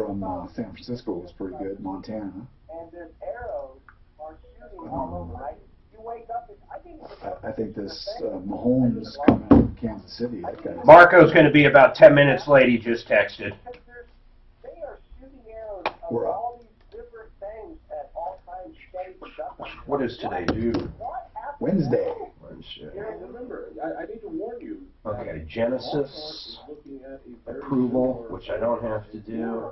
from San Francisco was pretty good, Montana. I think this Mahomes coming from Kansas City. That guy's Marco's going to be about 10 minutes late. He just texted. We're up. What is today, dude? Wednesday. Remember, I need to warn you. Okay, Genesis approval, which I don't have to do.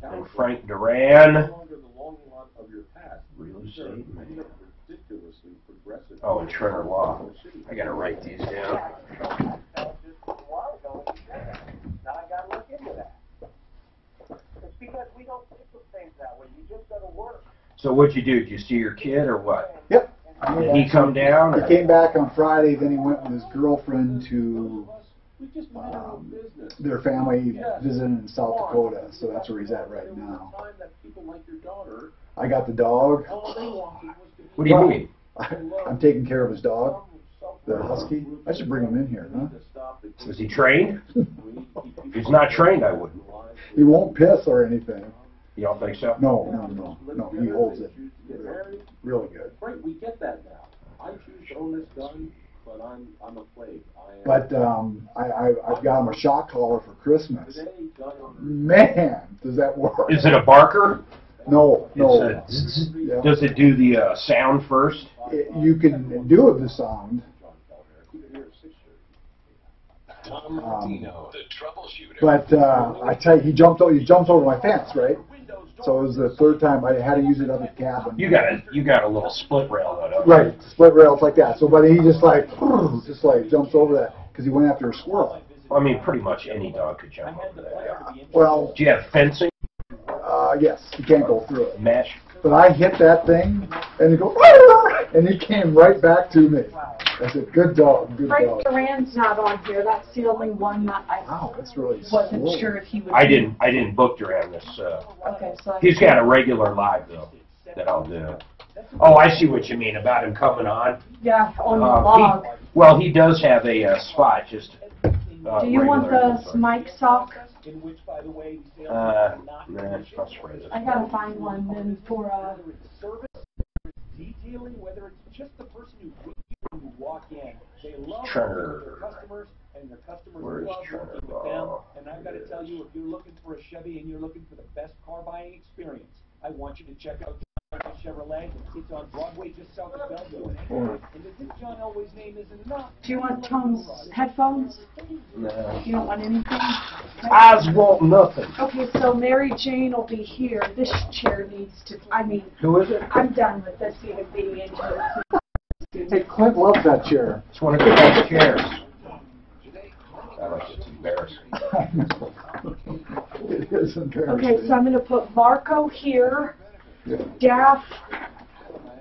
And Frank Duran. Real estate, man. Oh, and Trevor Law. I gotta write these down. So what'd you do? Did you see your kid or what? Yep. Did he come down? He came back on Friday, then he went with his girlfriend to their family visiting in South Dakota, so that's where he's at right now. I got the dog. What do you mean? I'm taking care of his dog, the husky. I should bring him in here, huh? Was he trained? If he's not trained, I wouldn't. He won't piss or anything. You don't think so? No, he holds it really good. Right, we get that now. I choose to own this gun, but I'm a plague. But I've got him a shock collar for Christmas. Man, does that work? Is it a barker? No. Does it do the sound first? You can do it the sound. The troubleshooter. But I tell you, he jumps over my fence, right? So it was the third time I had to use it up at the cabin. You got a little split rail though, don't you? Right, split rails like that. So, but he just like jumps over that because he went after a squirrel. I mean, pretty much any dog could jump over that. Well, Do you have fencing? yes, you can't go through it. Mesh? But I hit that thing, and he goes, and he came right back to me. I said, "Good dog, good Frank dog." Duran's not on here. That's the only one that I Wow, that's really wasn't slow. sure if he would. I didn't book Duran this. Okay, so He's got a regular live though that I'll do. Oh, I see what you mean about him coming on. yeah, on the log. Well, he does have a spot. Just. Do you want the mic sock? Nah, I'll spray this. I gotta find one then for detailing, whether it's just the person who walk in, they love Turner. their customers, and their customers Where is love Turner? working with them. And I've got to tell you, if you're looking for a Chevy and you're looking for the best car buying experience, I want you to check out Chevrolet. It's on Broadway, just south of Belleville. And to think John Elway's name isn't enough. do you want Tom's headphones? No. You don't want anything? Eyes want nothing. Okay, so Mary Jane will be here. This chair needs to, Who is it? I'm done with this even being into it. Hey, Clint loves that chair. It's one of the best chairs. I like it. It's embarrassing. It is embarrassing. Okay, so I'm going to put Marco here, Daff,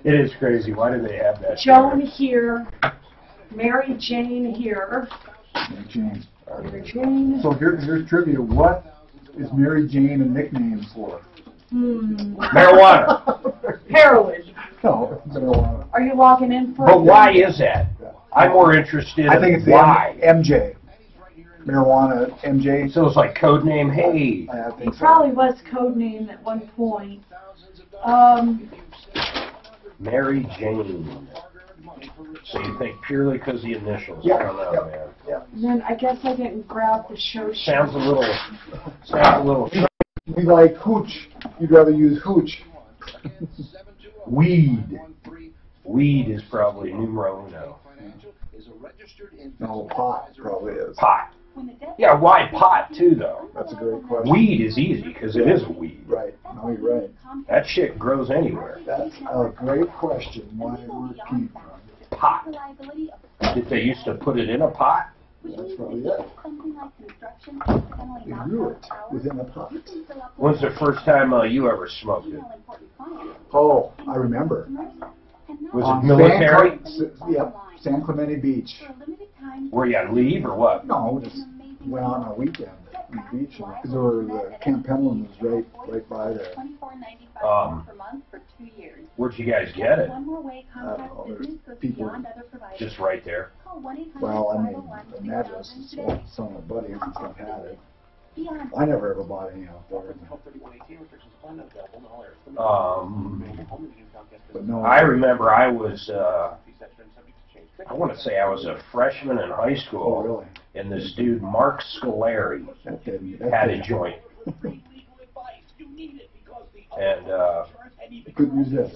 It is crazy. Why do they have that? Joan here, Mary Jane here. Mary Jane. Mary Jane. So here's trivia. What is Mary Jane a nickname for? Marijuana. Heroin. No, marijuana. Are you logging in for But why is that? I'm more interested I think in it's the why. MJ. Marijuana MJ. So it's like code name. Hey. I He think so. probably was code name at one point. Mary Jane. So you think purely because the initials? Yeah, I don't know, man. Yeah. And then I guess I didn't grab the show sheet. Sounds a little. We like hooch. You'd rather use hooch. Weed. Weed is probably numero uno. No, pot probably is. Pot. Yeah, why pot too though? That's a great question. Weed is easy because it is a weed. Right. No, you're right. That shit grows anywhere. That's a great question. Why where it came from? Pot. Did they used to put it in a pot? That's probably it. They grew it within a pot. When's the first time you ever smoked it? Oh, I remember. Was On it military? Yep, San Clemente Beach. Were you on leave or what? No, just went on a weekend on the beach because the Camp Pendleton was right by there. Where'd you guys get it? I don't know, there's people Just right there. Well, I mean, an address, and some of my buddies and stuff had it. I never ever bought any out there. But no. I remember I was, I want to say I was a freshman in high school. Oh, really? And this dude, Mark Scolari, had a joint. And, couldn't use this.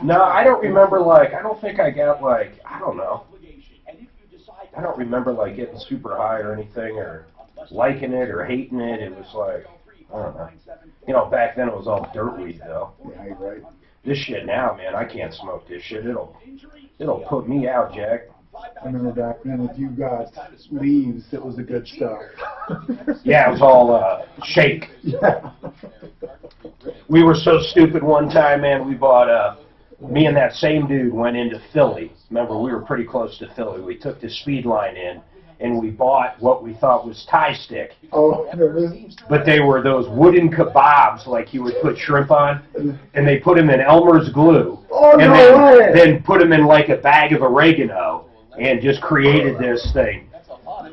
no, I don't remember, like, I don't think I got, like, I don't know. I don't remember, like, getting super high or anything, or liking it or hating it. It was like, I don't know. You know, back then it was all dirt weed, though. Yeah, you're right. This shit now, man, I can't smoke this shit. It'll put me out, Jack. I remember back then, if you got leaves, it was the good stuff. Yeah, it was all shake. Yeah. We were so stupid one time, man. We bought, me and that same dude went into Philly. Remember, we were pretty close to Philly. We took the speed line in, and we bought what we thought was Thai stick. Oh, remember? But they were those wooden kebabs like you would put shrimp on, and they put them in Elmer's glue. Oh, and no way! then put them in like a bag of oregano, and just created this thing.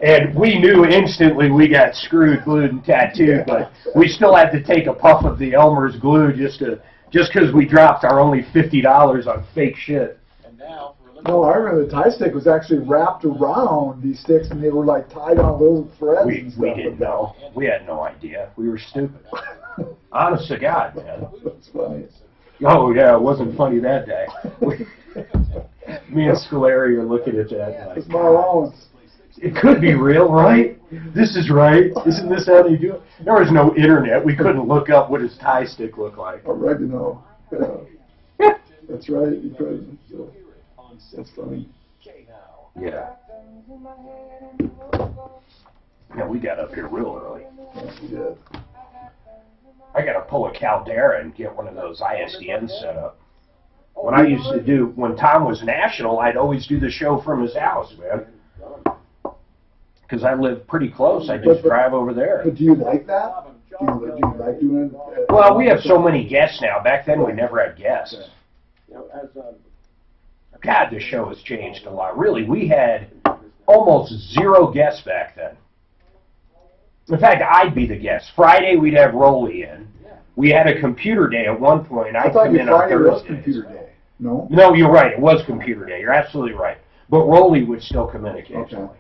And we knew instantly we got screwed, glued, and tattooed, but we still had to take a puff of the Elmer's glue just because we dropped our only $50 on fake shit. No, I remember the Thai stick was actually wrapped around these sticks, and they were like tied on little threads and stuff. We didn't know. We had no idea. We were stupid. Honest to God, man. That's funny. Oh, yeah, it wasn't funny that day. Me and Scolari are looking at that like, It's my allowance. it could be real, right? This is right. Isn't this how they do it? There was no internet. We couldn't look up what his Thai stick looked like. Oregano. Yeah. That's right. You could. So, that's funny. Yeah. Yeah, we got up here real early. Yes, we did. I got to pull a Caldera and get one of those ISDNs set up. When I used to do, when Tom was national, I'd always do the show from his house, man. Because I live pretty close. I just drive over there. But do you like that? Do you like doing it? Well, we have so many guests now. Back then, we never had guests. God, the show has changed a lot. Really, we had almost 0 guests back then. In fact, I'd be the guest. Friday, we'd have Rolly in. We had a computer day at one point. I I'd thought come in on Friday was Thursdays. computer day. No? No, you're right. It was computer day. You're absolutely right. But Rolly would still come in occasionally.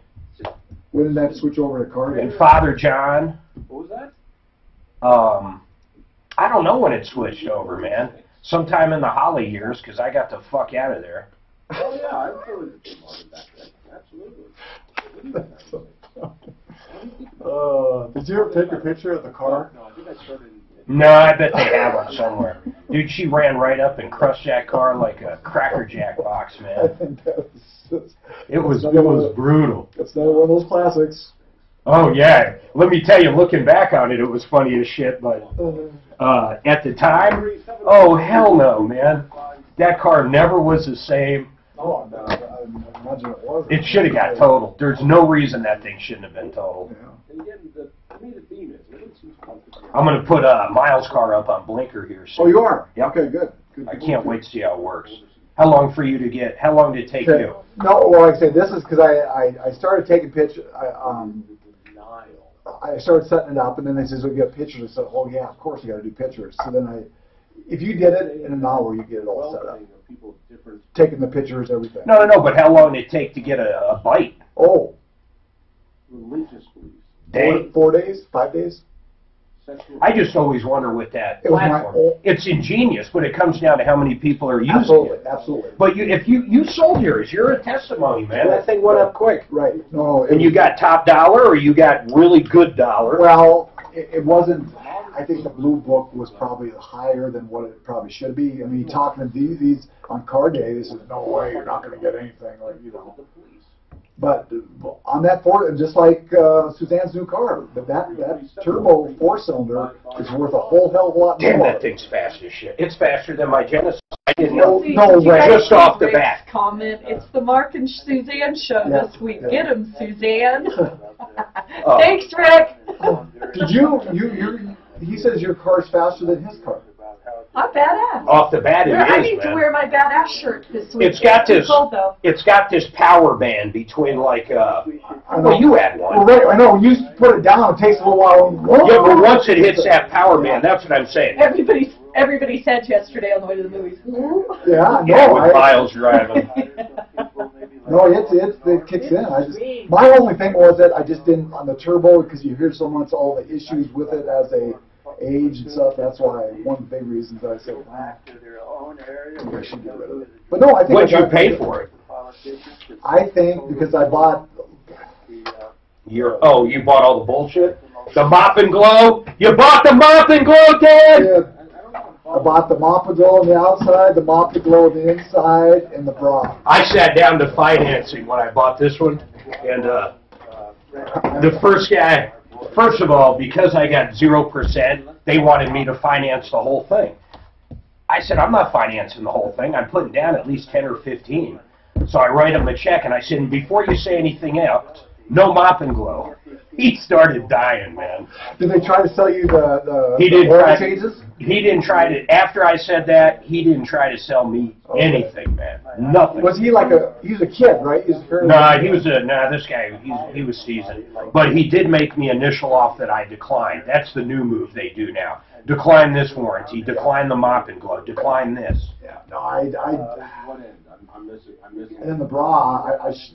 Okay. When did that switch over to car day? And Father John. What was that? I don't know when it switched over, man. Sometime in the Holly years, because I got the fuck out of there. Oh, yeah, I totally became on back then. Absolutely. Did you ever take a picture of the car? No, I think I started No, I bet they have them somewhere. Dude, she ran right up and crushed that car like a Cracker Jack box, I man. think that was... It was brutal. It's another one of those classics. Oh, yeah. Let me tell you, looking back on it, it was funny as shit, but at the time, oh, hell no, man. That car never was the same. Oh, no, I imagine it was. It should have got totaled. There's no reason that thing shouldn't have been totaled. Yeah. And again, to me, the theme is, it seems complicated. I'm going to put Miles' car up on Blinker here soon. Oh, you are? Yep. Okay, good. I can't wait to see how it works. How long for you to get, how long did it take you? No, well, like I said, this is because I started taking pictures. I started setting it up, and then they says, "We'll get pictures." I said, "Oh yeah, of course you got to do pictures." So then if you did it in an hour, you get it all set up. Taking the pictures, everything. No, but how long did it take to get a bite? Oh, Religious beliefs. Day? 4 days, 5 days. I just always wonder with that It was my platform. own- It's ingenious, but it comes down to how many people are using Absolutely, it. absolutely. But if you sold yours, you're a testimony, man. That thing went up quick. Right. No. And you got top dollar, or you got really good dollar? Well, it wasn't. I think the blue book was probably higher than what it probably should be. I mean, talking to these on car day, this is no way you're not going to get anything, like But on that Ford, just like Suzanne's new car, that turbo 4-cylinder is worth a whole hell of a lot more. Damn, that thing's fast as shit. It's faster than my Genesis. I didn't No, know. no way. Just off the bat. Comment. It's the Mark and Suzanne show this week. Yeah. Get him, Suzanne. Oh. Thanks, Rick. Did you he says your car's faster than his car. I'm badass. Off the bat, I it need is, to man. wear my badass shirt this week. It's got this. Cold, though. It's got this power band between like. Well, you had Well, one. right, I know. When you put it down, it takes a little while. Yeah, but once it hits that power band, that's what I'm saying. Everybody said yesterday on the way to the movies. Yeah, Yeah, no, with Miles driving. no, it kicks in. My only thing was that I just didn't on the turbo because you hear so much all the issues with it as they age and stuff. That's why one of the big reasons I said, maybe I should get rid of it. But no, I think. What'd you pay for it? I think because I bought. You bought all the bullshit? The mop and glow? You bought the mop and glow, Dad? Yeah, I bought the mop and glow on the outside, the mop and glow on the inside, and the bra. I sat down to financing when I bought this one, and the first guy, first of all, because I got 0%, they wanted me to finance the whole thing. I said, I'm not financing the whole thing. I'm putting down at least 10 or 15. So I write him a check, and I said, and before you say anything else, no mop and glow. He started dying, man. Did they try to sell you the oil changes? He didn't try to, after I said that, he didn't try to sell me anything, man. Nothing. Was he like he was a kid, right? He was this guy, he was seasoned. But he did make me initial off that I declined. That's the new move they do now. Decline this warranty, decline the mop and glow, decline this. Yeah, no, and then the bra, that's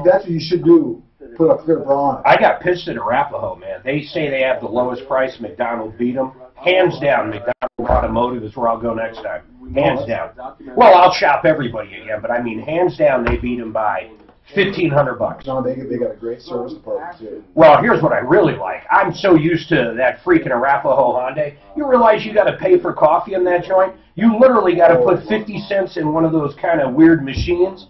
what you should do. Put a clear bra on it. I got pissed at Arapahoe, man. They say they have the lowest price. McDonald beat them. Hands down, McDonald Automotive is where I'll go next time. Hands down. Well, I'll shop everybody again, but I mean, hands down, they beat them by $1,500. No, they got a great service department too. Well, here's what I really like. I'm so used to that freaking Arapahoe Hyundai. You realize you got to pay for coffee in that joint? You literally got to put 50 cents in one of those kind of weird machines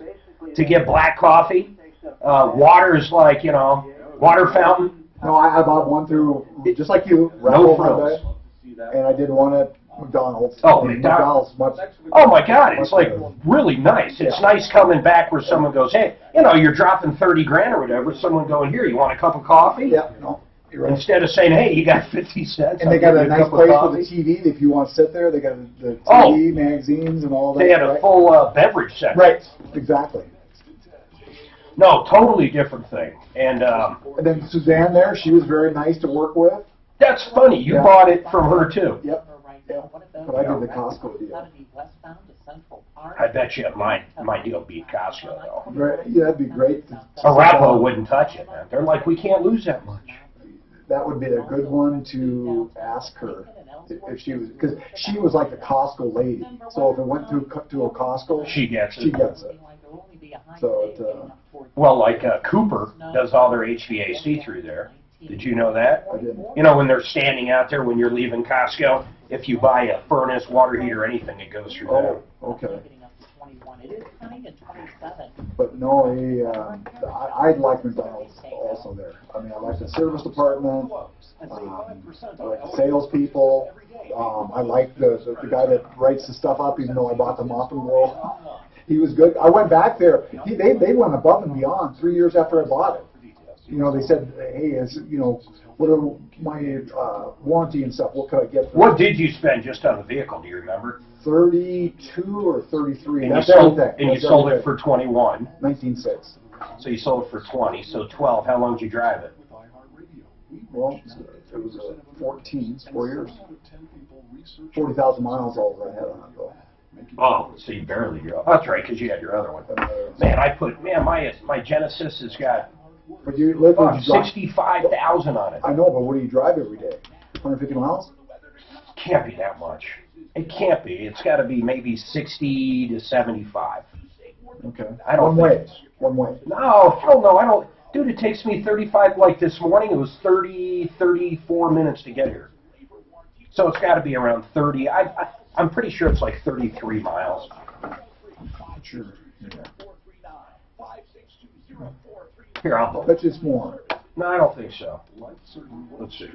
to get black coffee. Water is like, water fountain. No, I bought one through, just like you. No frills. And I did one at McDonald's. Oh, McDonald's. Oh, my God. It's like really nice. It's nice coming back where someone goes, hey, you're dropping 30 grand or whatever. Someone going, here, you want a cup of coffee? Yeah, no. You're right. Instead of saying, hey, you got 50 cents. And they got a nice place for the TV if you want to sit there. They got the TV, magazines, and all that. They had a full beverage section. Right, exactly. No, totally different thing. And then Suzanne there, she was very nice to work with. That's funny. You bought it from her, too. Yep. But I did the Costco deal. I bet you my deal beat Costco, though. Right. Yeah, that'd be great. Arapahoe wouldn't touch it, man. They're like, we can't lose that much. That would be a good one to ask her if she was, because she was like the Costco lady. So if it went to a Costco, she gets it. She gets it. So well, like Cooper does all their HVAC through there. Did you know that? I didn't. When they're standing out there when you're leaving Costco, if you buy a furnace, water heater, anything, it goes through there. Oh, okay. But no, I like McDonald's also there. I mean, I like the service department. I like the salespeople. I like the guy that writes the stuff up, even though I bought the mop and glow. He was good. I went back there. They went above and beyond 3 years after I bought it. They said, hey, what are my warranty and stuff? What could I get? What did you spend just on the vehicle? Do you remember? 32 or 33. And that's everything. And you sold it for 21. 19.6. So you sold it for 20. So 12. How long did you drive it? Well, it was 14, 4 years. 40,000 miles all I had on it though. Oh, so you barely drove. That's right, because you had your other one. Man, my Genesis has got. But you live 65,000 on it. I know, but what do you drive every day? 150 miles? Can't be that much. It can't be. It's got to be maybe 60 to 75. Okay. I don't One way. No, hell no. I don't. Dude, it takes me 35. Like this morning, it was 34 minutes to get here. So it's got to be around 30. I'm pretty sure it's like 33 miles. Sure. Yeah. Here, I'll bet you it's more. No, I don't think so. Let's see.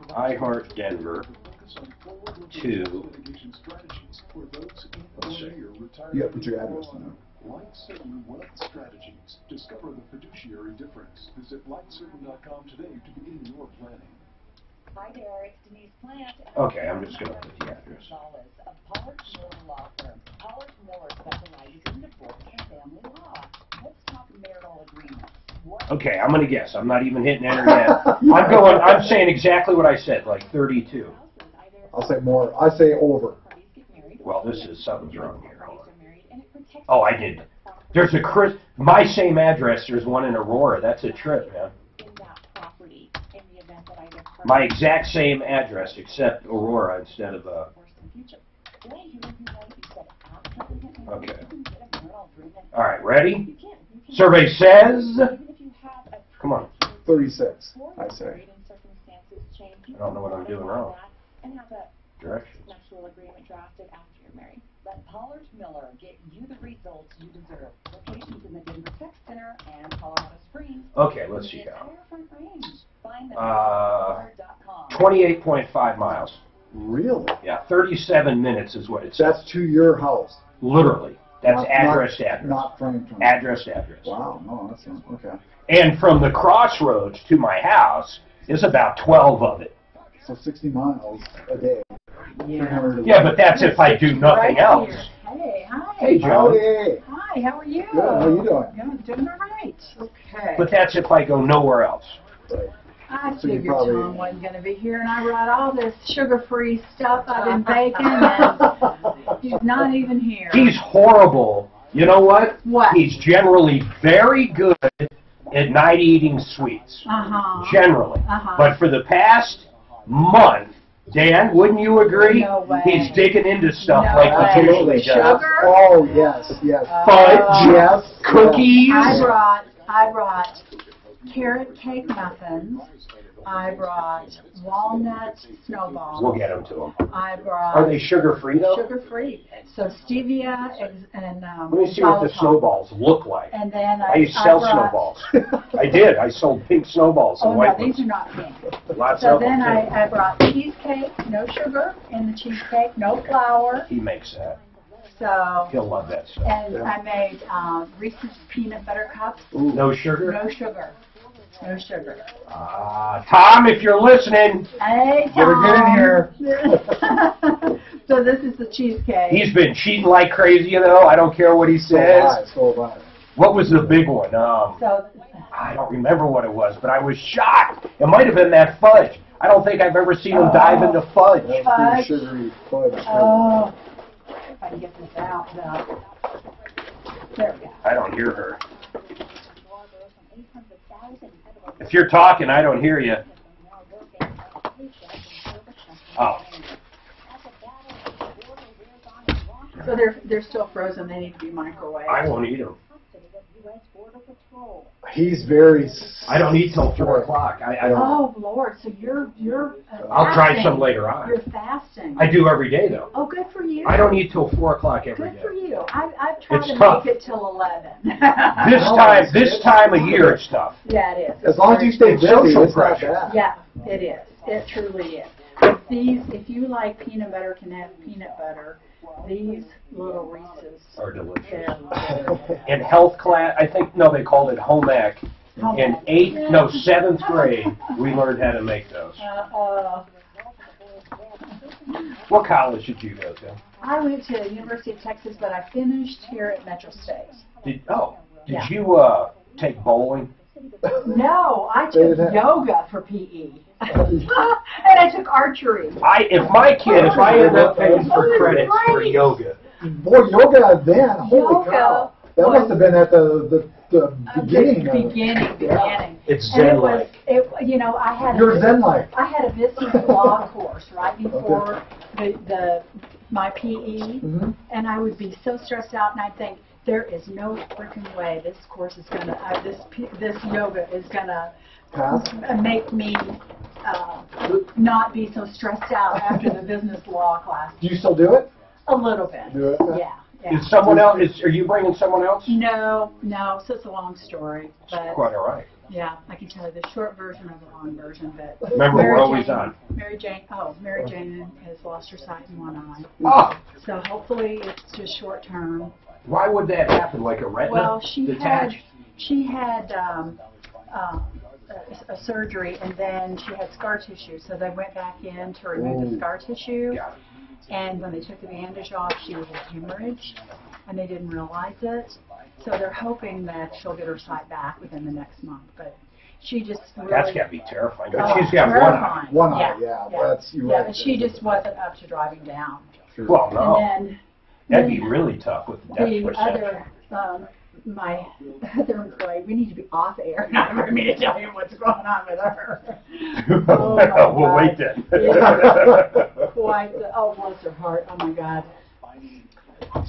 iHeart Denver to. Let's see. You have to put your address in. LightCertain Wealth Strategies. Discover the fiduciary difference. Visit lightcertain.com today to begin your planning. Hi there, it's Denise Plant. Okay, I'm just going to put the address. Pollard Miller Law Firm. Pollard Miller specializes in divorce and family law. Let's talk marital agreements. Okay, I'm going to guess. I'm not even hitting enter yet. I'm saying exactly what I said, like 32. I'll say more. I say over. Well, something's wrong here. Hold on. Oh, I did. There's my same address, there's one in Aurora. That's a trip, man. My exact same address, except Aurora instead of Okay. All right, ready? Survey says. Come on. 36, I say. I don't know what I'm doing wrong. Directions. Sexual agreement drafted after you're married. Let Pollard Miller get you the results you deserve. Locations in the Denver Tech Center and Colorado Springs. Okay, let's see how. 28.5 miles. Really? Yeah, 37 minutes is what it says. That's to your house. Literally. That's address to address. Not frame to address to address. Wow, no, that's not, okay. And from the crossroads to my house is about 12 of it. So 60 miles a day. Yeah, but that's if I do nothing else. Hey, hi. Hey, Joan. Howdy. Hi, how are you? Good, how are you doing? Good, doing all right. Okay. But that's if I go nowhere else. Right. I So you figured probably- Tom wasn't going to be here, and I brought all this sugar-free stuff I've been baking, and he's not even here. He's horrible. You know what? What? He's generally very good at not eating sweets. Uh-huh. Generally. Uh-huh. But for the past month, Dan, wouldn't you agree? No way. He's digging into stuff No like way. he usually does. Sugar? Oh, yes, yes. Fudge, Yes. cookies. I brought carrot cake muffins. I brought walnut snowballs. We'll get them to him. I brought. Are they sugar-free, though? Sugar-free. So stevia and Let me see what the xylitol. snowballs look like. And then I used to sell brought, snowballs. I did. I sold pink snowballs and Oh, no, white these ones. are not pink. Lots So of them, then too. I brought cheesecake, no sugar in the cheesecake, no flour. He makes that. So, He'll love that stuff. and I made Reese's peanut butter cups, No sugar? no sugar. No sugar. Tom, if you're listening, Hey, Tom. Better get in here. So this is the cheesecake. he's been cheating like crazy, you know. I don't care what he says. So have I. What was the big one? So, I don't remember what it was, but I was shocked. It might have been that fudge. I don't think I've ever seen him dive into fudge. That's Fudge. pretty sugary fudge. oh, if I can get this out, though. There we go. I don't hear her. If you're talking, I don't hear you. Oh. So they're still frozen. They need to be microwaved. I won't eat them. He's very... I don't eat till 4 o'clock. Oh Lord! So you're I'll try fasting. some later on. You're fasting. I do every day, though. Oh, good for you. I don't eat till 4 o'clock every Good day. for you. I've tried It's to tough. make it till 11. This time of year, it's tough. Yeah, it is. As long as you stay It's busy, social it's not pressure. bad. Yeah, it is. It truly is. If you like peanut butter, can have peanut butter. These little Reese's Are delicious. they're good. In health class, I think, no, they called it home ec. In 7th grade, we learned how to make those. What college did you go to? I went to the University of Texas, but I finished here at Metro State. Did Yeah. you take bowling? No, I took yoga for PE. And I took archery. If I end up paying for credits for yoga, Boy, yoga then, holy Yoga cow. That must have been at the beginning of it. Beginning. it's And it zen-like. was, I had You're zen-like. I had a business law course right before my PE, and I would be so stressed out, and I'd think, there is no freaking way this course is gonna, this yoga is gonna make me not be so stressed out after the business law class. Do you still do it? A little bit. Do it? Yeah. Is someone else? Are you bringing someone else? No. So it's a long story, but Quite all right. yeah, I can tell you the short version of the long version. But Remember, Mary we're always Jane- on. Mary Jane has lost her sight in one eye. Oh, So hopefully it's just short term. why would that happen? Like a retina Well, she detached? had a surgery, and then she had scar tissue. So they went back in to remove the scar tissue. Yeah. And when they took the bandage off, she was hemorrhaged, and they didn't realize it. So they're hoping that she'll get her sight back within the next month. But she just really... That's got to be terrifying. But Oh, she's got terrifying. One eye, yeah. Yeah, That's, you're yeah, right. but she just wasn't up to driving down. Sure. Well, no. And then That'd be really tough with depth the perception. other, my other employee, we need to be off air now for me to tell you what's going on with her. Oh, my We'll God. wait then. Yeah. Quite the, oh, bless her heart. Oh, my God.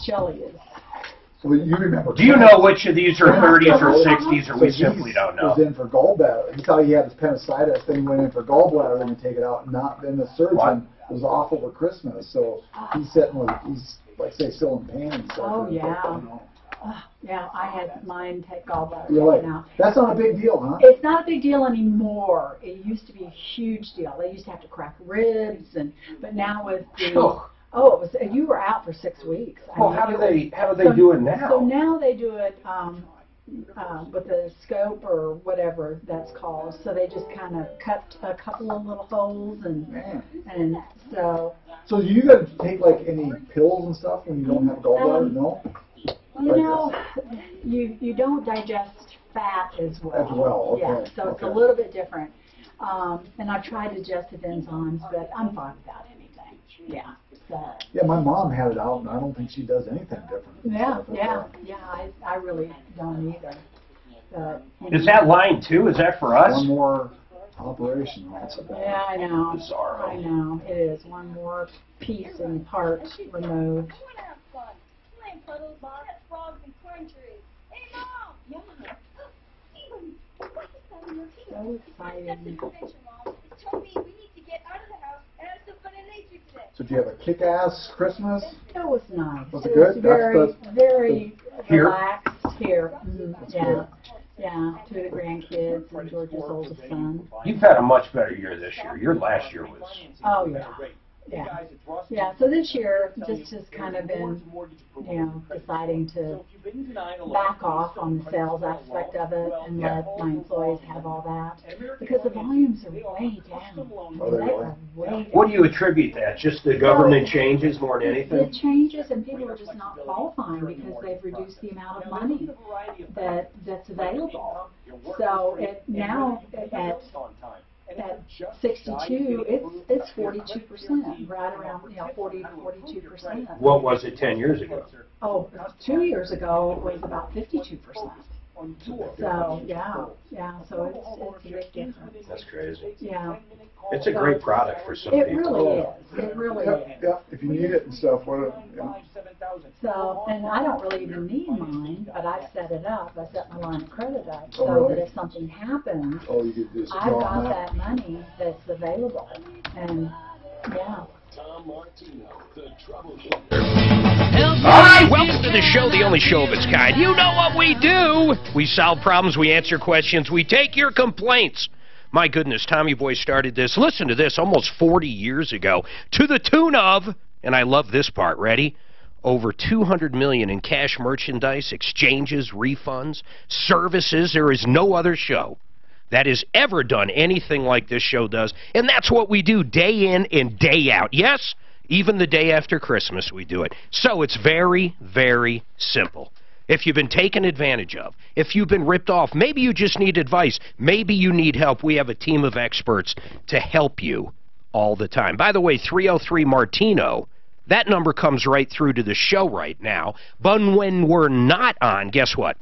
Shelley is. So you remember. Do you know which of these are 30s or 60s, or we simply don't know? Was in for gallbladder. He thought he had his appendicitis, then he went in for gallbladder, then to take it out. Not then the surgeon was off over Christmas, so he's sitting with he's like say still in pain and stuff. Oh, yeah. You know. Yeah, I had mine take gallbladder Really? taken out. That's not a big deal, huh? It's not a big deal anymore. It used to be a huge deal. They used to have to crack ribs, but now with the it was you were out for 6 weeks. Well, how do they do it now? So now they do it with a scope or whatever that's called. So they just kind of cut a couple of little holes and so. So do you guys take like any pills and stuff when you don't have gallbladder? No. You know, you don't digest fat as well. As well, okay. Yeah, so it's a little bit different. And I've tried digestive enzymes, but I'm fine without anything. Yeah. So. Yeah, my mom had it out, and I don't think she does anything different. Yeah. I really don't either. But, Is that line 2? Is that for us? One more operation. That's a bad. Yeah, I know. Bizarro. I know. It is. One more piece and part removed. Puddles, Mom. Frogs and corn trees. Hey, Mom! Yeah. What is that in your teeth? So exciting. Adventure, Mom. It's Toby. We need to get out of the house and have some fun in nature today. So do you have a kick-ass Christmas? It was nice. Was it good? Was very, very Here? relaxed here. Yeah. Yeah, 2 of the grandkids and George's oldest son. You've had a much better year this year. Your last year was... Oh, yeah. Yeah, so this year just has kind of been, deciding to back off on the sales aspect of it and let my employees have all that because the volumes are way down. They are way down. What do you attribute that? Just the government changes more than anything? It changes and people are just not qualifying because they've reduced the amount of money that's available. So now at 62, it's 42%, right around 40 to 42%. What was it 10 years ago? Oh, 2 years ago it was about 52%. So so it's a big difference. That's crazy. Yeah. It's a great product for some It people. really is. It really is. Yeah, if you need it and stuff, So, and I don't really even need mine, but I set it up. I set my line of credit up Oh, so really? that if something happens, you could just I've draw got on that money that's available. And yeah. Tom Martino, the Troubleshooter. All right, welcome to the show, the only show of its kind. You know what we do. We solve problems, we answer questions, we take your complaints. My goodness, Tommy Boy started this, listen to this, almost 40 years ago, to the tune of, and I love this part, ready? Over $200 million in cash merchandise, exchanges, refunds, services. There is no other show that has ever done anything like this show does, and that's what we do day in and day out. Yes, even the day after Christmas we do it. So it's very, very simple. If you've been taken advantage of, if you've been ripped off, maybe you just need advice, maybe you need help, we have a team of experts to help you all the time. By the way, 303-MARTINO, that number comes right through to the show right now. But when we're not on, guess what?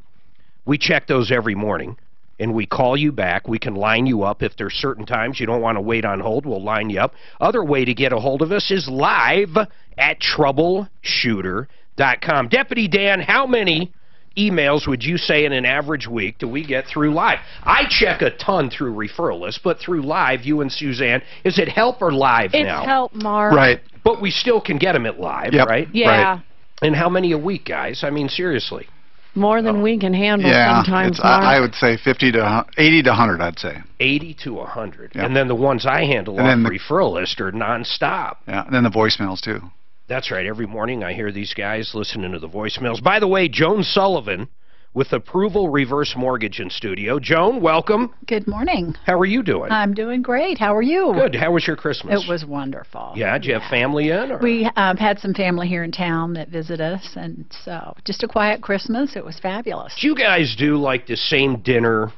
We check those every morning, and we call you back. We can line you up. If there's certain times you don't want to wait on hold, we'll line you up. Other way to get a hold of us is live at Troubleshooter.com. Deputy Dan, how many emails would you say in an average week do we get through live? I check a ton through referral lists, but through live, you and Suzanne, is it help or live now? It's help, Mark. Right. But we still can get them at live, right? Yeah. Right. And how many a week, guys? I mean, seriously. More than we can handle Yeah, sometimes, it's, Mark. I would say 80 to 100, I'd say. 80 to 100. Yeah. And then the ones I handle And off then referral list are nonstop. Yeah, and then the voicemails, too. That's right. Every morning I hear these guys listening to the voicemails. By the way, Joan Sullivan with Approval Reverse Mortgage in studio. Joan, welcome. Good morning. How are you doing? I'm doing great. How are you? Good. How was your Christmas? It was wonderful. Yeah, did you have family in? Or? We had some family here in town that visit us, and so just a quiet Christmas. It was fabulous. Do you guys do like the same dinner?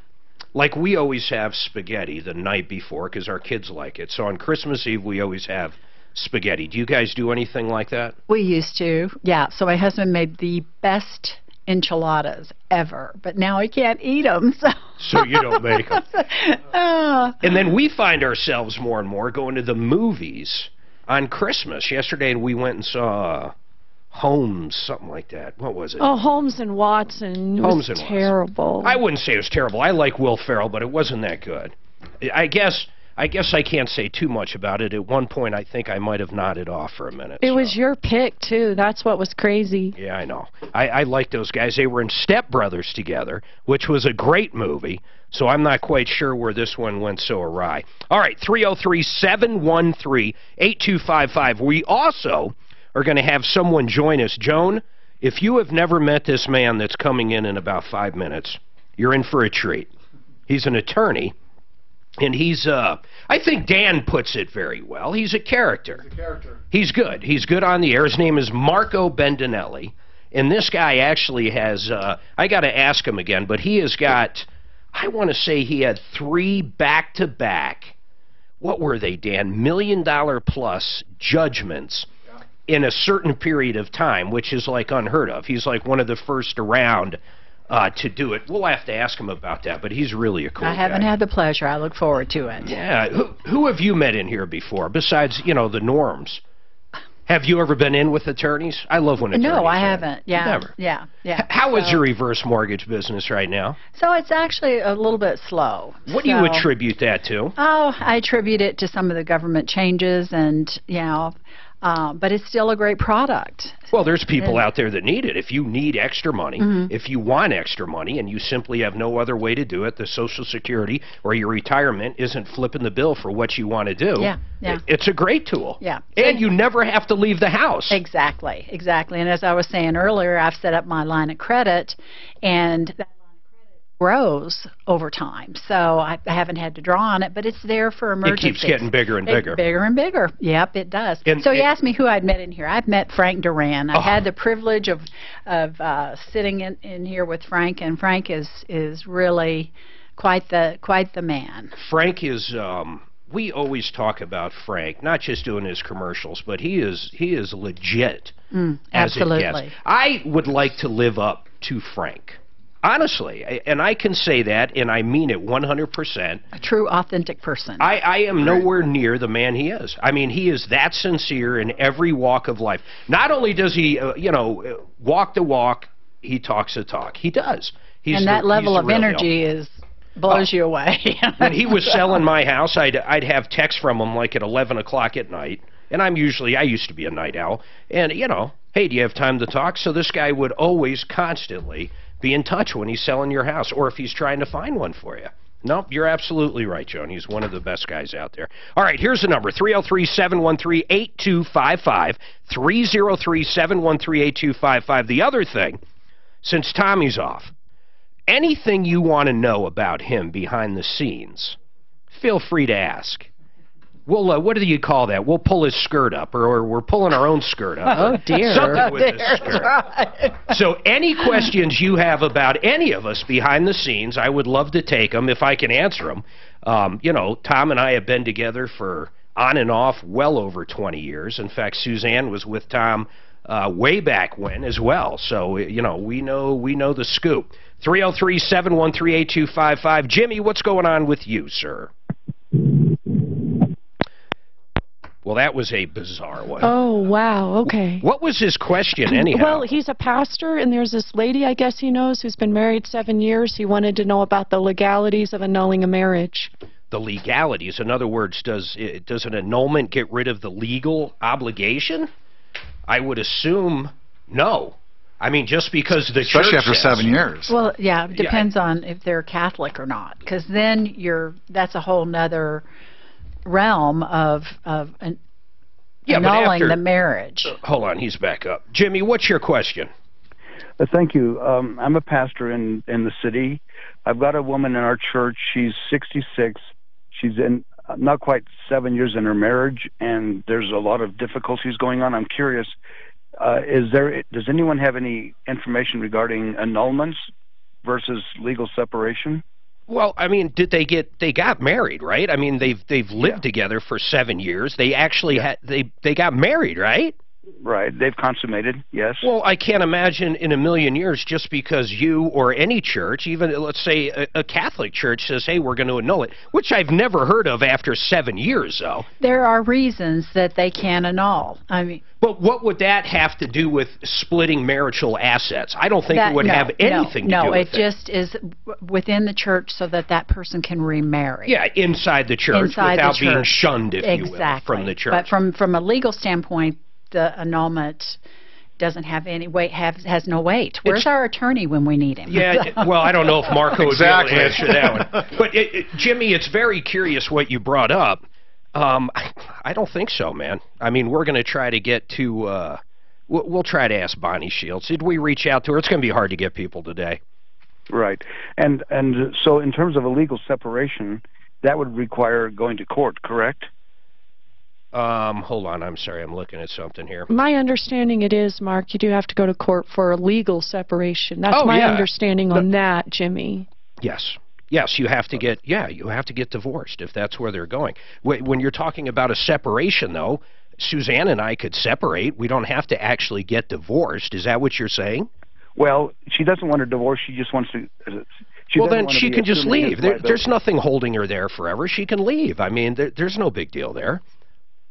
Like we always have spaghetti the night before because our kids like it. So on Christmas Eve, we always have spaghetti. Do you guys do anything like that? We used to, yeah. So my husband made the best enchiladas ever, but now he can't eat them. So you don't make them. And then we find ourselves more and more going to the movies on Christmas. Yesterday we went and saw Holmes, something like that. What was it? Oh, Holmes and Watson. It was terrible. I wouldn't say it was terrible. I like Will Ferrell, but it wasn't that good. I guess I can't say too much about it. At one point, I think I might have nodded off for a minute. It was your pick, too. That's what was crazy. Yeah, I know. I like those guys. They were in Step Brothers together, which was a great movie, so I'm not quite sure where this one went so awry. All right, 303-713-8255. We also are going to have someone join us. Joan, if you have never met this man that's coming in about 5 minutes, you're in for a treat. He's an attorney, and he's, I think Dan puts it very well. He's a character. He's a character. He's good. He's good on the air. His name is Marco Bendinelli, and this guy actually has, I got to ask him again, but he has got, I want to say he had 3 back-to-back, what were they, Dan, $1 million plus judgments in a certain period of time, which is like unheard of. He's like one of the first around to do it. We'll have to ask him about that, but he's really a cool guy. I haven't had the pleasure. I look forward to it. Yeah. Who have you met in here before, besides, you know, the norms? Have you ever been in with attorneys? I love when attorneys No, I haven't. Yeah. Never. Yeah. How is your reverse mortgage business right now? So it's actually a little bit slow. What do you attribute that to? Oh, I attribute it to some of the government changes and, you know, but it's still a great product. Well, there's people out there that need it. If you need extra money, if you want extra money, and you simply have no other way to do it, the Social Security or your retirement isn't flipping the bill for what you want to do. It's a great tool. Yeah. And you never have to leave the house. Exactly. And as I was saying earlier, I've set up my line of credit, and that grows over time. So I haven't had to draw on it, but it's there for emergencies. It keeps getting bigger and bigger. Bigger and bigger. Yep, it does. So you asked me who I'd met in here. I've met Frank Duran. I've had the privilege of sitting in here with Frank, and Frank is really quite the man. Frank is we always talk about Frank, not just doing his commercials, but he is legit as it gets. I would like to live up to Frank. Honestly, and I can say that, and I mean it 100%. A true, authentic person. I am nowhere near the man he is. I mean, he is that sincere in every walk of life. Not only does he, walk the walk, he talks the talk. He does. And that level of energy blows you away. When he was selling my house, I'd have texts from him like at 11 o'clock at night, and I used to be a night owl, and, hey, do you have time to talk? So this guy would always constantly be in touch when he's selling your house or if he's trying to find one for you. No, you're absolutely right, Joan. He's one of the best guys out there. All right, here's the number, 303-713-8255, 303-713-8255. The other thing, since Tommy's off, anything you want to know about him behind the scenes, feel free to ask. We'll, what do you call that? We'll pull his skirt up, or we're pulling our own skirt up. Oh, dear. Something with his skirt. Right. So any questions you have about any of us behind the scenes, I would love to take them if I can answer them. Tom and I have been together for on and off well over 20 years. In fact, Suzanne was with Tom way back when as well. So, we know the scoop. 303-713-8255. Jimmy, what's going on with you, sir? Well, that was a bizarre one. Oh, wow, okay. What was his question, anyhow? Well, he's a pastor, and there's this lady, I guess he knows, who's been married 7 years. He wanted to know about the legalities of annulling a marriage. The legalities? In other words, does an annulment get rid of the legal obligation? I would assume no. I mean, just because the church Especially after 7 years. Well, yeah, it depends on if they're Catholic or not, because then that's a whole nother realm of annulling the marriage. Hold on, he's back up. Jimmy, what's your question? Thank you. I'm a pastor in the city. I've got a woman in our church. She's 66. She's in not quite 7 years in her marriage, and there's a lot of difficulties going on. I'm curious, does anyone have any information regarding annulments versus legal separation? Well, I mean, they got married, right? I mean, they've lived together for 7 years. They actually they got married, right? Right. They've consummated, yes. Well, I can't imagine in a million years just because you or any church, even let's say a Catholic church says, hey, we're going to annul it, which I've never heard of after 7 years, though. There are reasons that they can annul. I mean, but what would that have to do with splitting marital assets? I don't think it would have anything to do with it. No, it just is within the church so that that person can remarry. Yeah, inside the church without being shunned, if you will, from the church. But from a legal standpoint, the annulment doesn't have any weight, has no weight. Where's our attorney when we need him? Yeah, well, I don't know if Marco would be able to answer that one. But, Jimmy, it's very curious what you brought up. I don't think so, man. I mean, we're going to try to get to, we'll try to ask Bonnie Shields. Did we reach out to her? It's going to be hard to get people today. Right. And so in terms of a legal separation, that would require going to court, correct? Hold on, I'm sorry, I'm looking at something here. My understanding it is, Mark, you do have to go to court for a legal separation. That's my understanding on that, Jimmy. Yes. Yes, you have to get, you have to get divorced if that's where they're going. When you're talking about a separation, though, Suzanne and I could separate. We don't have to actually get divorced. Is that what you're saying? Well, she doesn't want a divorce. She just wants to... Well, then she can just leave. There's nothing holding her there forever. She can leave. I mean, there's no big deal there.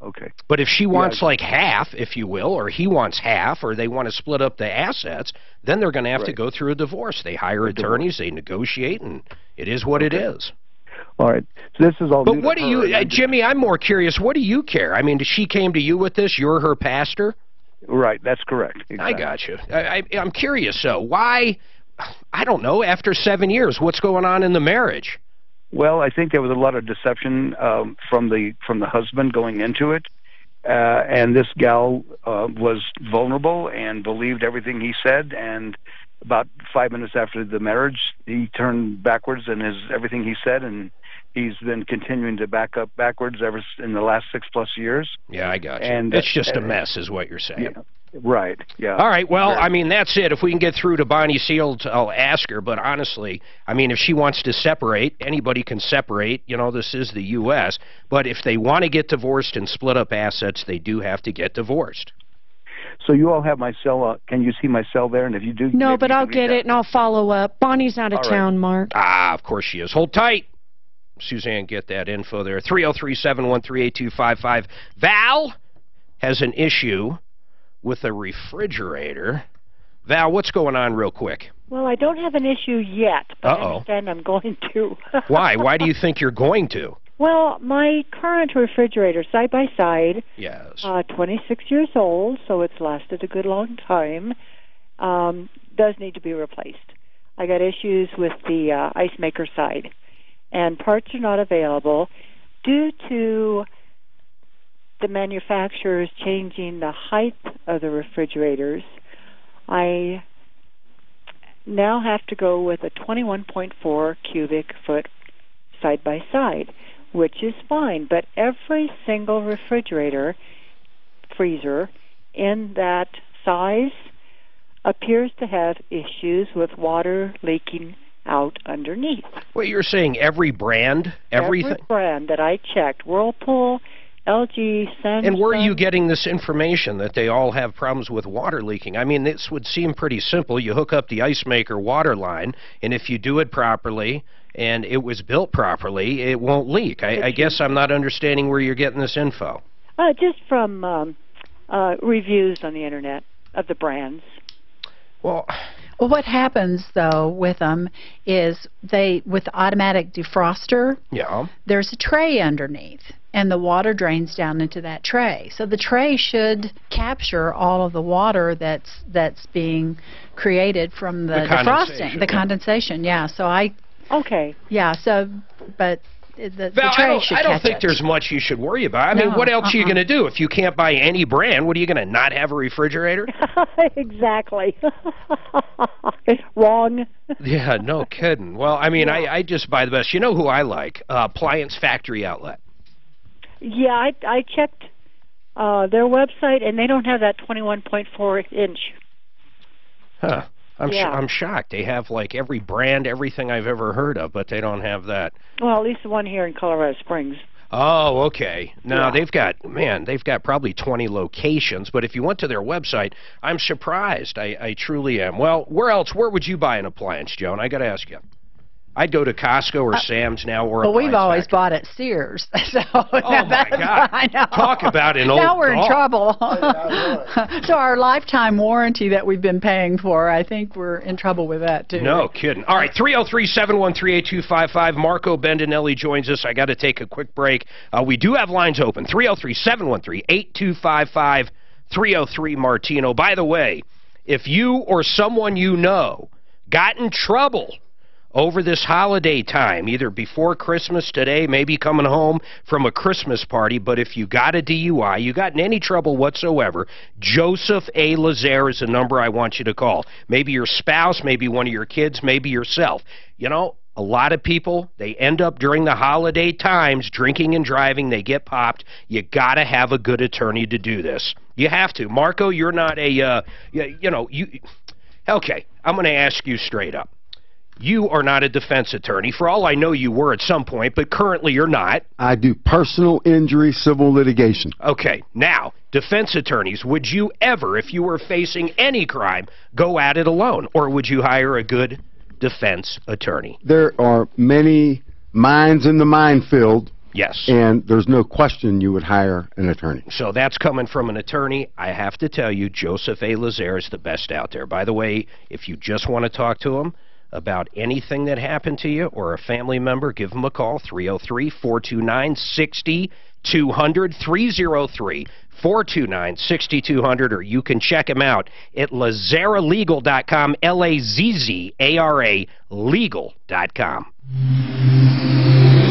Okay. But if she wants like half, if you will, or he wants half, or they want to split up the assets, then they're going to have to go through a divorce. They hire attorneys, they negotiate, and it is what it is. All right. So this is all. But what do you, Jimmy? I'm more curious. What do you care? I mean, she came to you with this. You're her pastor. Right. That's correct. Exactly. I got you. I'm curious. So why? I don't know. After 7 years, what's going on in the marriage? Well, I think there was a lot of deception from the husband going into it, and this gal was vulnerable and believed everything he said. And about 5 minutes after the marriage, he turned backwards in everything he said, and he's been continuing to back up backwards ever in the last 6+ years. Yeah, I got you. And it's just a mess, is what you're saying. Yeah. Right, yeah. All right, well, I mean, that's it. If we can get through to Bonnie Shields, I'll ask her. But honestly, I mean, if she wants to separate, anybody can separate. You know, this is the U.S. But if they want to get divorced and split up assets, they do have to get divorced. So you all have my cell. Can you see my cell there? And if you do... No, but I'll get it and I'll follow up. Bonnie's out of town, Mark. Ah, of course she is. Hold tight. Suzanne, get that info there. 303-713-8255. Val has an issue with a refrigerator. Val, what's going on real quick? Well, I don't have an issue yet, but I understand I'm going to. Why? Why do you think you're going to? Well, my current refrigerator, side by side, 26 years old, so it's lasted a good long time, does need to be replaced. I got issues with the ice maker side, and parts are not available due to the manufacturers changing the height of the refrigerators. I now have to go with a 21.4 cubic foot side by side, which is fine, but every single refrigerator freezer in that size appears to have issues with water leaking out underneath. Well, you're saying every brand, everything? Every brand that I checked, Whirlpool, LG, Samsung. And where are you getting this information that they all have problems with water leaking? I mean, this would seem pretty simple. You hook up the ice maker water line, and if you do it properly and it was built properly, it won't leak. I guess I'm not understanding where you're getting this info. Just from reviews on the internet of the brands. Well, what happens, though, with them is with the automatic defroster, there's a tray underneath, and the water drains down into that tray. So the tray should capture all of the water that's being created from the defrosting, the condensation. Yeah. So but the Val, tray should I don't catch think it. there's much you should worry about. I mean, No, what else are you going to do? If you can't buy any brand, what are you going to not have a refrigerator? Exactly. Wrong. Yeah, no kidding. Well, I mean, I just buy the best. You know who I like? Appliance Factory Outlet. Yeah, I checked their website, and they don't have that 21.4 inch. Huh. I'm shocked. They have like every brand, everything I've ever heard of, but they don't have that. Well, at least the one here in Colorado Springs. Oh, okay. No, they've got probably 20 locations, but if you went to their website, I'm surprised. I truly am. Well, where would you buy an appliance, Joan? I got to ask you. I'd go to Costco or Sam's now or Well, we've always Factory. bought at Sears. So Oh, my God. I know. Talk about an old Now we're in dog. trouble. So our lifetime warranty that we've been paying for, I think we're in trouble with that, too. No kidding. All right, 303-713-8255. Marco Bendinelli joins us. I got to take a quick break. We do have lines open. 303-713-8255, 303-Martino. By the way, if you or someone you know got in trouble over this holiday time, either before Christmas, today, maybe coming home from a Christmas party, but if you got a DUI, you got in any trouble whatsoever, Joseph A. Lazaire is the number I want you to call. Maybe your spouse, maybe one of your kids, maybe yourself. You know, a lot of people, they end up during the holiday times drinking and driving, they get popped. You got to have a good attorney to do this. You have to. Marco, you're not a, okay, I'm going to ask you straight up. You are not a defense attorney. For all I know, you were at some point, but currently you're not. I do personal injury civil litigation. Okay. Now, defense attorneys, would you ever, if you were facing any crime, go at it alone? Or would you hire a good defense attorney? There are many mines in the minefield. Yes. And there's no question you would hire an attorney. So that's coming from an attorney. I have to tell you, Joseph A. Lazaire is the best out there. By the way, if you just want to talk to him about anything that happened to you or a family member, give them a call, 303-429-6200, 303-429-6200, or you can check him out at lazairalegal.com, Lazzara legal.com.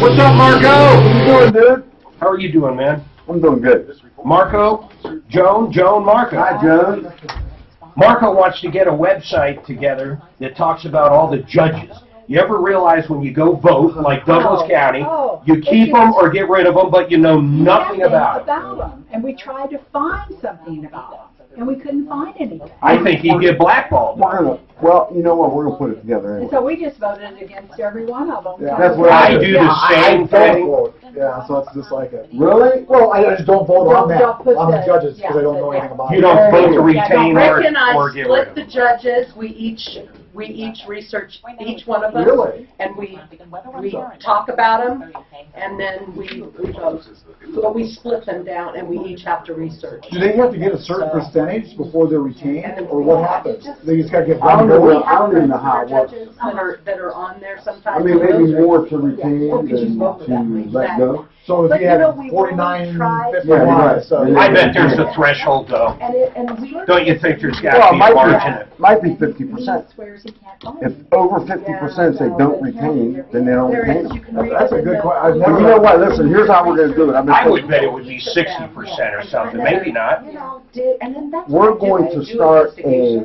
What's up, Marco? What you doing, dude? How are you doing, man? I'm doing good. Marco, Joan, Marco. Hi, Joan. Marco wants to get a website together that talks about all the judges. You ever realize when you go vote, like Douglas County, you keep them or get rid of them, but you know nothing about them. And we tried to find something about them, and we couldn't find anything. I think he'd get blackballed. Well, you know what? We're going to put it together And anyway. so we just voted against every one of them. Yeah, that's what I do the same thing. Yeah, so it's just like it. Really? Well, I just don't vote on them, on the judges, because I don't know anything about it. You don't vote to retain Rick and I or get rid split of the them. judges. We each research each one of them. Really? And we talk about them, and then we vote. But we split them down, and we each have to research. Do they have to get a certain percentage before they're retained, or what happens? They just got to get I one don't vote? know how it works. That are on there sometimes. I mean, maybe more to retain than to let go. So if you have 49-51, so I bet there's a threshold, though. Don't you think there's got to be a margin? Might be 50%. If over 50% say don't retain, then they don't retain them. That's a good question. But you know what? Listen, here's how we're going to do it. I would bet it would be 60% or something. Maybe not. We're going to start a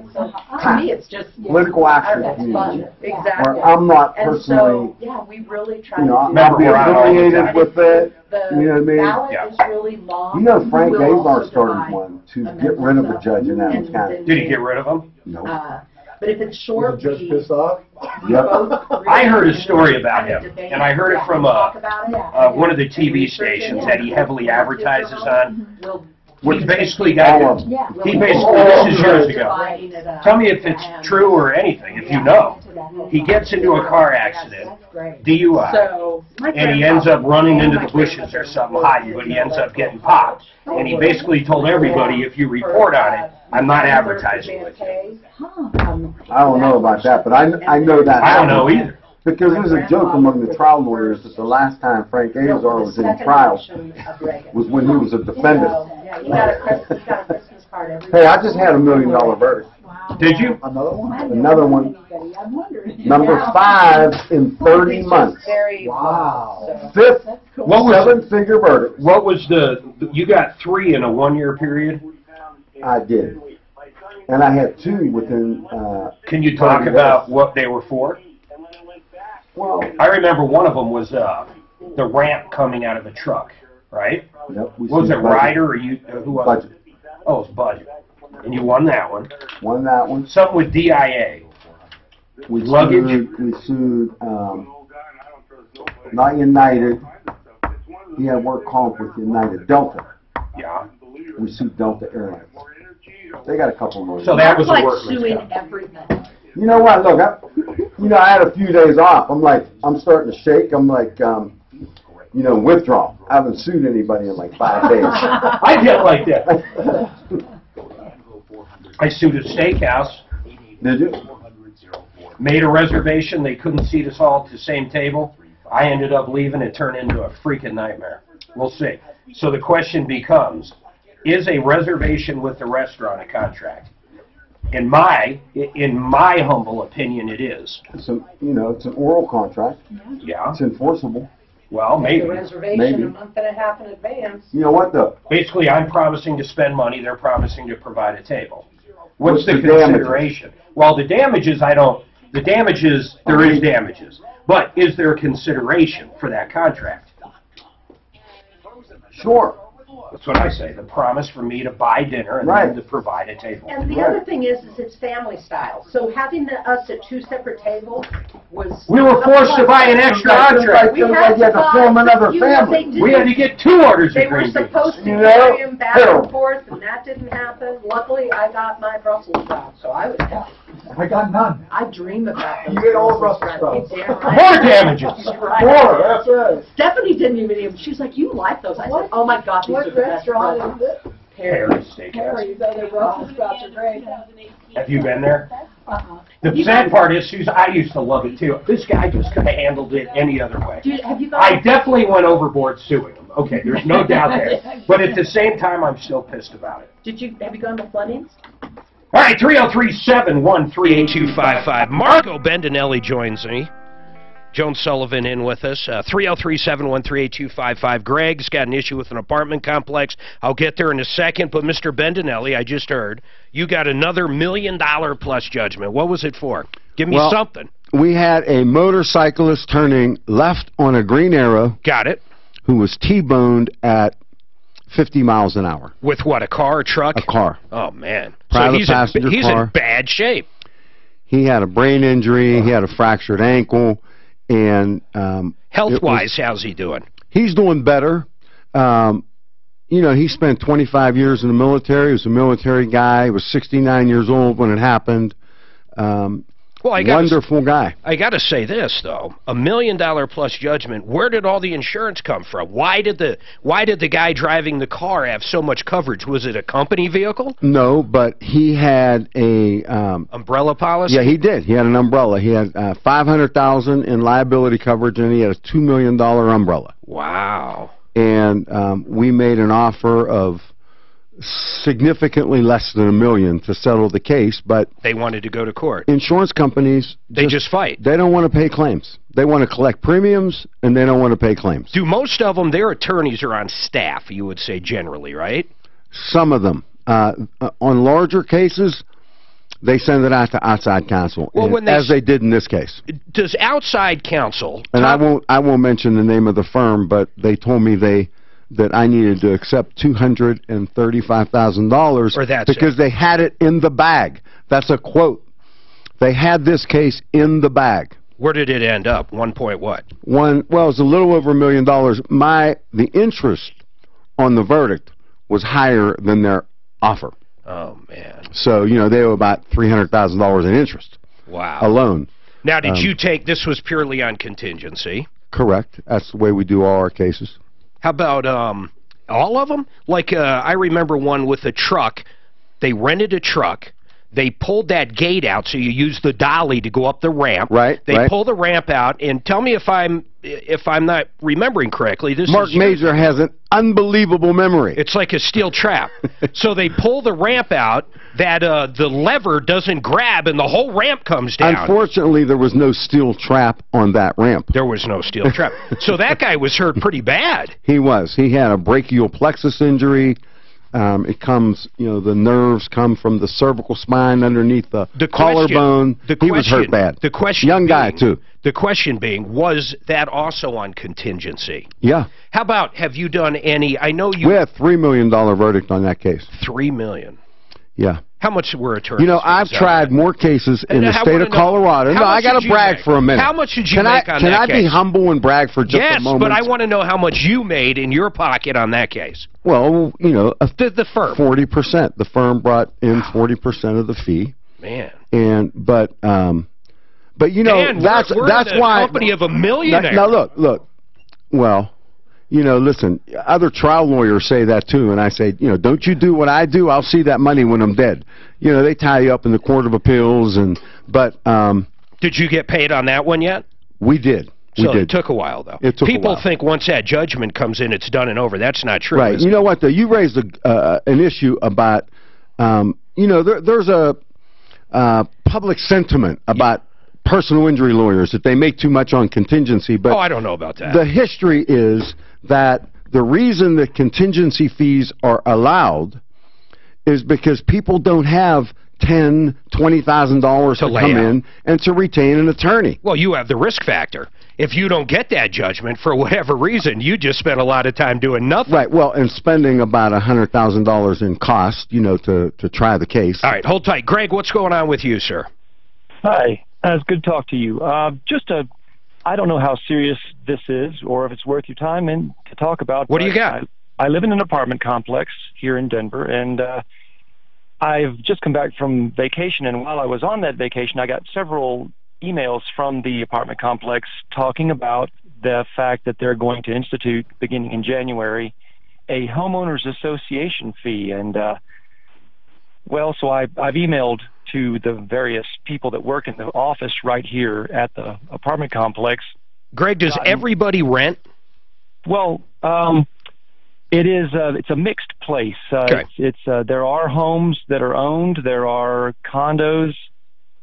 political action committee where I'm not personally, we really try you know, to I'll be affiliated with it. You know what I mean? ballot is really long. You know, Frank We'll Avar also started divide one to get rid of a judge in Adams County. Did he get rid of them? No. But if it's short, Just pissed off? Yep. I heard a story about him, and I heard it from one of the TV stations that he heavily advertises on. He basically got, this is years ago. Tell me if it's true or anything, if you know. He gets into a car accident, DUI, and he ends up running into the bushes or something hiding, but he ends up getting popped. And he basically told everybody, if you report on it, I'm not advertising with you. I don't know about that, but I know that. I don't know either. Because there's a joke among the trial lawyers that the last time Frank Azar was in trial was when he was a defendant. Hey, I just had $1 million verdict. Did you? Another one? Another one. I'm wondering. Number 5 in 30 months. Wow. Fifth What was- seven-figure verdict. What was you got 3 in a 1-year period? I did. And I had 2 within, Can you talk 30 about days. what they were for? Well, I remember one of them was the ramp coming out of a truck, right? yep, we What was sued it, Budget. Ryder or you? Who was Budget. it? Oh, it was Budget. And you won that one. Won that one. Something with DIA. We Luggage. sued, not United. He had work comp with United. Delta. Yeah. We sued Delta Airlines. They got a couple more. So that was a like workman's suing comp. everything. You know what? Look, I had a few days off. I'm starting to shake. I'm like, withdrawal. I haven't sued anybody in like 5 days. I get like that. I sued a steakhouse. Did you? Made a reservation. They couldn't seat us all at the same table. I ended up leaving. It turned into a freaking nightmare. We'll see. So the question becomes, is a reservation with the restaurant a contract? In my humble opinion, it is. It's it's an oral contract. Yeah. It's enforceable. Well, maybe. The reservation Maybe. a month and a half in advance. You know what though? Basically, I'm promising to spend money. They're promising to provide a table. What's the damages? consideration? Well, the damages, the damages, there is damages. But is there a consideration for that contract? Sure. That's what I say. The promise for me to buy dinner and Right. then to provide a table. And the other thing is it's family style. So having us at 2 separate tables was... We were forced to buy an extra entree. We had to form another family. We had to get 2 orders They of were green beans. supposed to You carry know, him back and forth, and that didn't happen. Luckily, I got my Brussels sprouts, so I was happy. I got none. I dream about those. You get all the Brussels sprouts. Damn More right. damages. Right. More, that's right. Stephanie didn't even. She was like, "You like those?" I said, "Oh my God, these are the best." Restaurant is it? Harry's Steakhouse. Harry's other Brussels sprouts are great. Have you been there? Uh-huh. The sad part is, Susan, I used to love it too. This guy just could have handled it any other way. Have you I definitely went overboard suing him. Okay, there's no doubt there. But at the same time, I'm still pissed about it. Have you gone to Fleming's? All right, 303-713-8255. Marco Bendinelli joins me. Joan Sullivan in with us. 303-713-8255. Greg's got an issue with an apartment complex. I'll get there in a second. But Mr. Bendinelli, I just heard, you got another $1 million plus judgment. What was it for? Give me something. We had a motorcyclist turning left on a green arrow. Got it. Who was T-boned at 50 miles an hour. With what, a car, a truck? A car. Oh, man. Private so passenger he's car. in bad shape. He had a brain injury. He had a fractured ankle. And health-wise, how's he doing? He's doing better. He spent 25 years in the military. He was a military guy. He was 69 years old when it happened. Wonderful guy. I got to say this though: $1 million plus judgment. Where did all the insurance come from? Why did the guy driving the car have so much coverage? Was it a company vehicle? No, but he had a umbrella policy. Yeah, he did. He had an umbrella. He had $500,000 in liability coverage, and he had a $2 million umbrella. Wow. And we made an offer of significantly less than $1 million to settle the case, but they wanted to go to court. Insurance companies just fight. They don't want to pay claims. They want to collect premiums, and they don't want to pay claims. Do most of them, their attorneys are on staff, you would say generally, right? Some of them. On larger cases, they send it out to outside counsel, as they did in this case. Does outside counsel... And I won't mention the name of the firm, but they told me that I needed to accept $235,000 because they had it in the bag. That's a quote. They had this case in the bag. Where did it end up? Well, it was a little over $1 million. The interest on the verdict was higher than their offer. Oh, man. So, they owe about $300,000 in interest. Wow. Alone. Now, did you take, this was purely on contingency? Correct. That's the way we do all our cases. How about all of them? Like, I remember one with a truck. They rented a truck. They pulled that gate out, so you use the dolly to go up the ramp. Right. They pull the ramp out, and tell me if I'm not remembering correctly. Mark Major has an unbelievable memory. It's like a steel trap. So they pull the ramp out, that the lever doesn't grab, and the whole ramp comes down. Unfortunately, there was no steel trap on that ramp. There was no steel trap. So that guy was hurt pretty bad. He was. He had a brachial plexus injury. It comes, the nerves come from the cervical spine underneath the collarbone. He was hurt bad. The question Young guy, too. The question being, was that also on contingency? Yeah. How about, have you done any, I know you... We had $3 million verdict on that case. $3 million? Yeah. How much were attorneys? I've tried more cases in the state of Colorado. No, I got to brag for a minute. How much did you make on that case? Can I be humble and brag for just a moment? Yes, but I want to know how much you made in your pocket on that case. Well, the firm. 40%. The firm brought in 40% of the fee. Man. But Man, that's we're that's the why company of a millionaire. Now look. Well, listen, other trial lawyers say that too, and I say, don't you do what I do, I'll see that money when I'm dead. They tie you up in the Court of Appeals, but... Did you get paid on that one yet? We did. It took a while, though. It took People a while. think once that judgment comes in, it's done and over. That's not true. Right. You know what, though? You raised an issue about, there's a public sentiment about personal injury lawyers, that they make too much on contingency. But I don't know about that. The history is that the reason that contingency fees are allowed is because people don't have $10,000, $20,000 to come in and to retain an attorney. Well, you have the risk factor. If you don't get that judgment for whatever reason, you just spent a lot of time doing nothing. Right. Well, and spending about $100,000 in cost, to try the case. All right. Hold tight. Greg, what's going on with you, sir? Hi. It's good to talk to you. I don't know how serious this is or if it's worth your time to talk about. What do you got? I live in an apartment complex here in Denver, and I've just come back from vacation, and while I was on that vacation, I got several emails from the apartment complex talking about the fact that they're going to institute, beginning in January, a homeowners association fee. And, so I've emailed to the various people that work in the office right here at the apartment complex. Greg, does everybody rent? Well, it's a mixed place. Okay. There are homes that are owned, there are condos,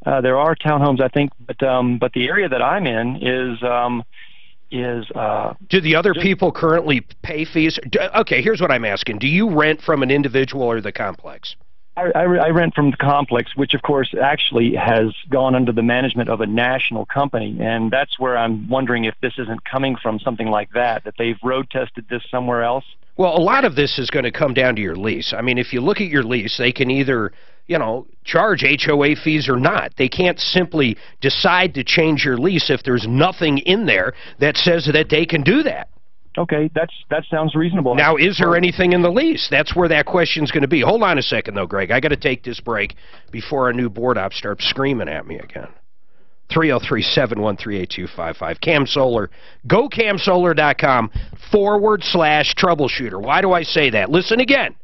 there are townhomes, I think, but the area that I'm in is do the other people currently pay fees? Okay, here's what I'm asking. Do you rent from an individual or the complex? I rent from the complex, which of course actually has gone under the management of a national company, and that's where I'm wondering if this isn't coming from something like that they've road tested this somewhere else. Well, a lot of this is going to come down to your lease. I mean, if you look at your lease, they can either, charge HOA fees or not. They can't simply decide to change your lease if there's nothing in there that says that they can do that. Okay, that sounds reasonable. Now, is there anything in the lease? That's where that question's going to be. Hold on a second, though, Greg. I got to take this break before our new board op starts screaming at me again. 303-713-8255. Cam Solar. Go camsolar.com/troubleshooter. Why do I say that? Listen again.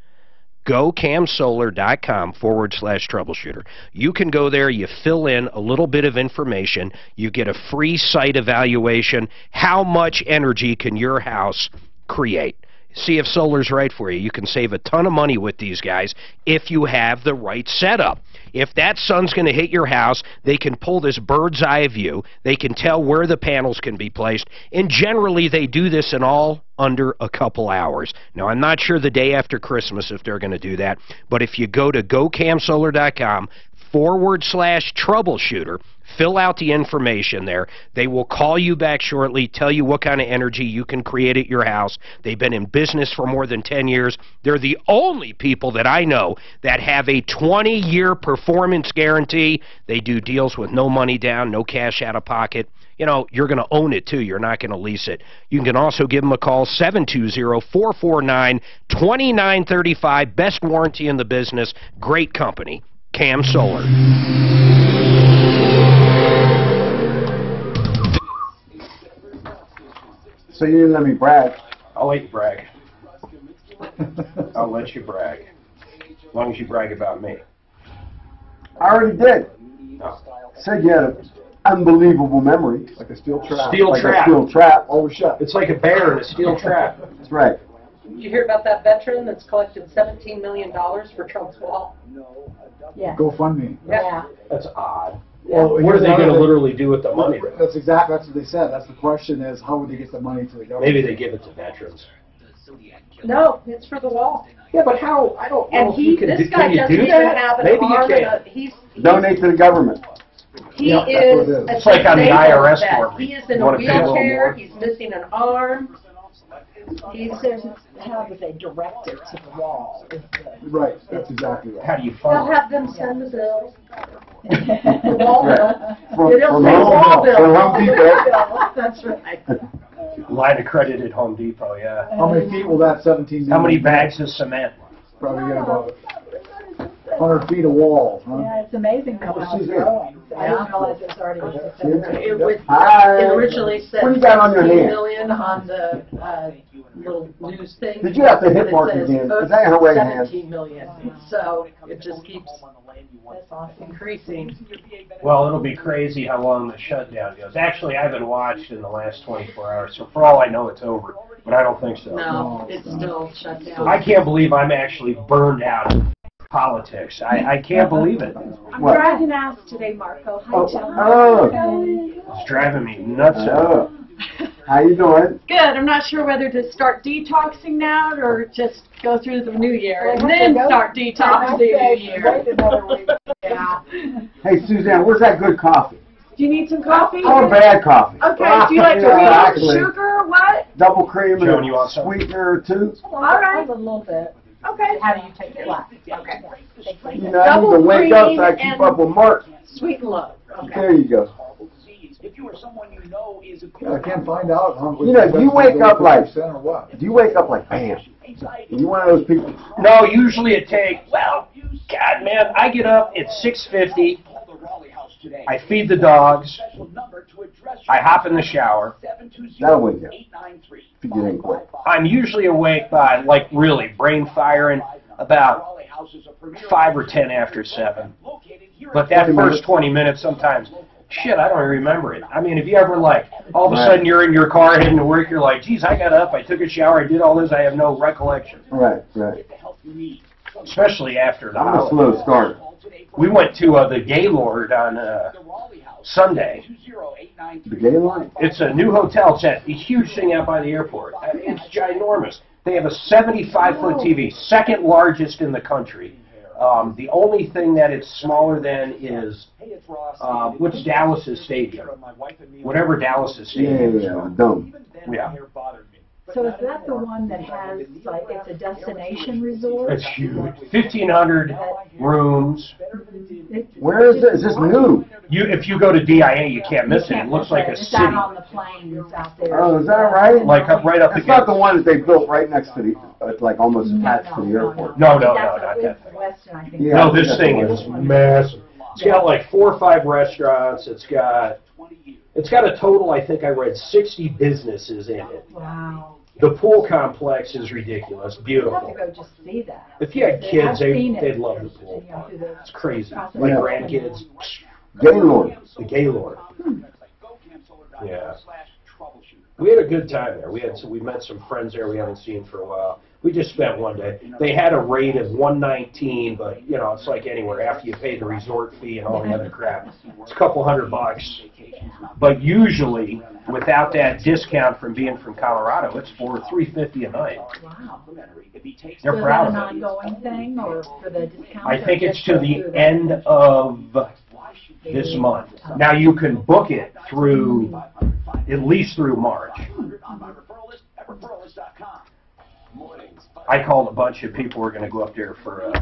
Go camsolar.com/troubleshooter. You can go there, you fill in a little bit of information, you get a free site evaluation. How much energy can your house create? See if solar's right for you. You can save a ton of money with these guys if you have the right setup. If that sun's going to hit your house, they can pull this bird's eye view. They can tell where the panels can be placed. And generally, they do this in all under a couple hours. Now, I'm not sure the day after Christmas if they're going to do that. But if you go to gocamsolar.com/troubleshooter, fill out the information there. They will call you back shortly, tell you what kind of energy you can create at your house. They've been in business for more than 10 years. They're the only people that I know that have a 20-year performance guarantee. They do deals with no money down, no cash out of pocket. You're going to own it, too. You're not going to lease it. You can also give them a call, 720-449-2935. Best warranty in the business. Great company. Cam Solar. So you didn't let me brag. I'll let you brag. I'll let you brag. As long as you brag about me. I already did. Said you had an unbelievable memory. Like a steel trap. Steel Like trap. a steel trap. Oh, shut. It's like a bear in a steel trap. That's right. Did you hear about that veteran that's collected $17 million for Trump's wall? Yeah. GoFundMe. Yeah. That's odd. Well, What are they going to another- literally do with the money? That's exactly that's what they said. That's the question is how would they get the money to the government? Maybe they give it to veterans. No, it's for the wall. Yeah, but how? I don't know And if you can, this can guy you doesn't do even that? have an Maybe you arm. can. He's Donate to the government. He Yeah, that's what is it is. a It's like on the disabled IRS vet. form. He is in You a wanna pay a little wheelchair. more? He's missing an arm. He says, how do they direct it to the wall? Is the- Right. That's exactly right. How do you They'll fund it? have them send the bill. The wall bill. From It'll say Home wall Depot. bill. From Home Depot. That's right. Line of credit at Home Depot, yeah. How many feet will that 17 How many million- bags of cement? Probably get about 100 feet of wall. Huh? Yeah, it's amazing though how it's growing. I didn't realize it was already It was Hi. it originally said What do you got on your 16 hand? million on the little news thing. Did you have to hit But it mark says, again? Is that her right hand? 17 million. So it just keeps increasing. Well, it'll be crazy how long the shutdown goes. Actually, I haven't watched in the last 24 hours, so for all I know, it's over. But I don't think so. No, it's still shut down. I can't believe I'm actually burned out of politics. I can't believe it. I'm What? driving ass today, Marco. Hi, Oh, John. oh. It's driving me nuts. Oh. How you doing? Good. I'm not sure whether to start detoxing now or just go through the new year and then start detoxing the new year. Yeah. Hey, Suzanne, where's that good coffee? Do you need some coffee? Oh, bad coffee. Okay. Do you like Yeah, real actually. sugar? What? Double cream Joan, and you want a some? sweetener too. All right. A little bit. Okay. How do you take it? Okay. You know, I need to wake up so I keep up with Mark. Sweet and low. There you go. If you or someone you know is I can't find out. Huh, You know, you wake up like, or what? do you wake up like, bam? You one of those people? No, usually it takes, well, God, man, I get up at 6:50. I feed the dogs. I hop in the shower. That'll wake you up. If you get in quick. I'm usually awake by, like, really, brain firing about 5 or 10 after 7. But that 20 first minutes. 20 minutes sometimes, shit, I don't even remember it. I mean, if you ever, like, all of a sudden you're in your car heading to work, you're like, geez, I got up, I took a shower, I did all this, I have no recollection. Right, right. Especially after the I'm a holiday. slow starter. We went to the Gaylord on Sunday. The Gaylord? It's a new hotel. It's a huge thing out by the airport. It's ginormous. They have a 75-foot TV, second largest in the country. The only thing that it's smaller than is, what's Dallas's stadium? Whatever Dallas's stadium is. Yeah, dome. Yeah. So is that the one that has, like, it's a destination resort? It's huge. 1,500 rooms. Where is it? Is this new? If you go to DIA, you can't miss it. It looks like a It's city. out on the plains out there. Oh, is that right? Like up right up It's against. not the one that they built right next to the, like almost attached to the airport. No, not that. Western, I think. Yeah, No, this that's thing the is one. massive. It's got like 4 or 5 restaurants. It's got a total, I think I read, 60 businesses in it. Wow. The pool complex is ridiculous, I'll have beautiful. to go just see that. If you had kids, I've seen it. they'd love the pool. You know, through the- It's crazy. Yeah. My grandkids, Gaylord. the Gaylord. Yeah. We had a good time there. We met some friends there we haven't seen for a while. We just spent one day. They had a rate of $119, but you know it's like anywhere. After you pay the resort fee and all the other crap, it's a couple $100. But usually, without that discount from being from Colorado, it's for $350 a night. Wow. They're So proud is that of an it. ongoing thing or for the discount? I or think it's just to go the through that? end of this month. Now you can book it through at least through March. I called a bunch of people who are going to go up there for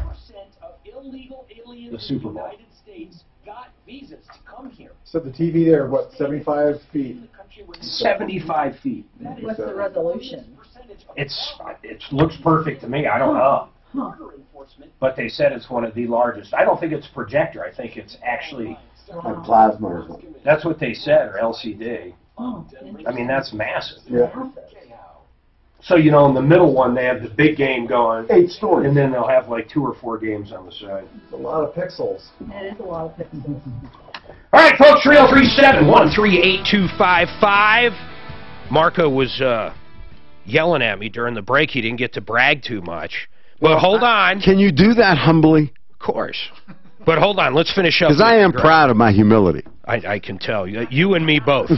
the Super Bowl. So the TV there, what, 75 feet? 75 feet. What's the resolution? It looks perfect to me. I don't know. Huh. But they said it's one of the largest. I don't think it's projector. I think it's actually, Like plasma or something. that's what they said, or LCD. Oh, I mean, that's massive. Yeah. So, you know, in the middle one, they have the big game going. 8 stories. And then they'll have like 2 or 4 games on the side. It's a lot of pixels. It is a lot of pixels. All right, folks, 303-713-8255. Marco was yelling at me during the break. He didn't get to brag too much. But hold on. Can you do that humbly? Of course. But hold on, let's finish up. Because I am proud of my humility. I can tell. You and me both.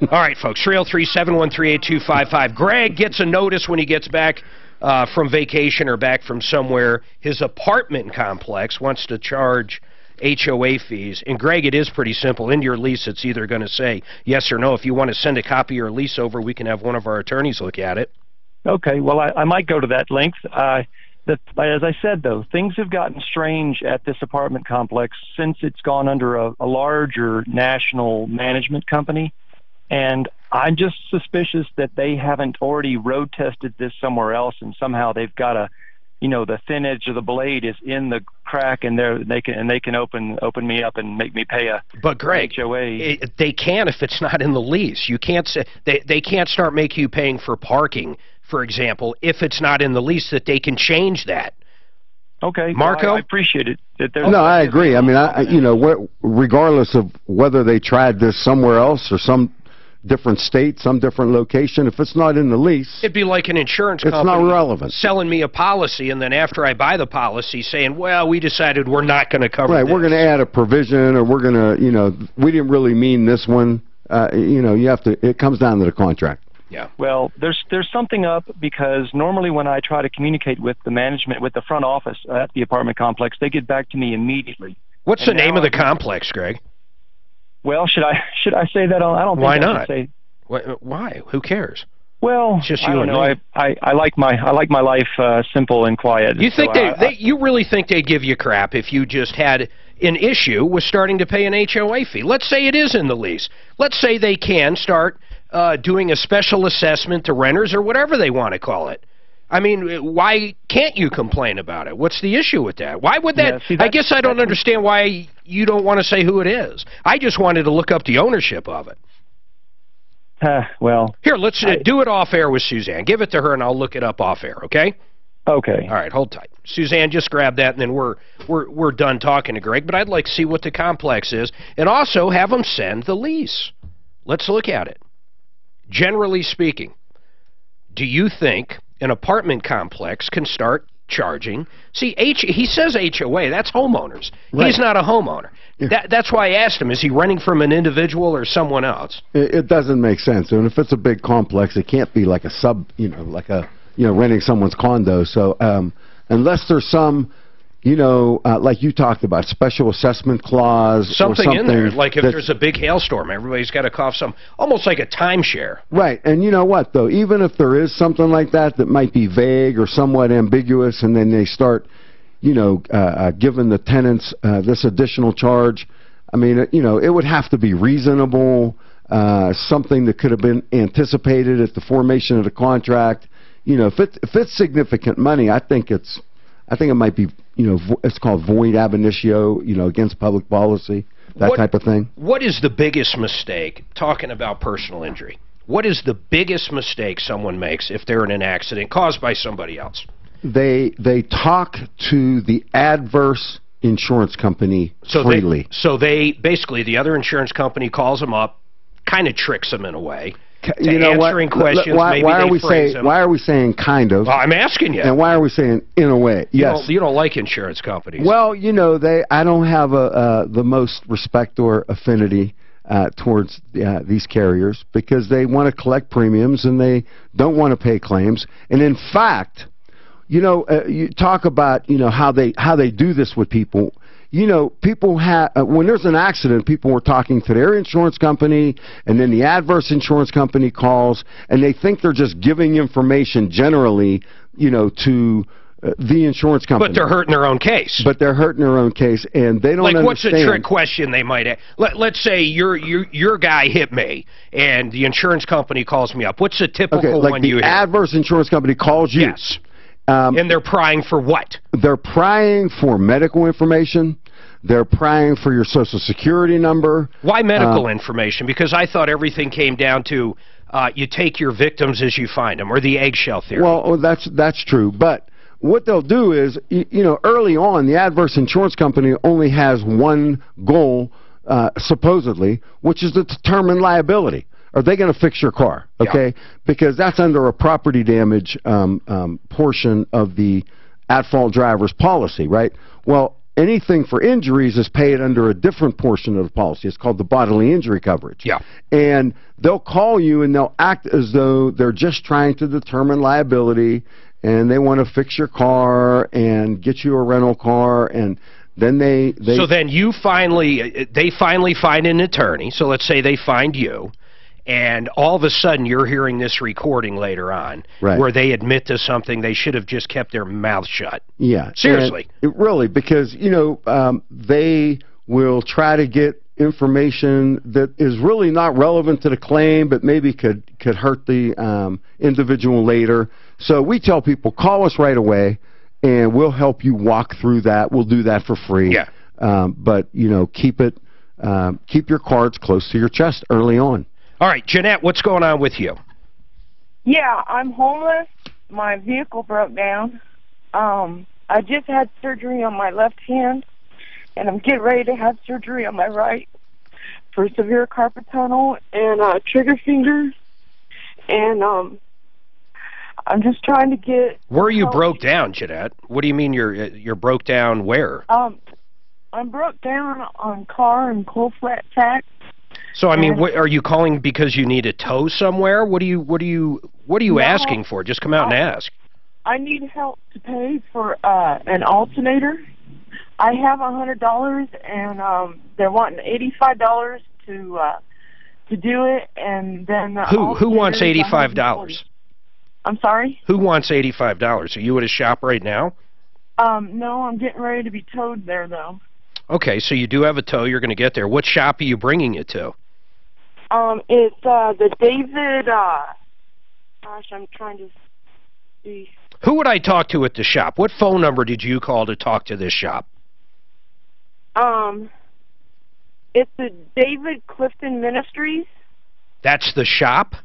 All right, folks, 303-713-8255. Greg gets a notice when he gets back from vacation or back from somewhere. His apartment complex wants to charge HOA fees. And, Greg, it is pretty simple. In your lease, it's either going to say yes or no. If you want to send a copy of your lease over, we can have one of our attorneys look at it. Okay, well, I might go to that length. As I said, though, things have gotten strange at this apartment complex since it's gone under a larger national management company. And I'm just suspicious that they haven't already road tested this somewhere else, and somehow they've got the thin edge of the blade is in the crack, and they can open me up and make me pay a But Greg, HOA. They can if it's not in the lease. You can't say they can't start making you paying for parking, for example, if it's not in the lease. That they can change that. Okay, Marco, well, I appreciate it. No, I agree. I mean, regardless of whether they tried this somewhere else or some different state, some different location, if it's not in the lease, it'd be like an insurance company. It's not relevant. Selling me a policy, and then after I buy the policy, saying, "Well, we decided we're not going to cover." Right, this. we're going to add a provision, or we're going to, we didn't really mean this one. You have to. It comes down to the contract. Yeah. Well, there's something up, because normally when I try to communicate with the management, with the front office at the apartment complex, they get back to me immediately. What's the name of the complex, Greg? Well, should I say that? I don't think Why I not? should say. Why? Who cares? Well, it's just you I don't and know. me. I like my life simple and quiet. You think you really think they'd give you crap if you just had an issue with starting to pay an HOA fee? Let's say it is in the lease. Let's say they can start doing a special assessment to renters or whatever they want to call it. I mean, why can't you complain about it? What's the issue with that? Why would that? Yeah, I guess I don't understand why you don't want to say who it is. I just wanted to look up the ownership of it. Well, here, let's do it off air with Suzanne. Give it to her, and I'll look it up off air. Okay? Okay. All right, hold tight. Suzanne, just grab that, and then we're done talking to Greg. But I'd like to see what the complex is, and also have them send the lease. Let's look at it. Generally speaking, do you think an apartment complex can start charging? See, he says HOA. That's homeowners. Right. He's not a homeowner. Yeah. That's why I asked him, is he renting from an individual or someone else? It doesn't make sense. And if it's a big complex, it can't be like a renting someone's condo. So unless there's some, like you talked about, special assessment clause something or something in there, like if there's a big hailstorm, everybody's got to cough some, almost like a timeshare. Right, and you know what, though? Even if there is something like that might be vague or somewhat ambiguous, and then they start, giving the tenants this additional charge, I mean, it would have to be reasonable, something that could have been anticipated at the formation of the contract. If it's significant money, I think it might be, it's called void ab initio, against public policy, that type of thing. What is the biggest mistake, talking about personal injury, what is the biggest mistake someone makes if they're in an accident caused by somebody else? They talk to the adverse insurance company freely. So they basically, the other insurance company calls them up, kind of tricks them in a way. Answering questions, why are we saying kind of? Well, I'm asking you. And why are we saying in a way? Yes. You don't like insurance companies. Well, I don't have the most respect or affinity towards these carriers, because they want to collect premiums and they don't want to pay claims. And in fact, you talk about how they do this with people. People have, when there's an accident, people were talking to their insurance company, and then the adverse insurance company calls, and they think they're just giving information generally, to the insurance company. But they're hurting their own case. And they don't understand. What's a trick question they might ask? let's say your guy hit me, and the insurance company calls me up. What's the typical one you hear? The adverse insurance company calls you. Yes. And they're prying for what? They're prying for medical information. They're prying for your Social Security number. Why medical information? Because I thought everything came down to you take your victims as you find them, or the eggshell theory. Well, that's true. But what they'll do is, you know, early on, the adverse insurance company only has one goal, supposedly, which is to determine liability. Are they going to fix your car? Okay, yeah. Because that's under a property damage portion of the at-fault driver's policy, right? Well, anything for injuries is paid under a different portion of the policy. It's called the bodily injury coverage. Yeah. And they'll call you and they'll act as though they're just trying to determine liability, and they want to fix your car and get you a rental car, and then they So then they finally find an attorney. So let's say they find you. And all of a sudden, you're hearing this recording later on, right, where they admit to something they should have just kept their mouth shut. Yeah. Seriously. Really, because, you know, they will try to get information that is really not relevant to the claim, but maybe could hurt the individual later. So we tell people, call us right away, and we'll help you walk through that. We'll do that for free. Yeah. But, you know, keep your cards close to your chest early on. All right, Jeanette, what's going on with you? Yeah, I'm homeless. My vehicle broke down. I just had surgery on my left hand, and I'm getting ready to have surgery on my right for severe carpal tunnel and trigger finger. And I'm just trying to get... Where are you broke down, Jeanette? What do you mean you're broke down where? I'm broke down on car and coal flat tax. So I mean, are you calling because you need a tow somewhere? What are you asking for? Just come out and ask. I need help to pay for an alternator. I have $100, and they're wanting $85 to do it, and then who wants $85? I'm sorry? Who wants $85? Are you at a shop right now? No, I'm getting ready to be towed there though. Okay, so you do have a tow. You're going to get there. What shop are you bringing it to? It's the David, gosh, I'm trying to see. Who would I talk to at the shop? What phone number did you call to talk to this shop? It's the David Clifton Ministries. That's the shop?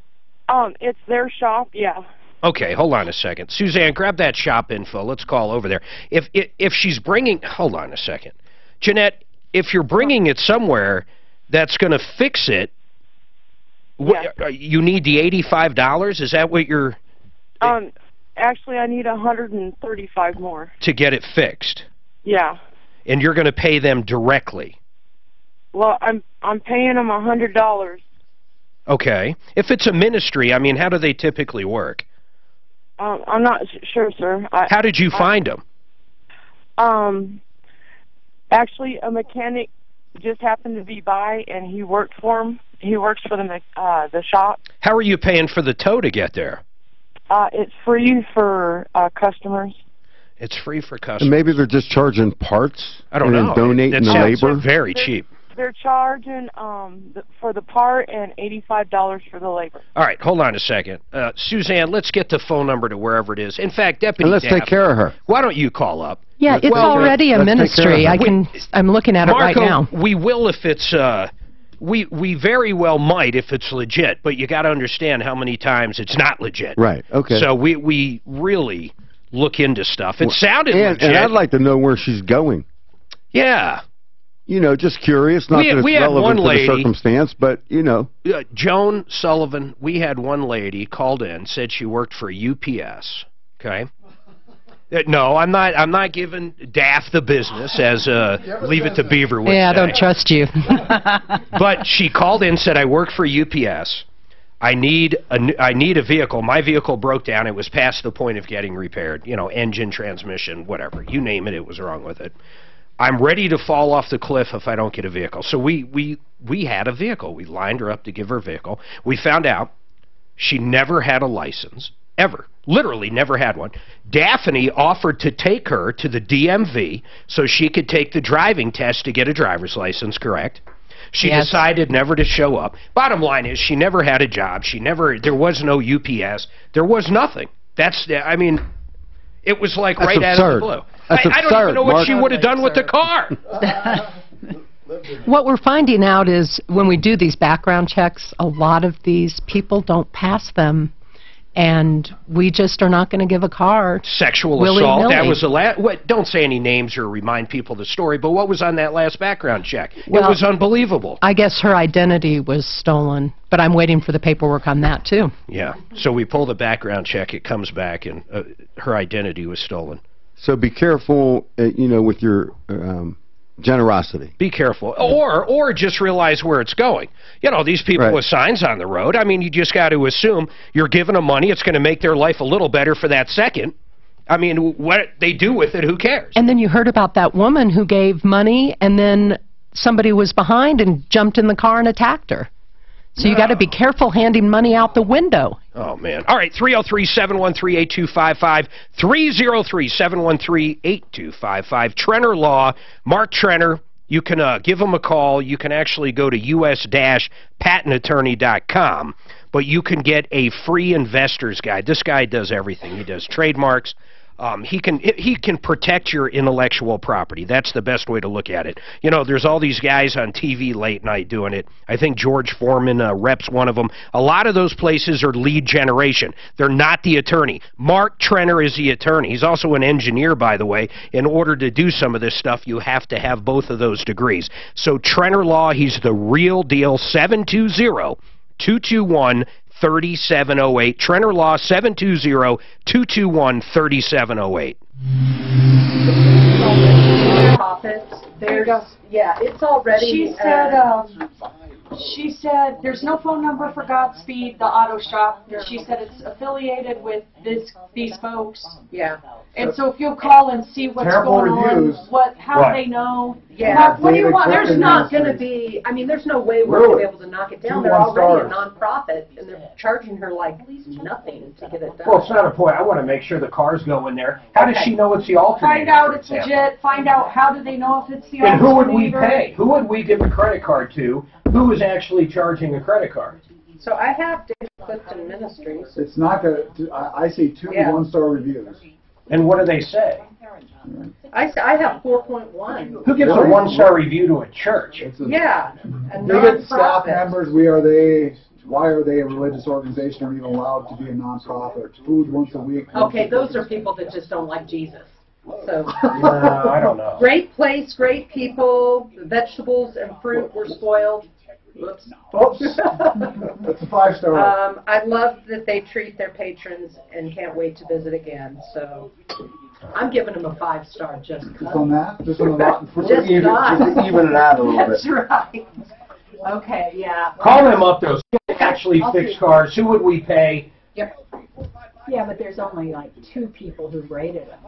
It's their shop, yeah. Okay, hold on a second. Suzanne, grab that shop info. Let's call over there. If she's bringing... Hold on a second. Jeanette, if you're bringing it somewhere that's going to fix it, you need the $85? Is that what you're... Actually, I need $135 more. To get it fixed? Yeah. And you're going to pay them directly? Well, I'm paying them $100. Okay. If it's a ministry, I mean, how do they typically work? I'm not sure, sir. How did you find them? Actually, a mechanic just happened to be by, and he worked for him. He works for the shop. How are you paying for the tow to get there? It's free for customers. It's free for customers. And maybe they're just charging parts. I don't know. Donating the labor. Very cheap. They're charging for the part and $85 for the labor. All right, hold on a second. Suzanne, let's get the phone number to wherever it is. In fact, Deputy and let's take care of her. Why don't you call up? Yeah, it's already a ministry. I'm looking at it right now. We will if it's we very well might if it's legit, but you got to understand how many times it's not legit. Right. Okay. So we really look into stuff. It sounded legit. And I'd like to know where she's going. Yeah. You know, just curious. Not that it's relevant to the circumstance, but, you know. Joan Sullivan, we had one lady called in, said she worked for UPS, okay? No, I'm not giving Daff the business, as Leave It to Beaver would say. Yeah, I don't trust you. But she called in, said, I work for UPS. I need a vehicle. My vehicle broke down. It was past the point of getting repaired. You know, engine, transmission, whatever. You name it, it was wrong with it. I'm ready to fall off the cliff if I don't get a vehicle. So we had a vehicle. We lined her up to give her a vehicle. We found out she never had a license, ever. Literally never had one. Daphne offered to take her to the DMV so she could take the driving test to get a driver's license, correct? She decided never to show up. Bottom line is she never had a job. There was no UPS. There was nothing. I mean, it was like right out of the blue. I don't even know what she would have done with the car. What we're finding out is when we do these background checks, a lot of these people don't pass them. And we just are not going to give a car. Sexual assault. That was the last. Don't say any names or remind people the story. But what was on that last background check? Well, it was unbelievable. I guess her identity was stolen, but I'm waiting for the paperwork on that too. Yeah. So we pull the background check. It comes back, and her identity was stolen. So be careful, with your generosity. Be careful. Or just realize where it's going. These people with signs on the road, I mean, you just got to assume you're giving them money. It's going to make their life a little better for that second. I mean, what they do with it, who cares? And then you heard about that woman who gave money, and then somebody was behind and jumped in the car and attacked her. So you got to be careful handing money out the window. Oh, man. All right, 303-713-8255, 303-713-8255. Trenner Law, Mark Trenner. You can give him a call. You can actually go to us-patentattorney.com, but you can get a free investor's guide. This guy does everything. He does trademarks. He can protect your intellectual property. That's the best way to look at it. There's all these guys on TV late night doing it. I think George Foreman reps one of them. A lot of those places are lead generation. They're not the attorney. Mark Trenner is the attorney. He's also an engineer, by the way. In order to do some of this stuff, you have to have both of those degrees. So Trenner Law, he's the real deal. 720-221-3708. Trenner Law, 720-221-3708. Yeah, it's already. She said there's no phone number for Godspeed, the auto shop. She said it's affiliated with these folks. Yeah. And so if you'll call and see what's going on, how they know. Yeah. Mark, what do you want? There's not going to be. I mean, there's no way we're going to be able to knock it down. They're already a nonprofit, and they're charging her like nothing to get it done. Well, it's not a point. I want to make sure the cars go in there. How does she know it's the alternator? Find out it's legit. Find out how do they know if it's the alternator. And who would we pay? Who would we give a credit card to? Who is actually charging a credit card? So I have Dave Clifton Ministries. It's not going to. I see 2 one-star reviews. And what do they say? I have 4.1. Who gives a one-star review to a church? Yeah. Visit staff members. Why are they a religious organization or even allowed to be a nonprofit? Food once a week. Okay, those are people that just don't like Jesus. So I don't know. Great place, great people. The vegetables and fruit were spoiled. Oops. Oops. That's a 5-star. I love that they treat their patrons and can't wait to visit again. So I'm giving them a 5-star just on that? Just on the just even it out a little bit. That's right. Okay, yeah. Call them up, though. Actually fix cars. Who would we pay? Yep. Yeah, but there's only like 2 people who rated them.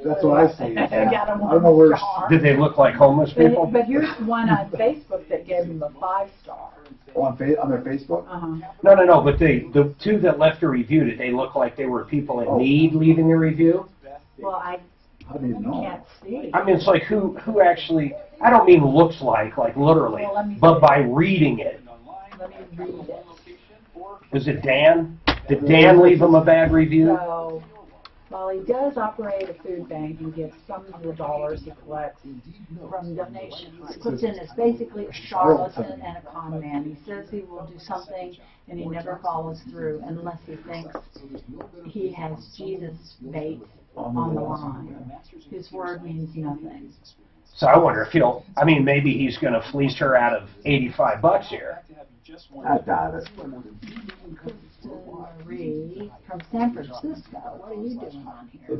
That's what I see. I don't know where. Did they look like homeless people? But here's one on Facebook that gave them a 5-star. On their Facebook? No. But the 2 that left a review, did they look like they were people in need leaving a review? Well, I can't see. I mean, it's like who actually. I don't mean looks like literally, but by reading it. Let me read it. Was it Dan? Did Dan leave him a bad review? So, well, he does operate a food bank and gives some of the dollars he collects from donations. Clifton is basically a charlatan and a con man. He says he will do something, and he never follows through unless he thinks he has Jesus' bait on the line. His word means nothing. So I wonder if maybe he's going to fleece her out of $85 here. I doubt it. From San Francisco. What are you doing on here?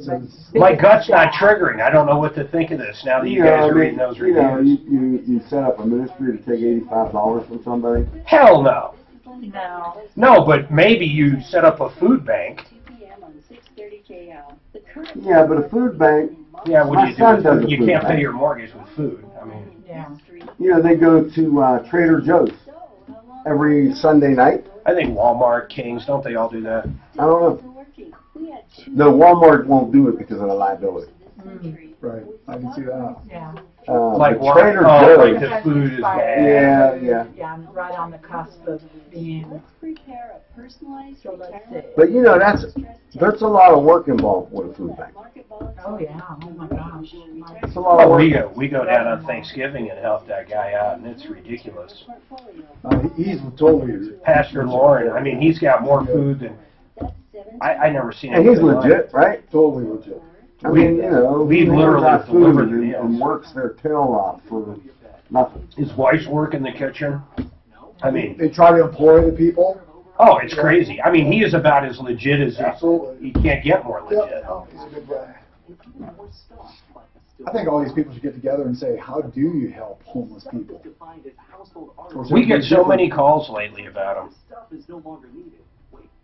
My gut's not triggering. I don't know what to think of this now that you guys are reading those reviews. You set up a ministry to take $85 from somebody? Hell no. No. No, but maybe you set up a food bank. Yeah, but a food bank. Yeah, what do you do? You can't pay bank. your mortgage with food. I mean. Yeah. They go to Trader Joe's every Sunday night. I think Walmart, King's, don't they all do that? I don't know. No, Walmart won't do it because of the liability. Right, I can see that. Yeah. Like the Trader like Joe's. the food is bad. Yeah. Yeah, I'm right on the cusp of being. So let's see. But you know, there's a lot of work involved with a food bank. Oh yeah. Oh my gosh. It's a lot of work. We go down on Thanksgiving and help that guy out, and it's ridiculous. He's totally Pastor Lauren. I mean, he's got more food than I never seen. And he's anything legit, like right? Totally legit. I mean, you know, we he literally got food deliver the and, meals. and works their tail off for nothing. His wife's work in the kitchen. I mean, they try to employ the people. Oh, it's crazy. I mean, he is about as legit as Absolutely. he can't get more legit. Oh, he's a good guy. I think all these people should get together and say, how do you help homeless people? We get so many calls lately about them.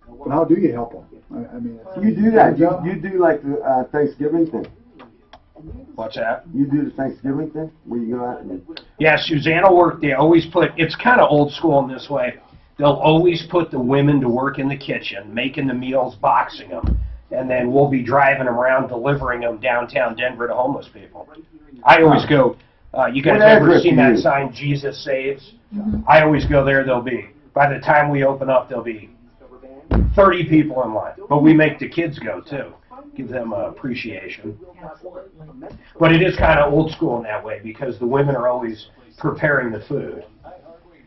But how do you help them? I mean, You do that. You do like the Thanksgiving thing. What's that? You do the Thanksgiving thing where you go out and... Yeah, Suzanne will work. They always put, it's kind of old school in this way. They'll always put the women to work in the kitchen, making the meals, boxing them, and then we'll be driving them around, delivering them downtown Denver to homeless people. I always go, you guys ever seen that sign, Jesus Saves? I always go there. There'll be, by the time we open up, there'll be 30 people in line. But we make the kids go, too. Give them appreciation. But it is kind of old school in that way because the women are always preparing the food,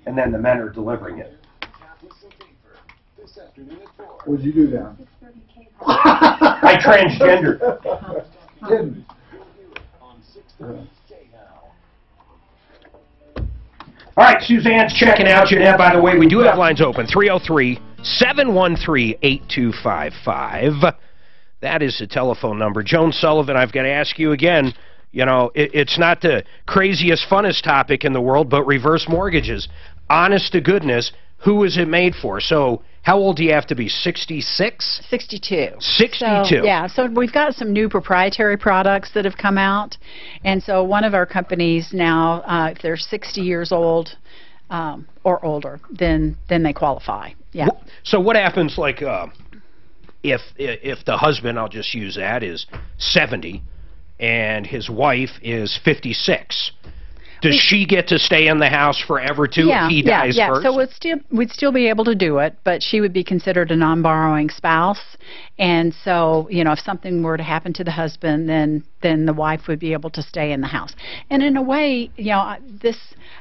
and then the men are delivering it. What did you do then? I transgendered. Didn't. All right, Suzanne's checking out. Jeanette, by the way, we do have lines open. 303-713-8255. That is the telephone number. Joan Sullivan, I've got to ask you again, you know, it's not the craziest, funnest topic in the world, but reverse mortgages. Honest to goodness, who is it made for? So how old do you have to be, 66? 62. 62. So, yeah, so we've got some new proprietary products that have come out. And so one of our companies now, if they're 60 years old or older, then they qualify. Yeah. So what happens, like, if the husband, I'll just use that, is 70 and his wife is 56? Does she get to stay in the house forever, too, if he dies first? So we'd still be able to do it, but she would be considered a non-borrowing spouse. And so, you know, if something were to happen to the husband, then the wife would be able to stay in the house. And in a way, you know,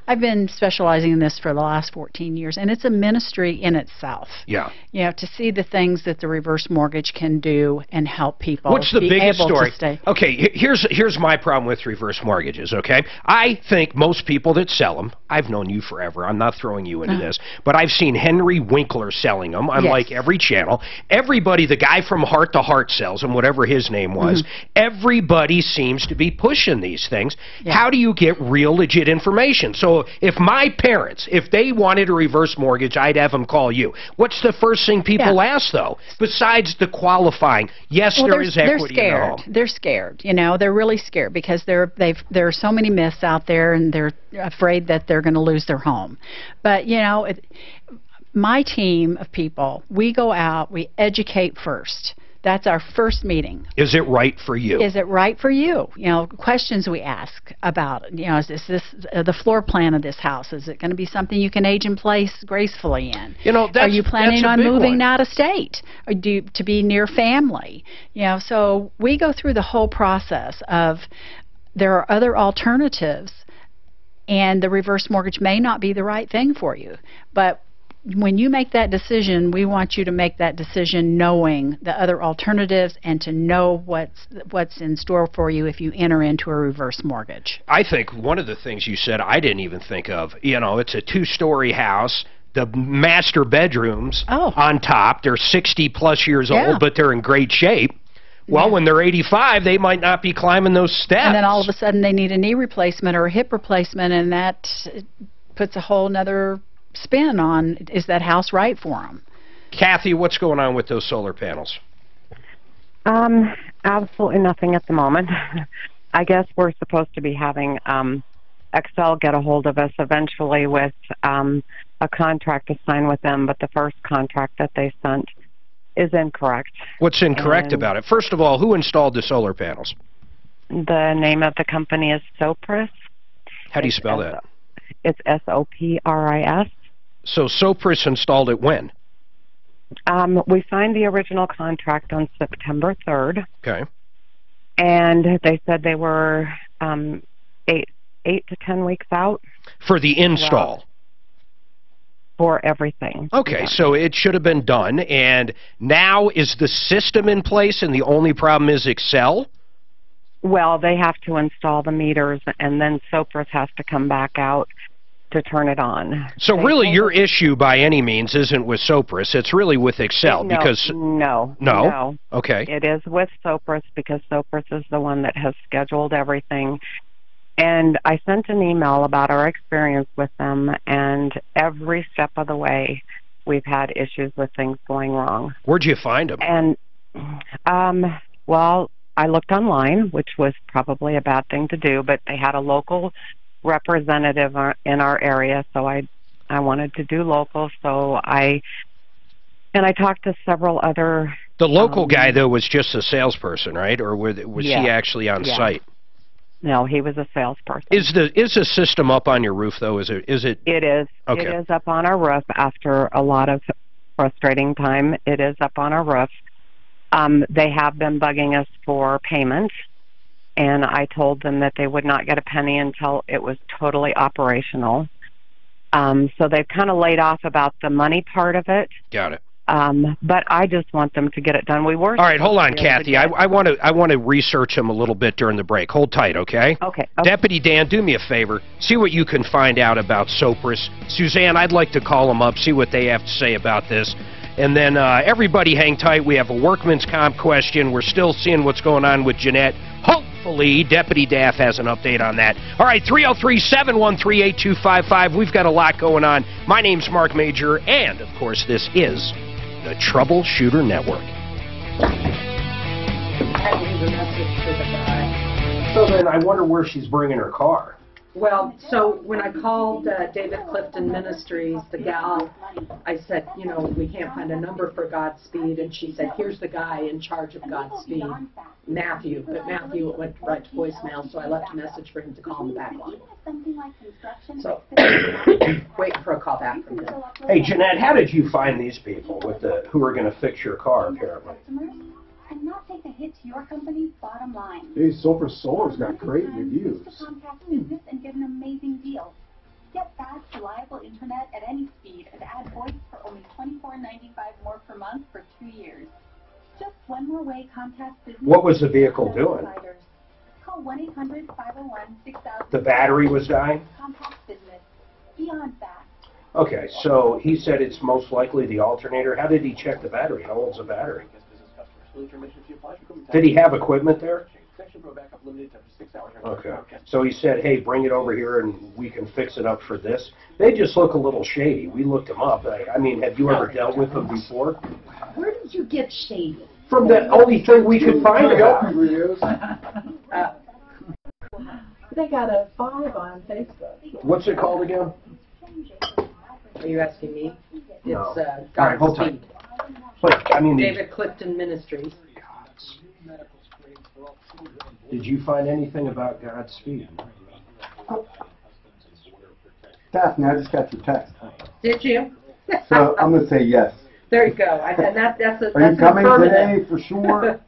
I've been specializing in this for the last 14 years, and it's a ministry in itself. Yeah. You know, to see the things that the reverse mortgage can do and help people. What's the biggest story? To stay. Okay, here's my problem with reverse mortgages, okay? I think most people that sell them, I've known you forever, I'm not throwing you into this, but I've seen Henry Winkler selling them on like every channel. Everybody, the guy from Heart to Heart sells them, whatever his name was. Everybody seems to be pushing these things. How do you get real legit information? So if my parents, if they wanted a reverse mortgage, I'd have them call you. What's the first thing people ask, though, besides the qualifying? Yes, there is equity in the home. They're scared. You know, they're really scared because there are so many myths out there, and they're afraid that they're going to lose their home. But, you know, my team of people, we go out, we educate first. That's our first meeting. Is it right for you? Is it right for you? You know, questions we ask about, you know, is this the floor plan of this house? Is it going to be something you can age in place gracefully in? You know, are you planning on moving out of state? Or to be near family? You know, so we go through the whole process of there are other alternatives, and the reverse mortgage may not be the right thing for you. But when you make that decision, we want you to make that decision knowing the other alternatives and to know what's in store for you if you enter into a reverse mortgage. I think one of the things you said I didn't even think of, you know, it's a 2-story house. The master bedrooms on top, they're 60-plus years old, but they're in great shape. Well, when they're 85, they might not be climbing those steps. And then all of a sudden they need a knee replacement or a hip replacement, and that puts a whole nother spin on, is that house right for them? Kathy, what's going on with those solar panels? Absolutely nothing at the moment. I guess we're supposed to be having Excel get a hold of us eventually with a contract to sign with them, but the first contract that they sent is incorrect. What's incorrect about it? First of all, who installed the solar panels? The name of the company is Sopris. How do you spell that? It's Sopris. So Sopris installed it when? We signed the original contract on September 3rd. Okay. And they said they were 8 to 10 weeks out. For the install? For everything. Okay, so it should have been done, and now is the system in place and the only problem is Excel? Well, they have to install the meters, and then Sopris has to come back out to turn it on. So really your issue by any means isn't with Sopris, it's really with Excel because... No. Okay. It is with Sopris because Sopris is the one that has scheduled everything. And I sent an email about our experience with them, and every step of the way we've had issues with things going wrong. Where'd you find them? And, well, I looked online, which was probably a bad thing to do, but they had a local representative in our area, so I wanted to do local, so I talked to several other... The local guy, though, was just a salesperson, right? Or was he actually on site? No, he was a salesperson. Is the system up on your roof, though? Is it? It is. Okay. It is up on our roof after a lot of frustrating time. It is up on our roof. They have been bugging us for payment, and I told them that they would not get a penny until it was totally operational. So they've kind of laid off about the money part of it. Got it. But I just want them to get it done. We were. All right, hold on, Kathy. I want to research him a little bit during the break. Hold tight, okay? Okay. Deputy Dan, do me a favor. See what you can find out about Sopris. Suzanne, I'd like to call them up, see what they have to say about this. And then everybody hang tight. We have a workman's comp question. We're still seeing what's going on with Jeanette. Hopefully, Deputy Daff has an update on that. All right, 303-713-8255. We've got a lot going on. My name's Mark Major, and, of course, this is the Troubleshooter Network. So then I wonder where she's bringing her car. Well, so when I called David Clifton Ministries, the gal, I said, you know, we can't find a number for Godspeed, and she said, here's the guy in charge of Godspeed, Matthew. But Matthew went right to voicemail, so I left a message for him to call on the back line. So, waiting for a call back from him. Hey, Jeanette, how did you find these people with who are going to fix your car, apparently? And not take a hit to your company's bottom line. Hey, Super Solar's got great reviews. Contact business and get an amazing deal. Get fast, reliable internet at any speed and add voice for only $24.95 more per month for 2 years. Just one more way. Contact business. What was the vehicle doing? Call 1-800-501-6000. The battery was dying? Contact business. Beyond fast. Okay, so he said it's most likely the alternator. How did he check the battery? How old's the battery? Did he have equipment there? Okay. So he said, hey, bring it over here and we can fix it up for this. They just look a little shady. We looked them up. I mean, have you ever dealt with them before? Where did you get shady? From the only thing we could find about. They got a 5 on Facebook. What's it called again? Are you asking me? No. It's All right, hold tight. But, I mean, David Clifton Ministries. Did you find anything about Godspeed? Daphne, I just got your text. Did you? So I'm going to say yes. There you go. And that's Are you coming today for sure?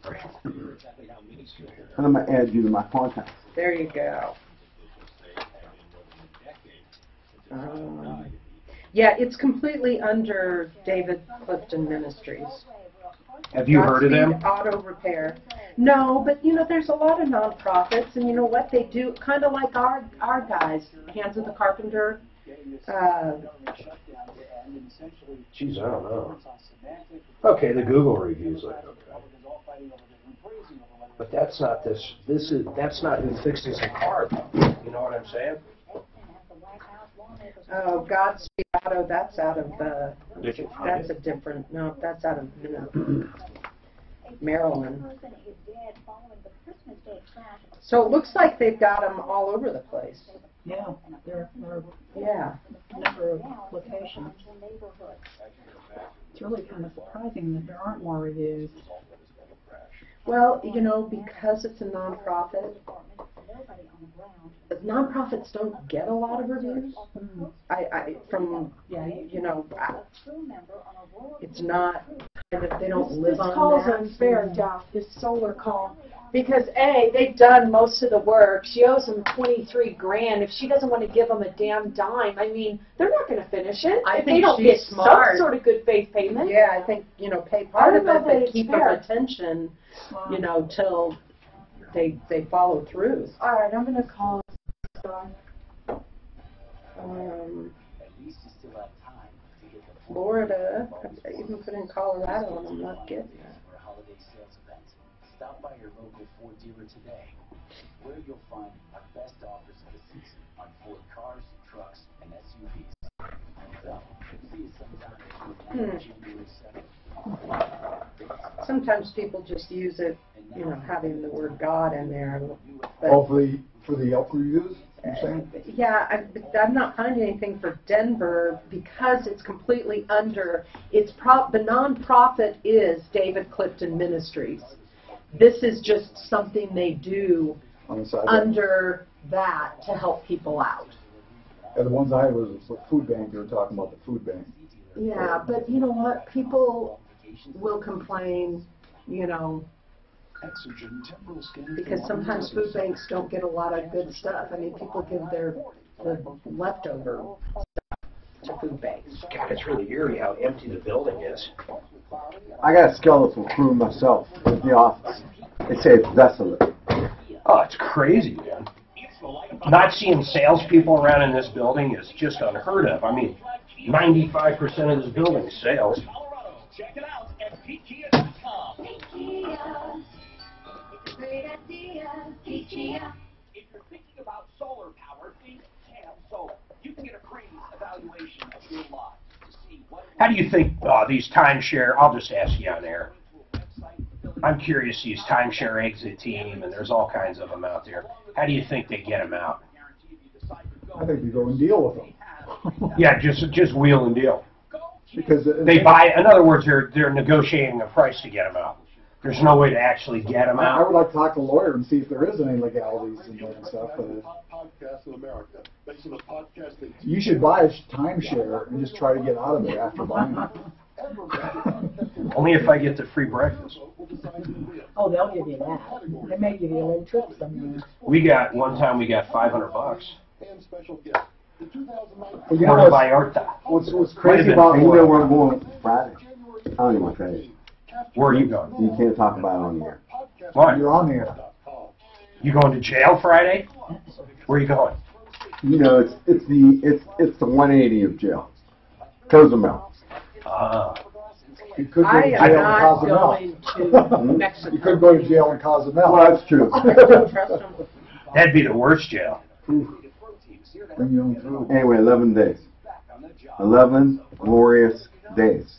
And I'm going to add you to my contacts. There you go. Yeah, it's completely under David Clifton Ministries. Have you heard of them? Auto Repair. No, but you know, there's a lot of nonprofits, and you know what they do, kind of like our guys, Hands of the Carpenter. Geez, I don't know. Okay, the Google reviews look okay. But that's not this. That's not who fixes a car. You know what I'm saying? Oh, Godspeed Auto, that's out of that's a different, no, that's out of Maryland. So it looks like they've got them all over the place. Yeah, they're yeah, a number of locations. It's really kind of surprising that there aren't more reviews. Well, you know, because it's a nonprofit, nonprofits don't get a lot of reviews. It's not, they don't live this on call's that. unfair, Duff, this solar call. Because A, they've done most of the work. She owes them $23 grand. If she doesn't want to give them a damn dime, I mean, they're not going to finish it. I if think they don't she's get smart. some sort of good faith payment. Yeah, I think, you know, pay part of I it, don't know that but keep it's her fair. attention, you know, till they follow through. All right, I'm going to call. Florida, I even put in Colorado, and I'm not getting it. Stop by your local Ford dealer today, where you'll find our best offers of the season on Ford cars, trucks, and SUVs. So, see you sometime between January 7th. Sometimes people just use it, you know, having the word God in there. But, for the Yelp reviews, you're saying? Yeah, I'm not finding anything for Denver because it's completely under. The nonprofit is David Clifton Ministries. This is just something they do On the side under that to help people out. And the ones I had was the food bank. They were talking about the food bank. Yeah, but you know what? People will complain, you know, because sometimes food banks don't get a lot of good stuff. I mean, people give the leftover stuff to food banks. God, it's really eerie how empty the building is. I got a skeletal crew myself at the office. They say it's desolate. Oh, it's crazy, man. Not seeing salespeople around in this building is just unheard of. I mean, 95% of this building is sales. Check it out at PKIA.com. If you're thinking about solar power, think Cam Solar. You can get a free evaluation of your lot to see what. How do you think these timeshare, I'll just ask you on air. I'm curious, these timeshare exit team, and there's all kinds of them out there. How do you think they get them out? I think you go and deal with them. Yeah, just wheel and deal. Because They buy, in other words, they're negotiating a price to get them out. There's no way to actually get them I out. would like to talk to a lawyer and see if there is any legalities in there and stuff. Podcast in America, based on the podcast that You should buy a timeshare and just try to get out of there after buying it. Only if I get the free breakfast. Oh, they'll give you that. They may give you a little trip somewhere. One time we got $500. and special guest. The 2019 You know Puerto Vallarta. what's crazy about You know where I'm going Friday? I don't even want to tell you. Where are you going? You can't talk about it on the air. Why? You're on the air. You going to jail Friday? Where are you going? You know, it's the 180 of jail. Cozumel. You could go to I jail am in not Cozumel. going to Mexico. You could go to jail in Cozumel. Well, that's true. That'd be the worst jail. Bring your own food. Anyway, 11 days. 11 glorious days.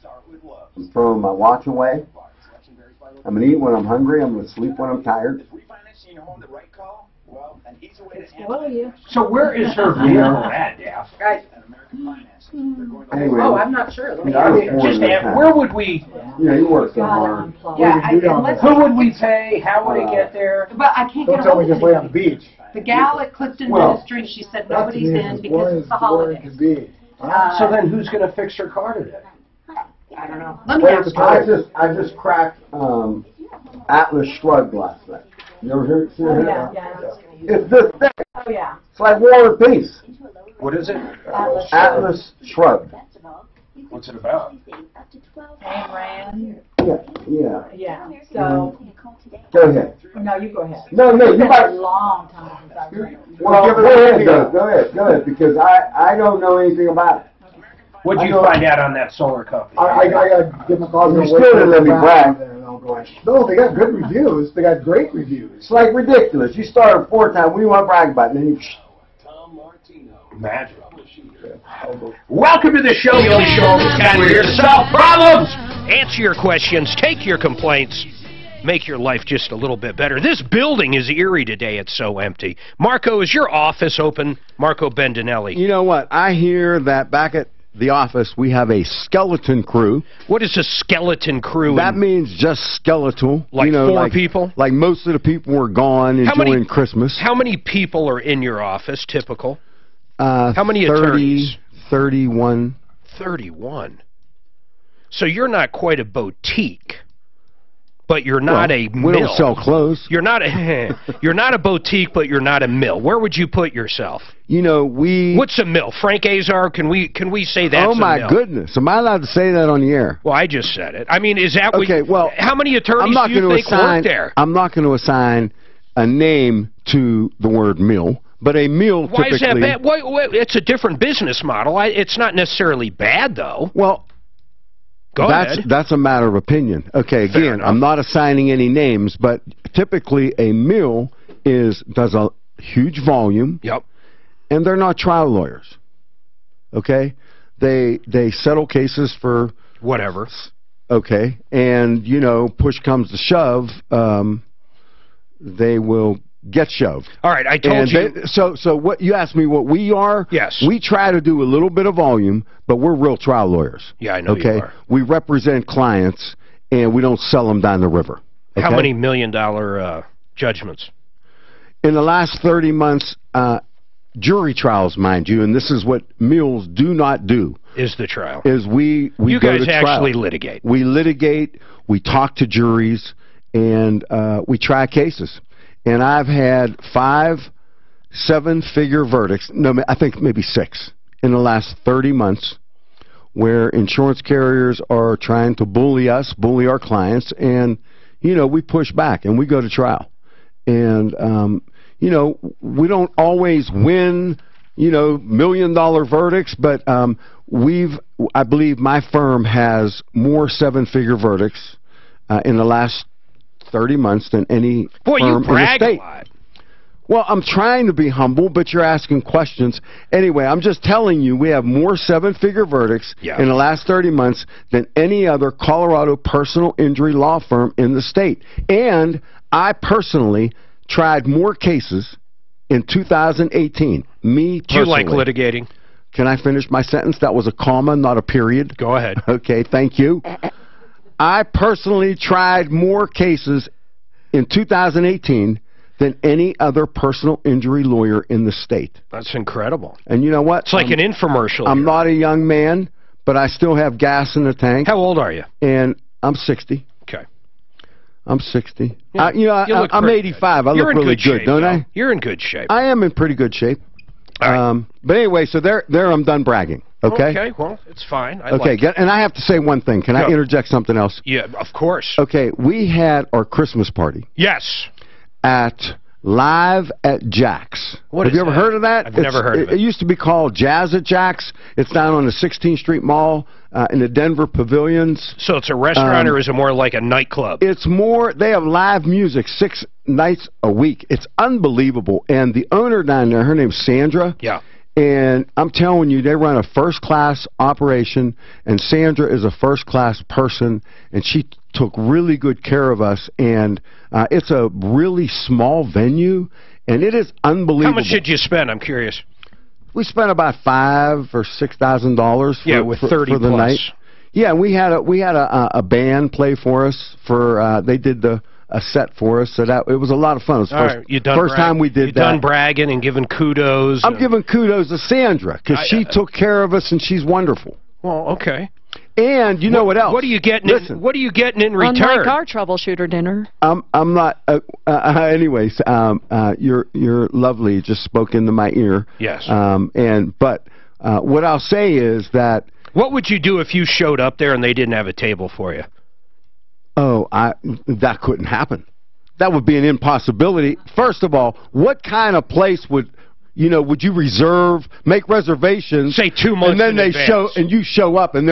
I'm throwing my watch away. I'm going to eat when I'm hungry. I'm going to sleep when I'm tired. Well, you. So where is her vehicle at, Daff? Right. Anyway, Oh, I'm not sure. Let me I was ask born Just in ask, town. where would we, Yeah, you work so hard. who would we pay? How would it get there? But I can't Don't get a tell hold me of just lay on the anybody. beach. The gal at Clifton Well, Ministries, she said That to nobody's me is in as because boring it's the as boring holidays. could be. So then who's going to fix her car today? I don't know. Let me Wait, ask I just cracked Atlas Shrugged last night. You ever hear Oh, it? yeah. It's this thing. Oh, yeah. It's like War and Peace. What is it? Atlas Shrugged. What's it about? Ayn Rand. Yeah. Yeah. So, Go ahead. no, you go ahead. No, It's you been might. a long time since I've read it. Well, go ahead, because I don't know anything about it. What'd you find out on that solar company? I got to give them a call. You still didn't let me brag. No, they got good reviews. They got great reviews. It's like ridiculous. You started 4 times. We want to brag about it, and then you. Imagine. Welcome to the show, the only show of its kind. We're here to solve problems, answer your questions, take your complaints, make your life just a little bit better. This building is eerie today. It's so empty. Marco, is your office open? Marco Bendinelli. You know what? I hear that back at the office, we have a skeleton crew. What is a skeleton crew? That means just skeletal. Like 4 people? Like most of the people were gone enjoying Christmas. How many people are in your office, typical? How many 30, attorneys? 31. 31. So you're not quite a boutique, but you're not a mill. We don't sell clothes. You're not a boutique, but you're not a mill. Where would you put yourself? You know, What's a mill? Frank Azar, can we say that's a mill? Oh my goodness. Am I allowed to say that on the air? Well, I just said it. I mean, is that okay, well, how many attorneys do you think work there? I'm not going to assign a name to the word mill. But a mill typically... Why is that bad? It's a different business model. It's not necessarily bad, though. Well, Go ahead. That's a matter of opinion. Okay, again, I'm not assigning any names, but typically a mill does a huge volume. Yep. And they're not trial lawyers. Okay? They settle cases for... Whatever. Okay. And, you know, push comes to shove, they will... get shoved. All right, I told you. So what you asked me what we are? Yes. We try to do a little bit of volume, but we're real trial lawyers. Yeah, I know you are. We represent clients, and we don't sell them down the river. Okay? How many $1 million judgments? In the last 30 months, jury trials, mind you, and this is what mills do not do. Is the trial. Is we you go guys to actually trial. litigate. We litigate, we talk to juries, and we try cases. And I've had 5 7-figure verdicts, no, I think maybe 6, in the last 30 months, where insurance carriers are trying to bully us, bully our clients, and, you know, we push back and we go to trial. And, you know, we don't always win, you know, $1 million verdicts, but I believe my firm has more 7-figure verdicts in the last 30 months than any firm you in the brag state. A lot. Well, I'm trying to be humble, but you're asking questions. Anyway, I'm just telling you we have more 7-figure verdicts in the last 30 months than any other Colorado personal injury law firm in the state. And I personally tried more cases in 2018. Me personally. Do you like litigating? Can I finish my sentence? That was a comma, not a period. Go ahead. Okay, thank you. I personally tried more cases in 2018 than any other personal injury lawyer in the state. That's incredible. And you know what? It's like an infomercial. I'm not a young man, but I still have gas in the tank. How old are you? And I'm 60. Okay. I'm 60. Yeah, you know, I'm 85. I look really good, don't I? You're in good shape. I am in pretty good shape. Right. But anyway, so there I'm done bragging. Okay? Okay, well, it's fine. And I have to say one thing. Can I interject something else? Yeah, of course. Okay, we had our Christmas party. Yes. At Live at Jack's. Have you ever heard of that? I've never heard of it. It used to be called Jazz at Jack's. It's down on the 16th Street Mall in the Denver Pavilions. So it's a restaurant or is it more like a nightclub? It's more, they have live music 6 nights a week. It's unbelievable. And the owner down there, her name's Sandra. Yeah. And I'm telling you, they run a first-class operation, and Sandra is a first-class person, and she took really good care of us. And it's a really small venue, and it is unbelievable. How much did you spend? I'm curious. We spent about $5,000 or $6,000 with 30 for the plus. night. Yeah, we had a band play for us. They did a set for us, so that it was a lot of fun. It was the first time we did that. You done bragging and giving kudos. I'm giving kudos to Sandra because she took care of us and she's wonderful. Well, okay. And you know what else? What are you getting? What are you getting in return? Unlike our troubleshooter dinner. I'm not. Anyways, you're lovely. You just spoke into my ear. Yes. But what I'll say is that. What would you do if you showed up there and they didn't have a table for you? Oh, that couldn't happen. That would be an impossibility. First of all, what kind of place would you reserve, make reservations, say 2 months, and then you show up and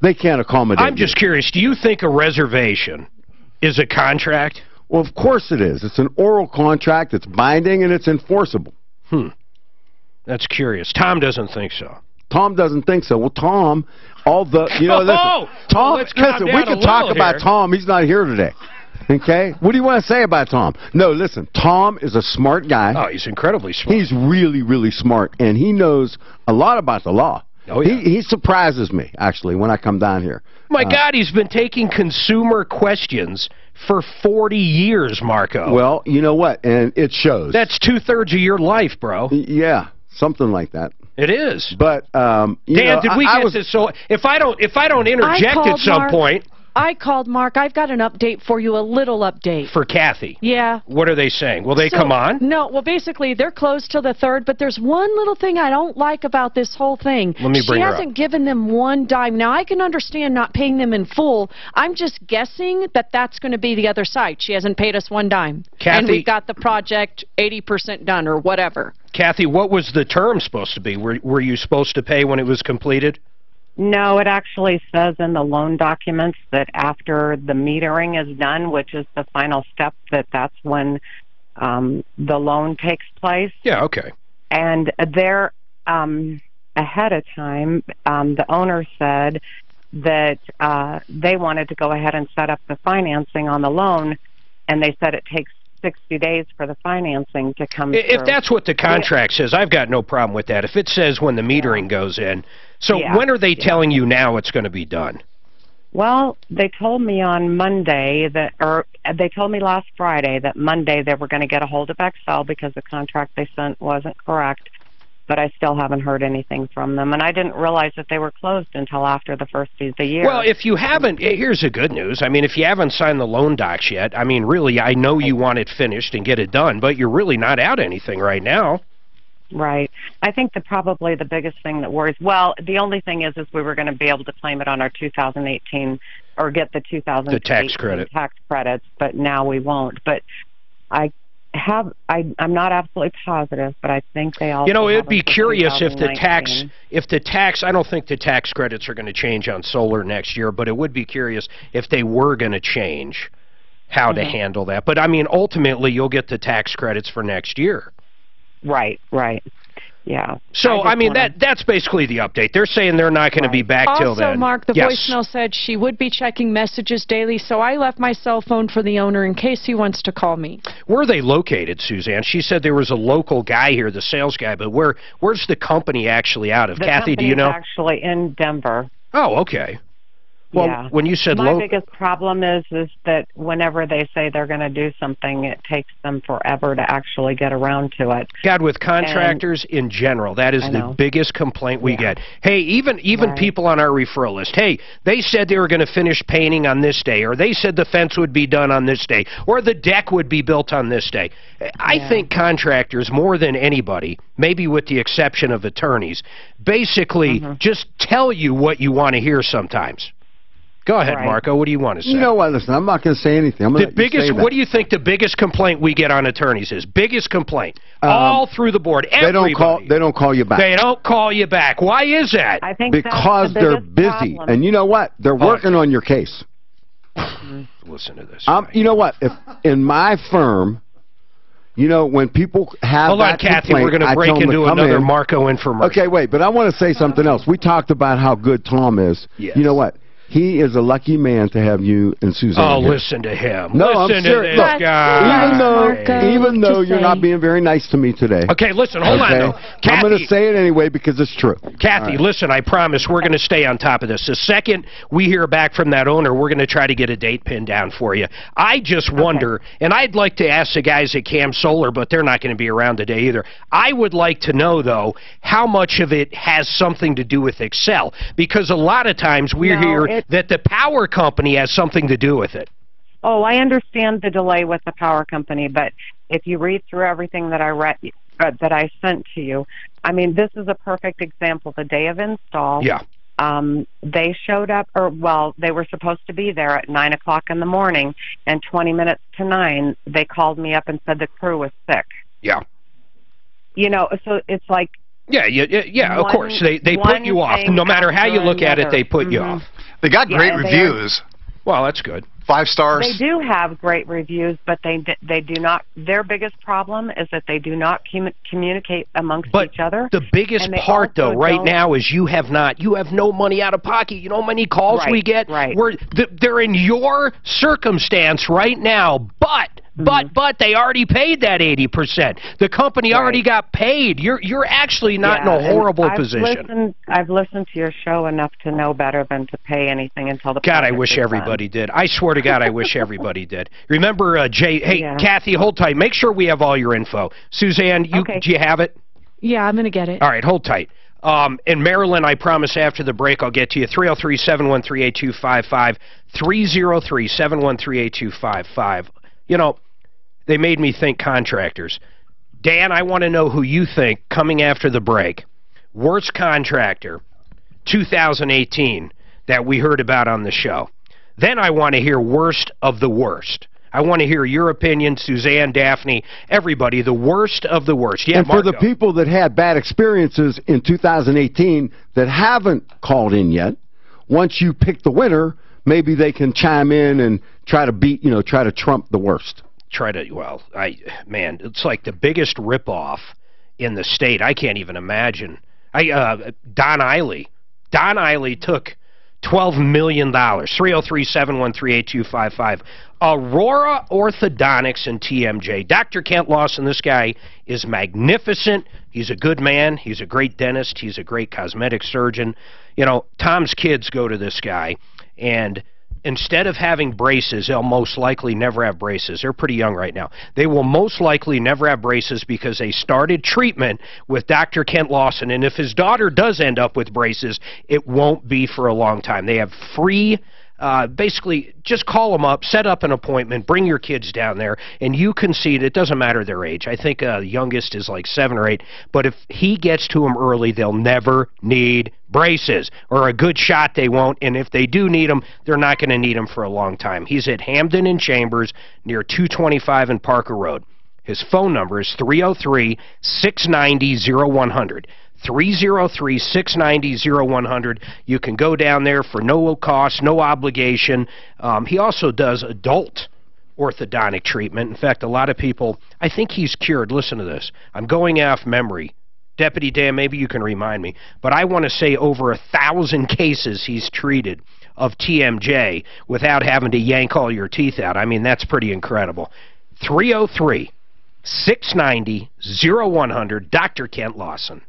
they can't accommodate I'm just curious, do you think a reservation is a contract? Well, of course it is. It's an oral contract, it's binding, and it's enforceable. That's curious. Tom doesn't think so. Tom doesn't think so. Well, Tom, Tom, listen, we can talk about Tom. He's not here today. Okay? What do you want to say about Tom? No, listen, Tom is a smart guy. Oh, he's incredibly smart. He's really, really smart, and he knows a lot about the law. Oh, yeah. He surprises me, actually, when I come down here. My God, he's been taking consumer questions for 40 years, Marco. Well, you know what? And it shows. That's 2/3 of your life, bro. Yeah, something like that. It is. But Dan, did we get this? So if I don't interject at some point. I called Mark. I've got an update for you, a little update. For Kathy? Yeah. What are they saying? Will they come on? No, well, basically, they're closed till the 3rd, but there's one little thing I don't like about this whole thing. Let me bring her up. She hasn't given them one dime. Now, I can understand not paying them in full. I'm just guessing that that's going to be the other side. She hasn't paid us one dime. Kathy, and we got the project 80% done or whatever. Kathy, what was the term supposed to be? Were you supposed to pay when it was completed? No, it actually says in the loan documents that after the metering is done, which is the final step, that's when the loan takes place. Yeah, okay. And they're ahead of time. The owner said that they wanted to go ahead and set up the financing on the loan, and they said it takes 60 days for the financing to come through. If that's what the contract says, I've got no problem with that. If it says when the metering goes in. So when are they telling you now it's going to be done? Well, they told me on Monday or they told me last Friday that Monday they were going to get a hold of Excel because the contract they sent wasn't correct. But I still haven't heard anything from them. And I didn't realize that they were closed until after the first of the year. Well, if you haven't, here's the good news. I mean, if you haven't signed the loan docs yet, I mean, really, I know you want it finished and get it done, but you're really not out anything right now. Right. I think probably the biggest thing that worries, well, the only thing is we were going to be able to claim it on our 2018 or get the 2018 tax credit. Tax credits, but now we won't. But I'm not absolutely positive, but I think they all. You know, it'd be curious if the tax, I don't think the tax credits are going to change on solar next year, but it would be curious if they were going to change how to handle that. But I mean, ultimately, you'll get the tax credits for next year. Right, right. Yeah. So, I mean, that's basically the update. They're saying they're not going to be back till then. Also, Mark, the voicemail said she would be checking messages daily, so I left my cell phone for the owner in case he wants to call me. Where are they located, Suzanne? She said there was a local guy here, the sales guy, but where's the company actually out of? Kathy, do you know? Actually in Denver. Oh, okay. Well, yeah. When you said my biggest problem is that whenever they say they're going to do something, it takes them forever to actually get around to it. God, with contractors in general, that is the biggest complaint we get. Hey, even people on our referral list, hey, they said they were going to finish painting on this day, or they said the fence would be done on this day, or the deck would be built on this day. I think contractors, more than anybody, maybe with the exception of attorneys, basically just tell you what you want to hear sometimes. Go ahead, Marco. What do you want to say? You know what? Listen, I'm not going to say anything. What do you think the biggest complaint we get on attorneys is? Biggest complaint, all through the board. Everybody. They don't call you back. They don't call you back. Why is that? I think because they're busy, and you know what? They're working on your case. Listen to this. You know what? If in my firm, you know, when people have Hold on, Kathy, we're going to break into another Marco infomercial. Okay, wait, but I want to say something else. We talked about how good Tom is. Yes. You know what? He is a lucky man to have you and Suzanne. Oh, here. listen to him. No, listen I'm serious. to this guy. Even though you're not being very nice to me today. Okay, listen, hold on, though. Kathy, I'm going to say it anyway because it's true. Kathy, listen, I promise we're going to stay on top of this. The second we hear back from that owner, we're going to try to get a date pinned down for you. I just wonder, and I'd like to ask the guys at Cam Solar, but they're not going to be around today either. I would like to know, though, how much of it has something to do with Excel, because a lot of times we hear that the power company has something to do with it. Oh, I understand the delay with the power company, but if you read through everything that I sent to you, I mean, this is a perfect example. The day of install, they showed up, they were supposed to be there at 9 o'clock in the morning, and 20 minutes to 9, they called me up and said the crew was sick. Yeah. You know, so it's like... Yeah, of course. They put you off. No matter how you look at it, they put you off. They got great reviews. Well, that's good. 5 stars. They do have great reviews, but they do not. Their biggest problem is that they do not communicate amongst each other. The biggest part, though, right now is you have no money out of pocket. You know how many calls we get? They're in your circumstance right now, but But they already paid that 80%. The company already got paid. You're actually not in a horrible position. I've listened to your show enough to know better than to pay anything until the God, I wish everybody did. I swear to God, I wish everybody did. Remember, Jay, hey, Kathy, hold tight. Make sure we have all your info. Suzanne, do you have it? Yeah, I'm going to get it. All right, hold tight. In Maryland, I promise after the break I'll get to you. 303-713-8255, 303-713-8255. You know, they made me think contractors. Dan, I want to know who you think, coming after the break, worst contractor 2018 that we heard about on the show. Then I want to hear worst of the worst. I want to hear your opinion, Suzanne, Daphne, everybody, the worst of the worst. Yeah, and for the people that had bad experiences in 2018 that haven't called in yet, once you pick the winner, maybe they can chime in and try to beat, try to trump the worst. Man, it's like the biggest ripoff in the state. I can't even imagine. Don Eiley. Don Eiley took $12 million. 303-713-8255. Aurora Orthodontics and TMJ. Dr. Kent Lawson, this guy is magnificent. He's a good man. He's a great dentist. He's a great cosmetic surgeon. Tom's kids go to this guy, and instead of having braces, they'll most likely never have braces. They're pretty young right now. They will most likely never have braces because they started treatment with Dr. Kent Lawson, and if his daughter does end up with braces, it won't be for a long time. They have free, basically, just call them up, set up an appointment, bring your kids down there, and you can see it doesn't matter their age. I think the youngest is like 7 or 8, but if he gets to them early, they'll never need braces, or a good shot they won't, and if they do need them, they're not going to need them for a long time. He's at Hamden and Chambers near 225 and Parker Road. His phone number is 303-690-0100. 303-690-0100. You can go down there for no cost, no obligation. He also does adult orthodontic treatment. In fact, a lot of people, I think he's cured. Listen to this. I'm going off memory. Deputy Dan, maybe you can remind me, but I want to say over 1,000 cases he's treated of TMJ without having to yank all your teeth out. I mean, that's pretty incredible. 303-690-0100, Dr. Kent Lawson.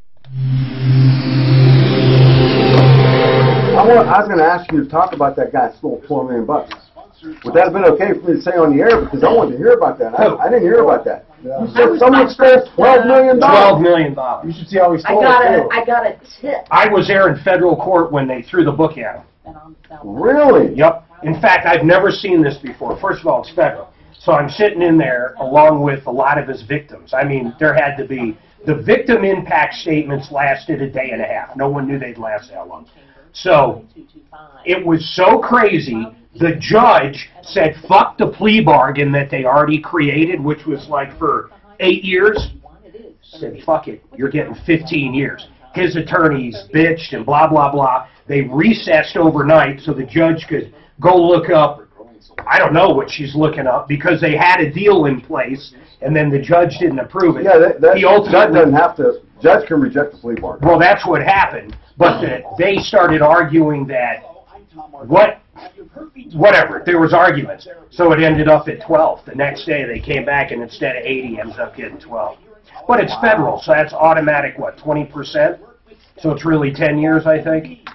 I was going to ask you to talk about that guy who stole $4 million. Would that have been okay for me to say on the air? Because I wanted to hear about that. I didn't hear about that. You said someone stole $12 million. $12 million. You should see how he stole it. I got a tip. I was there in federal court when they threw the book at him. Really? Yep. In fact, I've never seen this before. First of all, it's federal. So I'm sitting in there along with a lot of his victims. I mean, there had to be... The victim impact statements lasted a day and a half. No one knew they'd last that long. So it was so crazy, the judge said, fuck the plea bargain that they already created, which was like for 8 years. Said, fuck it, you're getting 15 years. His attorneys bitched and blah, blah, blah. They recessed overnight so the judge could go look up, I don't know what she's looking up, because they had a deal in place, and then the judge didn't approve it. Yeah, that doesn't have to, judge can reject the plea bargain. Well, that's what happened, but they started arguing that, whatever, there was arguments, so it ended up at 12. The next day they came back, and instead of 80, ends up getting 12. But it's federal, so that's automatic, 20%? So it's really 10 years, I think.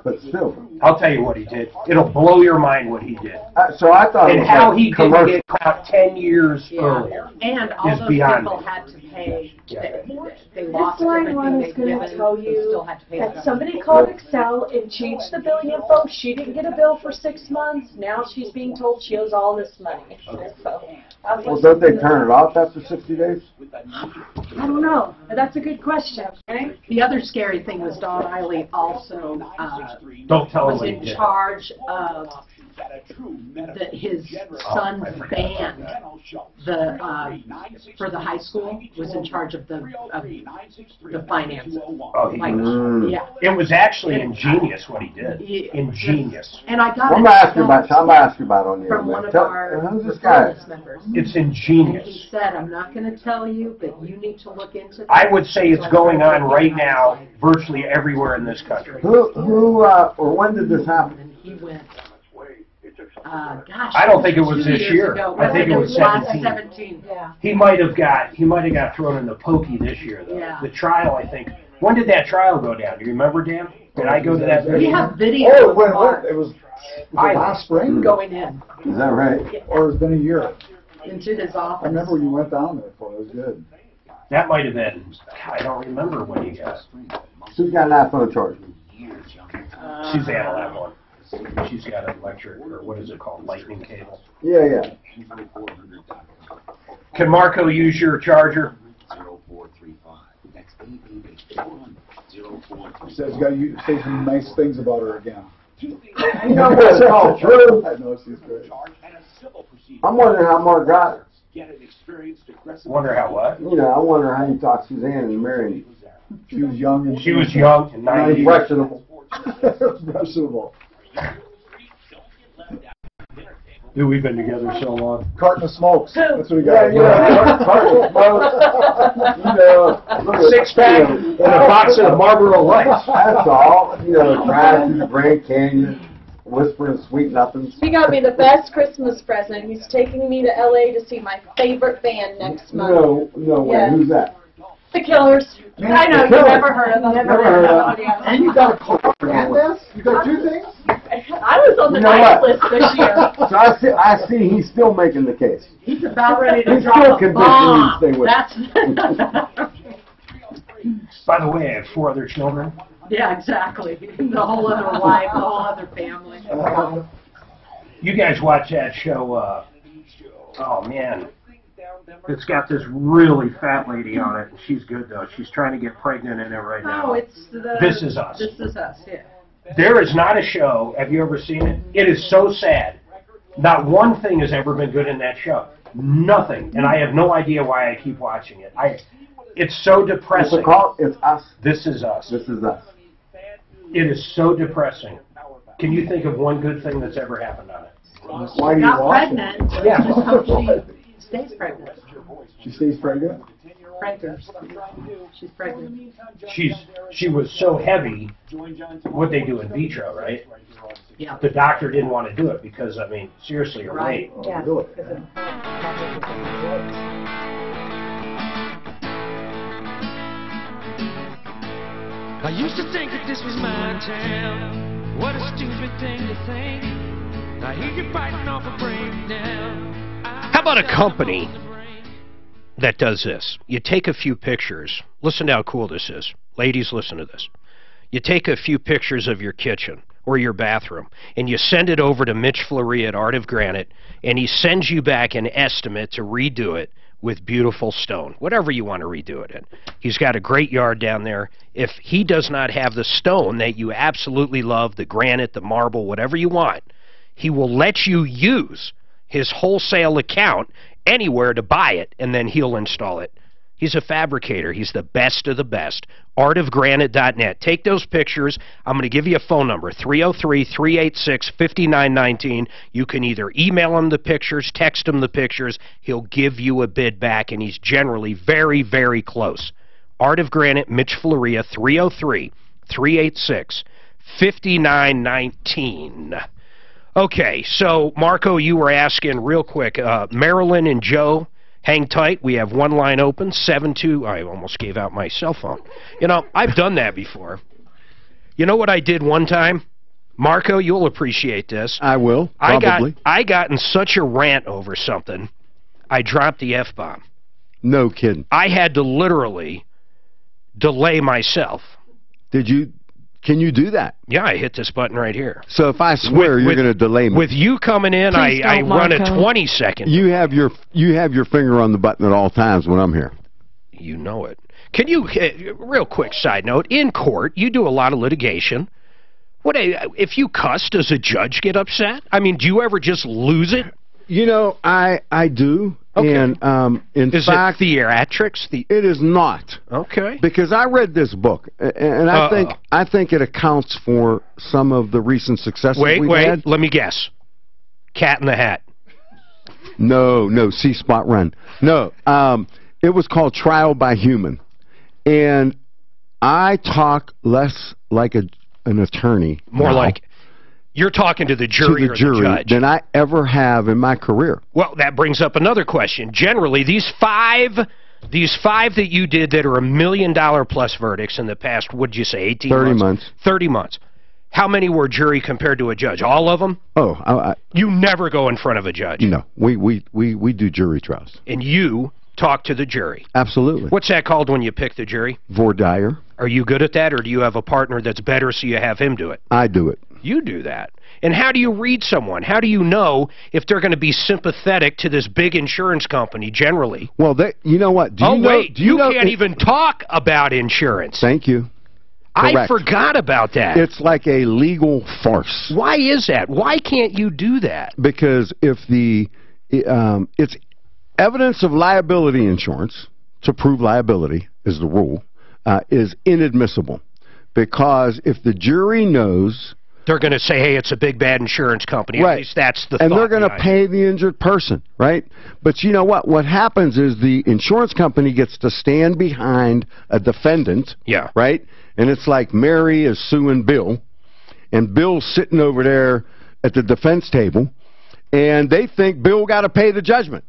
But still. I'll tell you what he did. It'll blow your mind what he did. So I thought and how he didn't get caught 10 years earlier and all is those beyond people me. had to pay. They This lost line everything one they'd is going given. to tell They you still had to pay that the somebody called Excel and changed the billing info. She didn't get a bill for 6 months. Now she's being told she owes all this money. So, well, don't they turn it off after 60 days? I don't know. That's a good question. Okay? The other scary thing was Don Eiley also Don't tell was him what he in did. charge of his son's band. For the high school was in charge of the finances. Oh, yeah. It was actually ingenious what he did. Ingenious. And I got I'm going to ask you about it on the from air. one of our Who's this guy? members. It's And ingenious. he said, I'm not going to tell you, but you need to look into this. I would say it's going on right now virtually everywhere in this country. Who or when did this happen? He went. Gosh, I don't think it was 2 this years year. ago. I think it was 17. 17. Yeah. He might have got thrown in the pokey this year though. Yeah. The trial, I think. When did that trial go down? Do you remember, Dan? Did I go to that? We have video. Oh, it was last spring. Going in. Is that right? Or it's been a year. Into his office. I remember when you went down there for it. It was good. That might have been. God, I don't remember when he got. Who's got an iPhone charger? Suzanne will have one. She's got an electric, or what is it called, lightning cable. Yeah. Can Marco use your charger? He says you got to say some nice things about her again. I know what's all true. I know she's great. I'm wondering how Mark got her. Wonder how what? You know, I wonder how you talked Suzanne and married. She was young and she was young and naive. Questionable. Questionable. Dude, we've been together so long. Carton of smokes. That's what we got. Carton of smokes. Six pack and a box of Marlboro Lights. That's all. You know, drive through the Grand Canyon, whispering sweet nothings. He got me the best Christmas present. He's taking me to LA to see my favorite band next month. No way. Yeah. Who's that? The Killers. I know, you've never heard of them. Never heard of them. And you got a car and this? You got two things? I was on the nice list this year. So I see he's still making the case. He's about ready to He's drop still a convincing you to bomb. stay with By the way, I have 4 other children. Yeah, exactly. The whole other life, the whole other family. You guys watch that show, oh man. It's got this really fat lady on it, and she's good though. She's trying to get pregnant in it right now. Oh, it's the... This Is Us. This Is Us, yeah. There is not a show, have you ever seen it? It is so sad. Not one thing has ever been good in that show. Nothing. And I have no idea why I keep watching it. It's so depressing. It's Us. This Is Us. This Is Us. It is so depressing. Can you think of one good thing that's ever happened on it? Why do you Got watch pregnant. it? Yeah. Just hope she stays pregnant. She stays pregnant? Pregnant. She's pregnant. She was so heavy, what they do in vitro, right? Yeah. The doctor didn't want to do it because, I mean, seriously, her weight. Yeah. I used to think that this was my town. What a stupid thing to think. I hear you biting off a breakdown. How about a company that does this? You take a few pictures. Listen to how cool this is. Ladies, listen to this. You take a few pictures of your kitchen or your bathroom, and you send it over to Mitch Fleury at Art of Granite, and he sends you back an estimate to redo it with beautiful stone, whatever you want to redo it in. He's got a great yard down there. If he does not have the stone that you absolutely love, the granite, the marble, whatever you want, he will let you use his wholesale account anywhere to buy it, and then he'll install it. He's a fabricator. He's the best of the best. Artofgranite.net. Take those pictures. I'm going to give you a phone number, 303-386-5919. You can either email him the pictures, text him the pictures. He'll give you a bid back, and he's generally very, very close. Art of Granite, Mitch Floria, 303-386-5919. Okay, so, Marco, you were asking real quick. Marilyn and Joe, hang tight. We have one line open, 72. I almost gave out my cell phone. You know, I've done that before. You know what I did one time? Marco, you'll appreciate this. I will, probably. I got in such a rant over something, I dropped the F-bomb. No kidding. I had to literally delay myself. Did you? Can you do that? Yeah, I hit this button right here. So if I swear, you're going to delay me. With you coming in, I run a 20-second. You have your finger on the button at all times when I'm here. You know it. Can you, real quick side note, in court, you do a lot of litigation. If you cuss, does a judge get upset? I mean, do you ever just lose it? You know, I do. Okay. And in fact, it theatrics? It is not. Okay. Because I read this book, and I think it accounts for some of the recent successes we've had. Let me guess. Cat in the Hat. No, C-Spot Run. No, it was called Trial by Human, and I talk less like an attorney. More now. like You're talking to the jury or the judge. Than I ever have in my career. Well, that brings up another question. Generally, these five that you did that are $1 million plus verdicts in the past, would you say 18 months? 30 months. 30 months. How many were jury compared to a judge? All of them? Oh, you never go in front of a judge. No, we do jury trials. And you talk to the jury. Absolutely. What's that called when you pick the jury? Voir dire. Are you good at that, or do you have a partner that's better so you have him do it? I do it. You do that. And how do you read someone? How do you know if they're going to be sympathetic to this big insurance company generally? Well, you know what? You can't even talk about insurance. Thank you. Correct. I Correct. forgot about that. It's like a legal farce. Why is that? Why can't you do that? Because if it's evidence of liability insurance, to prove liability is the rule, is inadmissible. Because if the jury knows... They're going to say, hey, it's a big bad insurance company. Right. At least that's the and thought they're going to pay the injured person, right? But you know what? What happens is the insurance company gets to stand behind a defendant, yeah, right? And it's like Mary is suing Bill, and Bill's sitting over there at the defense table, and they think Bill got to pay the judgment.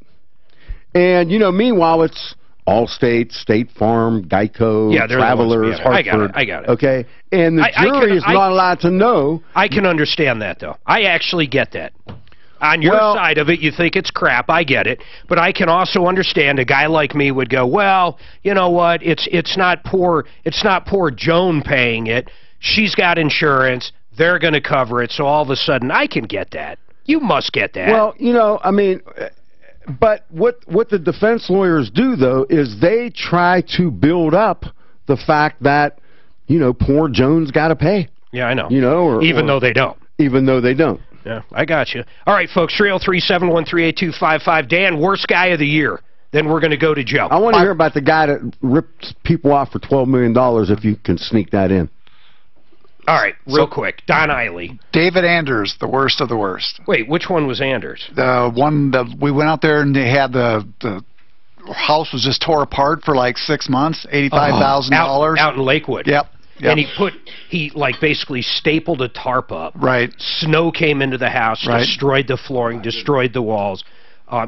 And, you know, meanwhile, it's Allstate, State Farm, Geico, Travelers, Hartford. I got it. Okay? And the jury is not allowed to know. I can understand that, though. I actually get that. On your side of it, you think it's crap. I get it. But I can also understand a guy like me would go, well, you know what? It's not poor Joan paying it. She's got insurance. They're going to cover it. So all of a sudden, I can get that. You must get that. Well, you know, I mean... But what the defense lawyers do, though, is they try to build up the fact that, you know, poor Jones got to pay. Yeah, I know. You know, even though they don't. Even though they don't. Yeah, I got you. All right, folks, 303-713-8255. Dan, worst guy of the year. Then we're going to go to Joe. I want to hear about the guy that rips people off for $12 million, if you can sneak that in. All right, real quick. Don Eiley. David Anders, the worst of the worst. Wait, which one was Anders? The one that we went out there and they had the house was just tore apart for like 6 months, $85,000. Out in Lakewood. Yep. And he like basically stapled a tarp up. Right. Snow came into the house, destroyed the flooring, destroyed the walls.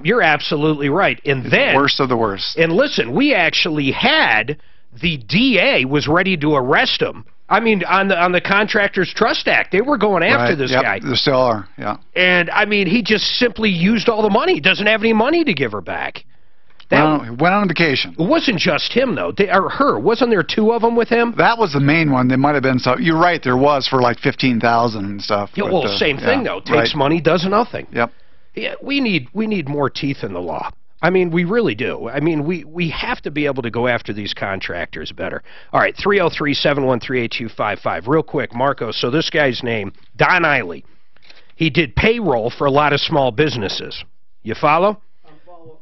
You're absolutely right. And then the worst of the worst. And listen, we actually had the DA was ready to arrest him. I mean, on the Contractors Trust Act, they were going after this guy. They still are, yeah. And, I mean, he just simply used all the money. He doesn't have any money to give her back. Went on vacation. It wasn't just him, though. Or her. Wasn't there two of them with him? That was the main one. There might have been some. You're right, there was for like $15,000 and stuff. Yeah, well, same thing, though. Takes money, does nothing. Yep. Yeah, we need more teeth in the law. I mean, we really do. I mean, we have to be able to go after these contractors better. All right, 303-713-8255. Real quick, Marco, so this guy's name, Don Eiley. He did payroll for a lot of small businesses. You follow?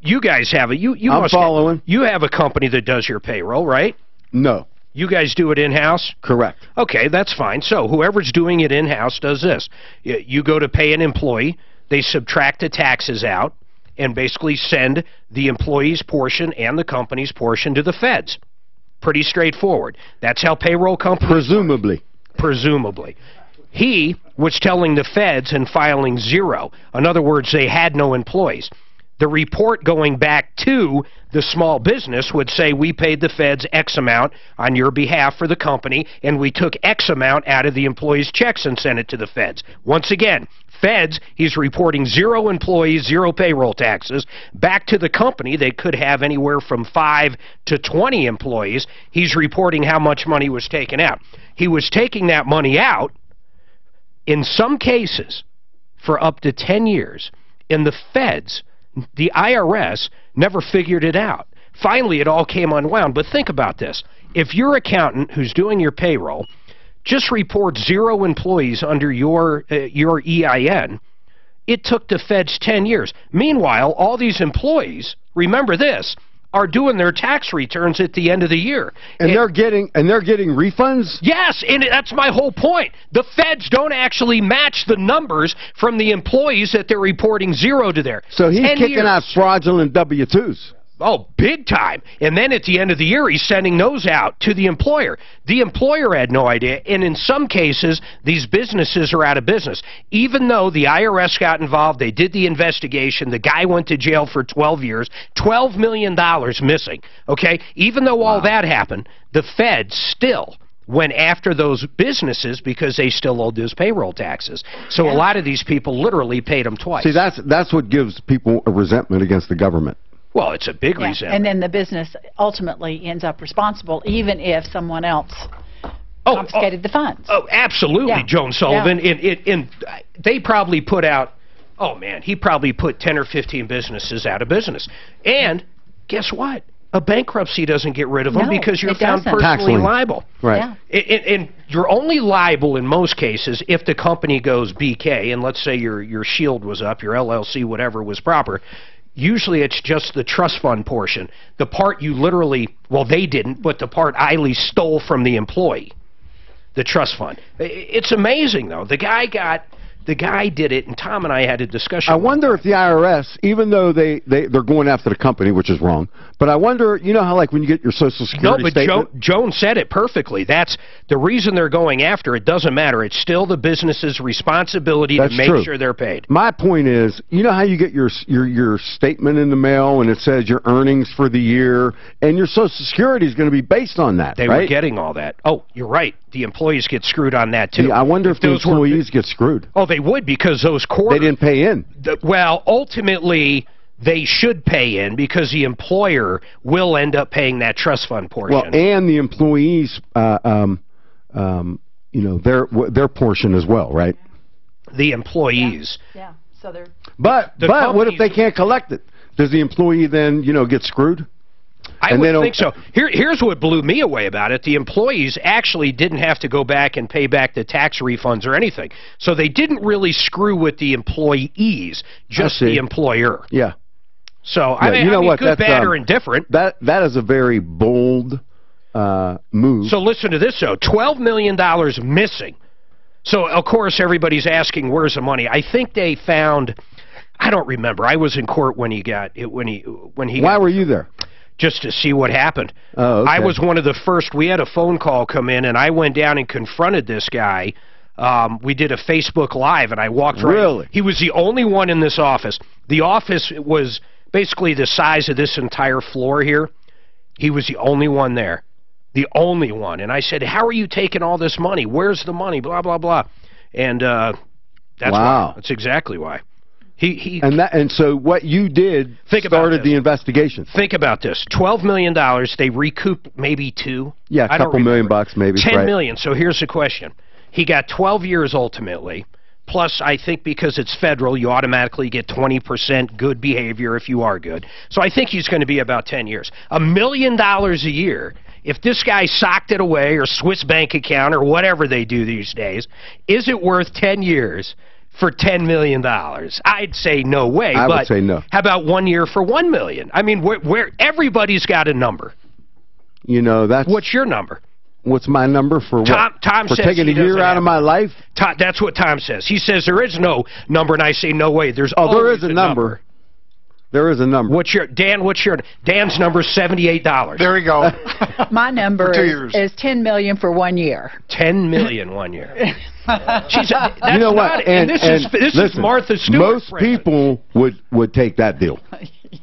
You guys have it. I'm following. You have a company that does your payroll, right? No. You guys do it in-house? Correct. Okay, that's fine. So whoever's doing it in-house does this. You go to pay an employee. They subtract the taxes out and basically send the employee's portion and the company's portion to the feds. Pretty straightforward. That's how payroll companies Presumably. Presumably. He was telling the feds and filing zero. In other words, they had no employees. The report going back to the small business would say, we paid the feds X amount on your behalf for the company, and we took X amount out of the employees' checks and sent it to the feds. Once again, feds, he's reporting zero employees, zero payroll taxes. Back to the company, they could have anywhere from 5 to 20 employees. He's reporting how much money was taken out. He was taking that money out, in some cases, for up to 10 years. And the feds, the IRS, never figured it out. Finally, it all came unwound. But think about this. If your accountant who's doing your payroll just reports zero employees under your EIN, it took the feds 10 years. Meanwhile, all these employees, remember this, are doing their tax returns at the end of the year. And they're getting refunds? Yes, and that's my whole point. The feds don't actually match the numbers from the employees that they're reporting zero to there. So he's kicking out fraudulent W-2s. Oh, big time. And then at the end of the year, he's sending those out to the employer. The employer had no idea, and in some cases, these businesses are out of business. Even though the IRS got involved, they did the investigation, the guy went to jail for 12 years, $12 million missing, okay? Even though all that happened, the Fed still went after those businesses because they still owed those payroll taxes. So a lot of these people literally paid them twice. See, that's what gives people a resentment against the government. Well, it's a big resentment. And then the business ultimately ends up responsible, even if someone else confiscated the funds. Oh, absolutely, Joan Sullivan. And they probably put out, oh, man, he probably put 10 or 15 businesses out of business. And guess what? A bankruptcy doesn't get rid of them because you're found personally liable. Right. And you're only liable in most cases if the company goes BK, and let's say your shield was up, your LLC, whatever was proper. Usually it's just the trust fund portion. The part you literally, well, they didn't, but the part Eiley stole from the employee, the trust fund. It's amazing, though. The guy did it, and Tom and I had a discussion. I wonder if the IRS, even though they're going after the company, which is wrong, but I wonder, you know how like when you get your Social Security statement? Joan said it perfectly. That's the reason they're going after it. Doesn't matter. It's still the business's responsibility to make sure they're paid. My point is, you know how you get your statement in the mail and it says your earnings for the year, and your Social Security is going to be based on that, They were getting all that. Oh, you're right. The employees get screwed on that, too. Yeah, I wonder if the employees get screwed. Oh, they would, because those quarters... They didn't pay in. Well, ultimately, they should pay in because the employer will end up paying that trust fund portion. Well, and the employees, you know, their portion as well, right? The employees. Yeah. So they're... But what if they can't collect it? Does the employee then, you know, get screwed? I would think so. Here's what blew me away about it. The employees actually didn't have to go back and pay back the tax refunds or anything. So they didn't really screw with the employees, just the employer. Yeah. So, I mean, you know what? Good, bad, or indifferent. That is a very bold move. So listen to this, though. $12 million missing. So, of course, everybody's asking, where's the money? I think they found... I don't remember. I was in court when he got... Why were you there? Just to see what happened. Oh, okay. I was one of the first. We had a phone call come in, and I went down and confronted this guy. We did a Facebook Live, and I walked right. Really? He was the only one in this office. The office was basically the size of this entire floor here. He was the only one there. The only one. And I said, how are you taking all this money? Where's the money? Blah, blah, blah. And that's why. That's exactly why. And so what you did started the investigation. Think about this. $12 million. They recouped maybe $2 million. Yeah, a couple $1 million bucks maybe. $10 million. So here's the question. He got 12 years ultimately. Plus, I think because it's federal, you automatically get 20% good behavior if you are good. So I think he's going to be about 10 years. $1 million a year. If this guy socked it away or Swiss bank account or whatever they do these days, is it worth 10 years? For $10 million, I'd say no way. I would say no. How about 1 year for $1 million? I mean, where everybody's got a number. You know, that's... What's your number? What's my number for what? Tom for says taking a year out of my life? That's what Tom says. He says there is no number, and I say no way. There's there is a number. There is a number. Dan's number is $78. There we go. My number is $10 million for 1 year. $10 million 1 year. You know what? And this listen, is Martha Stewart. Most people would take that deal.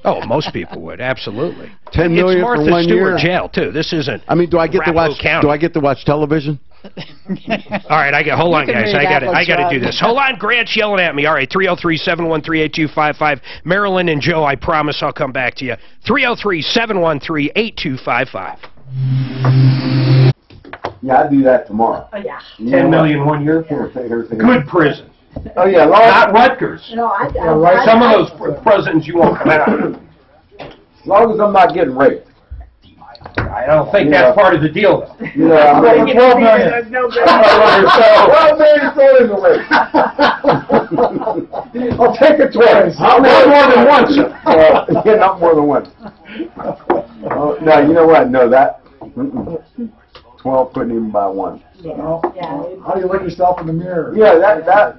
Oh, most people would, absolutely. $10 million for 1 year. It's Martha Stewart jail too. This isn't. I mean, do I get to watch television? All right, hold on, guys. I got to do this. Hold on, Grant's yelling at me. All right, 303-713-8255. Marilyn and Joe, I promise I'll come back to you. 303-713-8255. Yeah, I'd do that tomorrow. Oh, yeah. $10 million 1 year? Good prison. Oh, yeah. Not Rutgers. No, some of those prisons you won't come out of. As long as I'm not getting raped. I don't think that's part of the deal, though. You know, I'm making $12 million. There's no good. $12 million thrown in the rape. I'll take it twice. Not more than once. Yeah, not more than once. No, you know what? No, that 12 couldn't even buy one. How do you look yourself in the mirror? Yeah,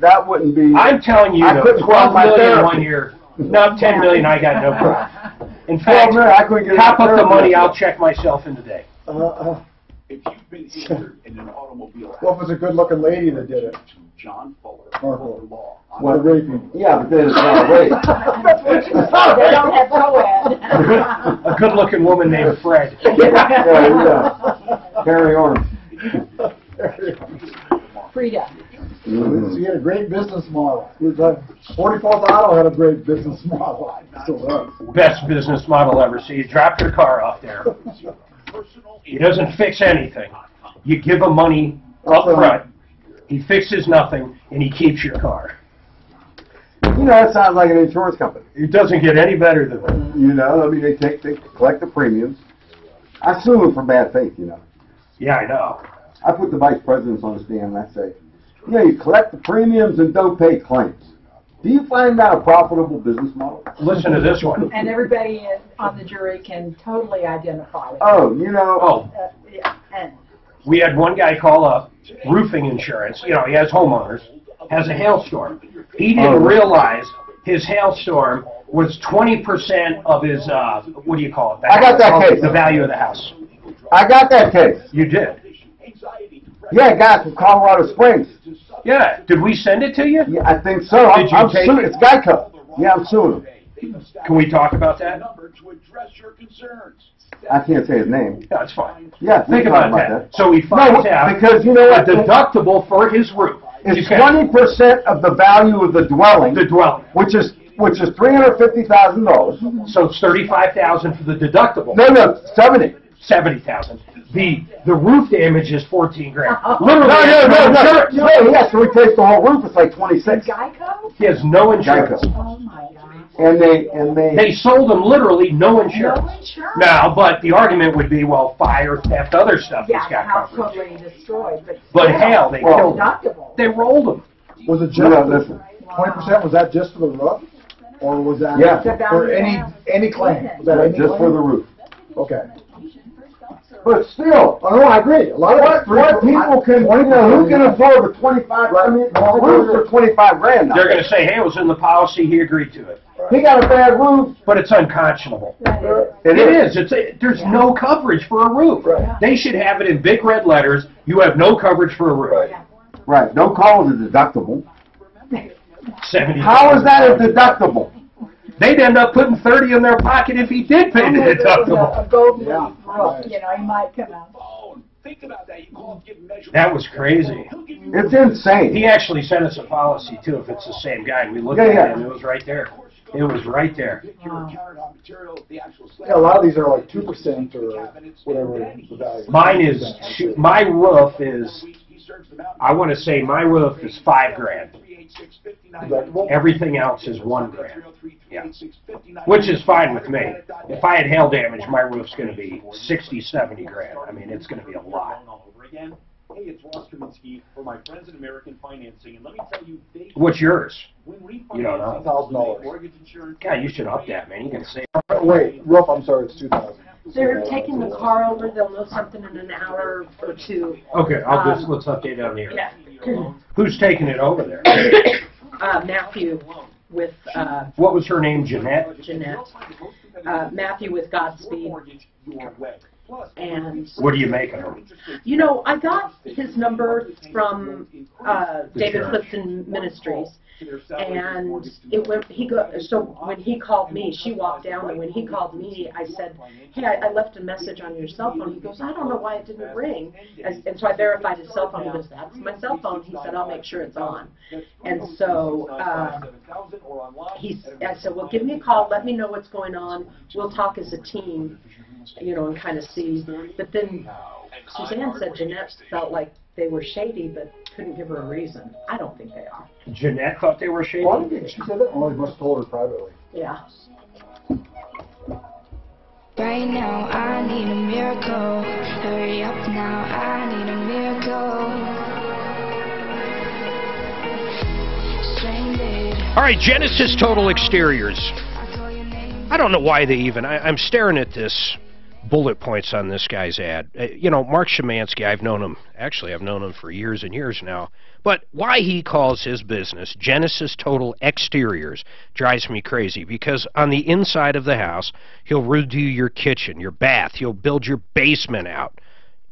that wouldn't be. I'm telling you, I couldn't 12 million 1 year. No, $10 million. I got no problem. In fact, I couldn't get top up the money, I'll check myself in today. If you've been injured in an automobile Well, if it's a good-looking lady that did it. John Fuller, Or law. what, raping. Yeah, but then it's not rape. That's what you said. They don't have co-ed. A good-looking woman named Fred. Yeah. Carry on. Frida. So he had a great business model. 44th Auto had a great business model. Still does. Best business model ever. So you drop your car off there. He doesn't fix anything. You give him money up front. He fixes nothing, and he keeps your car. You know, that sounds like an insurance company. It doesn't get any better than that. You know, I mean, they collect the premiums. I sue them for bad faith, you know. Yeah, I know. I put the vice presidents on the stand and I say, you know, you collect the premiums and don't pay claims. Do you find that a profitable business model? Listen to this one. And everybody on the jury can totally identify with Oh, you know. yeah, and We had one guy call up, roofing insurance. You know, he has homeowners, has a hailstorm. He didn't realize his hailstorm was 20% of his, what do you call it? I got that case. The value of the house. I got that case. You did? Yeah, guys from Colorado Springs. Yeah. Did we send it to you? Yeah, I think so. Did you I'm take suing. it? It's Geico. Yeah, I'm suing him. Can we talk about that? I can't say his name. Yeah, that's fine. Yeah, Think we about can talk that. So he finds out because you know what? the deductible for his roof. It's 20% of the value of the dwelling. The dwelling. Which is $350,000. So it's $35,000 for the deductible. No, 70. 70,000. The roof damage is 14 grand. No, Literally, he has to replace the whole roof. It's like 26. Geico? He has no insurance. Geico. Oh my God. And they sold him literally no insurance. No insurance. Now, but the argument would be, well, fire, theft, other stuff Yeah, he's the got house covered. totally destroyed. But hell, they killed him. Deductible. They rolled him. Was it just listen. 20%? Was that just for the roof, or was that Yeah. for any claim? Was that any just claim? for the roof. Okay. But still, Oh no, I agree. A lot of what people can, you know, who can afford a 25? I mean, a roof for 25 grand now. They're going to say, hey, it was in the policy, he agreed to it. He got a bad roof. But it's unconscionable. It is. There's no coverage for a roof. Right. They should have it in big red letters. You have no coverage for a roof. Right. Don't call it a deductible. 70. How is that a deductible? They'd end up putting 30 in their pocket if he did pay the deductible. A golden roof, you know, he might come out. That was crazy. It's insane. He actually sent us a policy, too, if it's the same guy. And we looked at it, and it was right there. It was right there. Yeah, a lot of these are like 2% or whatever the value. Mine is, my roof is, I want to say my roof is $5 grand. Everything else is $1 grand. Yeah. Which is fine with me. If I had hail damage, my roof's going to be 60, 70 grand. I mean, it's going to be a lot. Hey, it's Ross Kaminsky for my friends in American Financing, and let me tell you, What's yours? when You don't know. $1,000. mortgage insurance, God, you should up that, man. You can say. Wait, roof. I'm sorry, it's 2,000. They're taking the car over. They'll know something in an hour or two. Okay, let's update it on the air. Yeah. Who's taking it over there? Matthew with What was her name? Jeanette? Matthew with Godspeed. And What are you making her? you know, I got his number from David Clifton Ministries, and it went. So when he called me, she walked down, and when he called me, I said, "Hey, I left a message on your cell phone." He goes, "I don't know why it didn't ring," and so I verified his cell phone. He goes, "That's my cell phone." He said, "I'll make sure it's on," and so I said, "Well, give me a call. Let me know what's going on. We'll talk as a team." You know, and kind of see. But then Suzanne said Jeanette felt like they were shady, but couldn't give her a reason. I don't think they are. Jeanette thought they were shady? Well, I think she said that. Well, they must have told her privately. Yeah. Right now, I need a miracle. Hurry up now, I need a miracle. Stranded. All right, Genesis Total Exteriors. I don't know why they even. I'm staring at this bullet points on this guy's ad. You know, Mark Szymanski, I've known him for years and years now. But why he calls his business Genesis Total Exteriors drives me crazy, because on the inside of the house, he'll redo your kitchen, your bath, he'll build your basement out.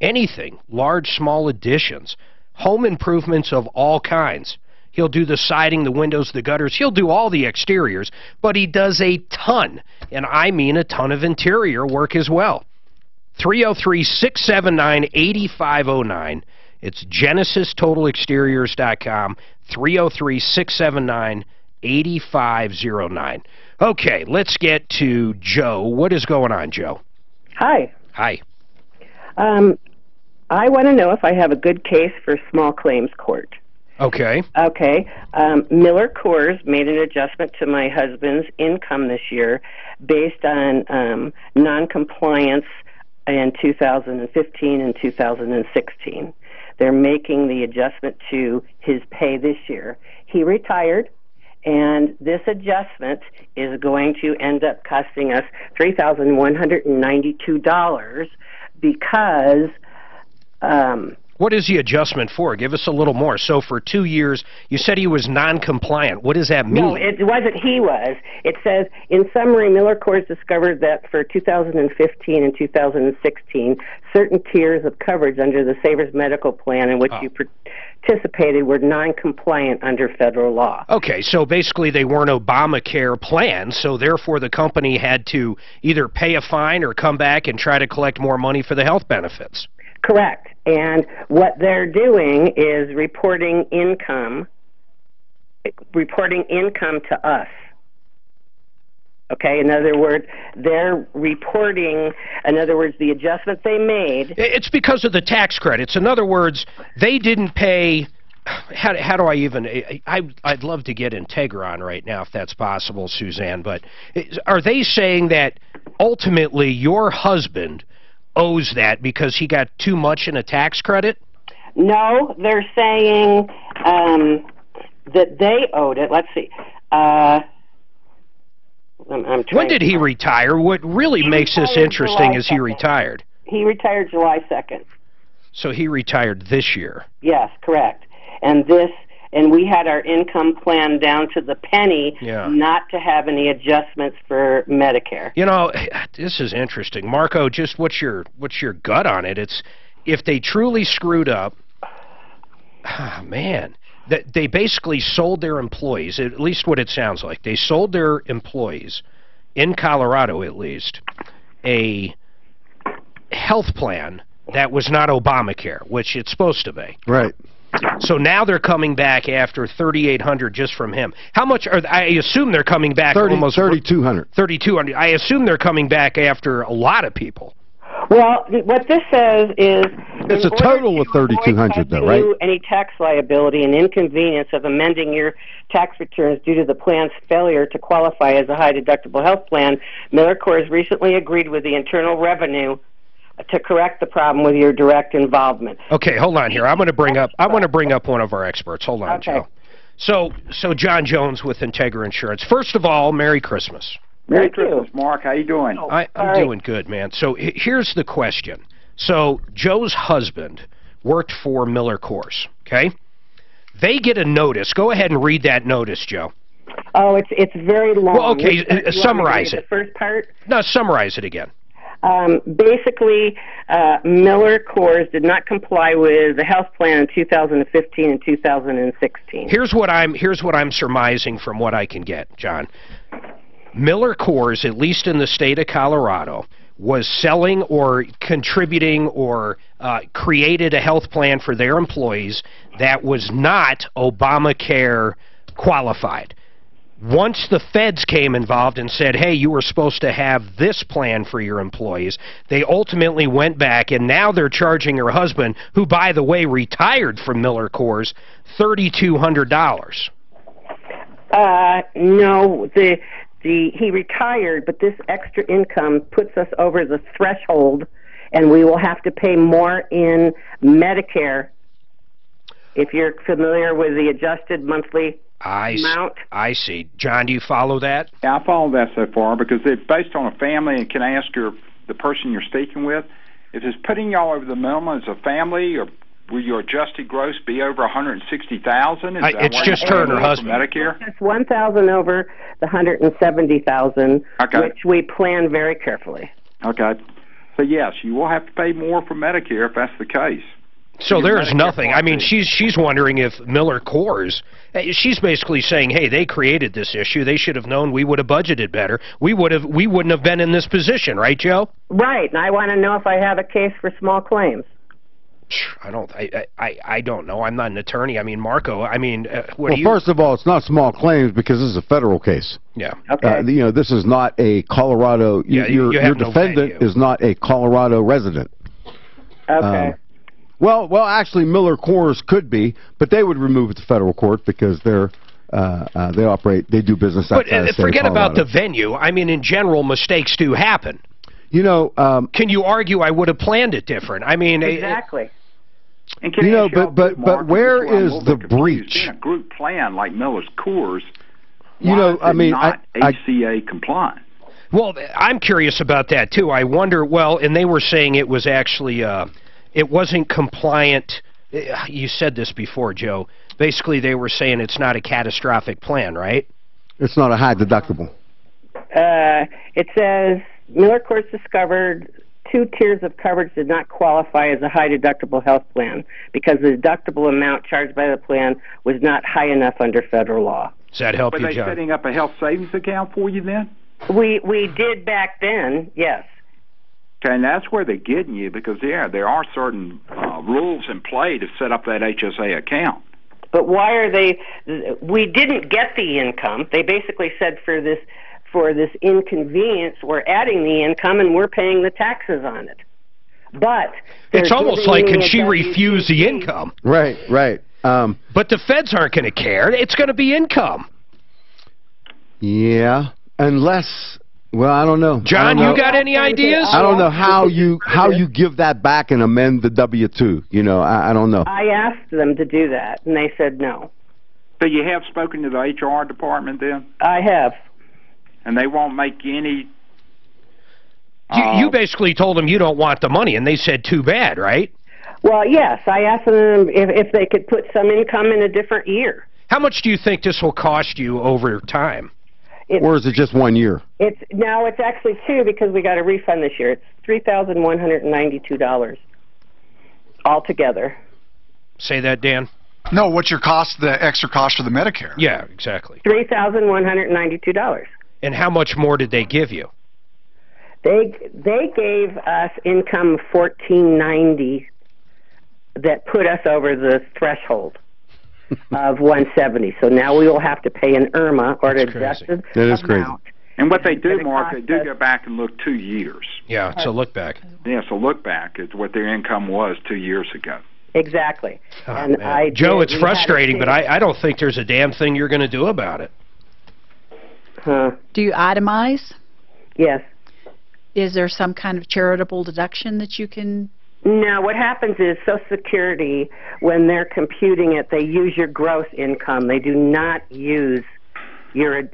Anything, large, small additions, home improvements of all kinds. He'll do the siding, the windows, the gutters. He'll do all the exteriors, but he does a ton, and I mean a ton of interior work as well. 303-679-8509. It's GenesisTotalExteriors.com, 303-679-8509. Okay, let's get to Joe. What is going on, Joe? Hi. Hi. I want to know if I have a good case for small claims court. Okay. Okay. Miller Coors made an adjustment to my husband's income this year based on non-compliance in 2015 and 2016. They're making the adjustment to his pay this year. He retired, and this adjustment is going to end up costing us $3,192 because... what is the adjustment for? Give us a little more. So for 2 years, you said he was non-compliant. What does that mean? No, it wasn't he was. It says, in summary, Miller Coors discovered that for 2015 and 2016, certain tiers of coverage under the Savers Medical Plan in which you participated were non-compliant under federal law. Okay, so basically they weren't Obamacare plans, so therefore the company had to either pay a fine or come back and try to collect more money for the health benefits. Correct. And what they're doing is reporting income to us. Okay, in other words, they're reporting, the adjustment they made. It's because of the tax credits. In other words, they didn't pay. How do I even? I'd love to get Integra on right now if that's possible, Suzanne. But are they saying that ultimately your husband owes that because he got too much in a tax credit? No, they're saying that they owed it. Let's see. When did he retire? What really makes this interesting is he retired. He retired July 2nd. So he retired this year. Yes, correct. And we had our income plan down to the penny, not to have any adjustments for Medicare. You know, this is interesting. Marco, just what's your gut on it? It's if they truly screwed up, man, they basically sold their employees, at least what it sounds like. They sold their employees, in Colorado at least, a health plan that was not Obamacare, which it's supposed to be. Right. So now they're coming back after $3,800 just from him. How much are I assume they're coming back almost $3,200. $3,200. I assume they're coming back after a lot of people. Well, what this says is it's a total of $3,200 though, right? Any tax liability and inconvenience of amending your tax returns due to the plan's failure to qualify as a high deductible health plan, Miller Coors recently agreed with the Internal Revenue to correct the problem with your direct involvement. Okay, hold on here. I want to bring up one of our experts. Hold on, okay. Joe. So John Jones with Integra Insurance. First of all, Merry Christmas. Merry Christmas, Mark. How you doing? I'm doing good, man. So here's the question. So Joe's husband worked for Miller Coors, okay? They get a notice. Go ahead and read that notice, Joe. Oh, it's very long. Well, okay, summarize it. The first part? No, summarize it again. Basically, Miller Coors did not comply with the health plan in 2015 and 2016. Here's what I'm surmising from what I can get, John. Miller Coors, at least in the state of Colorado, was selling or contributing or created a health plan for their employees that was not Obamacare qualified. Once the feds came involved and said, hey, you were supposed to have this plan for your employees, they ultimately went back, and now they're charging her husband, who, by the way, retired from Miller Coors, $3,200. No, he retired, but this extra income puts us over the threshold, and we will have to pay more in Medicare. If you're familiar with the adjusted monthly amount. I see. John, do you follow that? Yeah, I follow that so far because it's based on a family. And can I ask your the person you're speaking with, if it's putting y'all over the minimum as a family, or will your adjusted gross be over 160,000? It's just her and her husband. Medicare. It's 1,000 over the 170,000, which we plan very carefully. Okay. So yes, you will have to pay more for Medicare if that's the case. So there's nothing. I mean, she's wondering if Miller Coors, she's basically saying, hey, they created this issue. They should have known. We would have budgeted better. We wouldn't have been in this position, right, Joe? Right, and I want to know if I have a case for small claims. I don't know. I'm not an attorney. I mean, Marco, I mean, what do you... Well, first of all, it's not small claims because this is a federal case. Yeah. Okay. You know, this is not a Colorado... Yeah, your defendant is not a Colorado resident. Okay. Well, actually, Miller Coors could be, but they would remove it to federal court because they do business outside the state forget of about Colorado. the venue. I mean, in general, mistakes do happen. You know, can you argue I would have planned it different? I mean, exactly. And you know, but where is the breach? In a group plan like Miller's Coors, you know, I mean, not ACA compliant. Well, I'm curious about that too. I wonder. Well, and they were saying it was actually it wasn't compliant. You said this before, Joe. Basically, they were saying it's not a catastrophic plan, right? It's not a high deductible. It says Miller Coors discovered 2 tiers of coverage did not qualify as a high deductible health plan because the deductible amount charged by the plan was not high enough under federal law. Does that help you, John? Were they setting up a health savings account for you then? We did back then, yes. Okay, and that's where they're getting you because, yeah, there are certain rules in play to set up that HSA account. But why are they... We didn't get the income. They basically said for this inconvenience, we're adding the income and we're paying the taxes on it. But... It's almost like, can she refuse the income? Right. But the feds aren't going to care. It's going to be income. Yeah, unless... Well, I don't know. John, you got any ideas? I don't know how you give that back and amend the W-2. You know, I don't know. I asked them to do that, and they said no. So you have spoken to the HR department then? I have. And they won't make any... You basically told them you don't want the money, and they said too bad, right? Well, yes. I asked them if they could put some income in a different year. How much do you think this will cost you over time? Or is it just 1 year? It's actually 2 because we got a refund this year. It's $3,192 altogether. Say that, Dan. No, what's your cost? The extra cost for the Medicare? Yeah, exactly. $3,192. And how much more did they give you? They gave us income of $1,490 that put us over the threshold of 170. So now we will have to pay an IRMA or an adjusted That is crazy. And what they do, Mark, they do go back and look 2 years. Yeah, it's a look back. Yeah, so look back is what their income was 2 years ago. Exactly. Oh, and Joe, it's frustrating, but I don't think there's a damn thing you're going to do about it. Huh. Do you itemize? Yes. Is there some kind of charitable deduction that you can... No, what happens is Social Security, when they're computing it, they use your gross income. They do not use your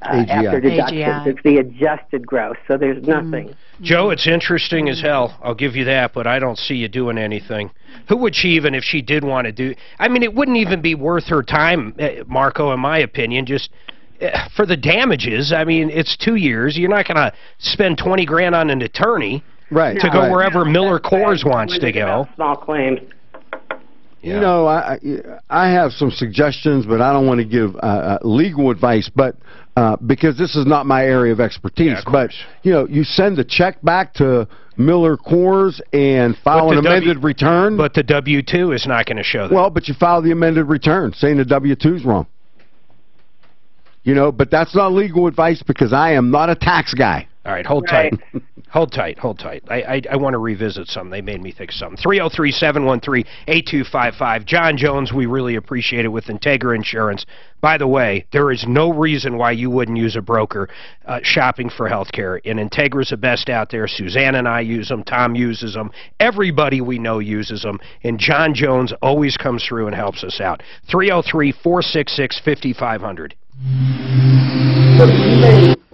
after deductions. It's the adjusted gross, so there's nothing. Joe, it's interesting as hell. I'll give you that, but I don't see you doing anything. Who would she even, if she did want to do... I mean, it wouldn't even be worth her time, Marco, in my opinion, just... for the damages. I mean, it's 2 years. You're not going to spend 20 grand on an attorney to go wherever Miller Coors wants to go. Small claims. You know, I have some suggestions, but I don't want to give legal advice, but because this is not my area of expertise. But, you know, you send a check back to Miller Coors and file an amended return. But the W-2 is not going to show that. Well, but you file the amended return saying the W-2 is wrong. You know, but that's not legal advice because I am not a tax guy. All right, hold tight. Hold tight. I want to revisit something. They made me think of something. 303-713-8255. John Jones, we really appreciate it with Integra Insurance. By the way, there is no reason why you wouldn't use a broker shopping for health care. And Integra's the best out there. Suzanne and I use them. Tom uses them. Everybody we know uses them. And John Jones always comes through and helps us out. 303-466-5500. So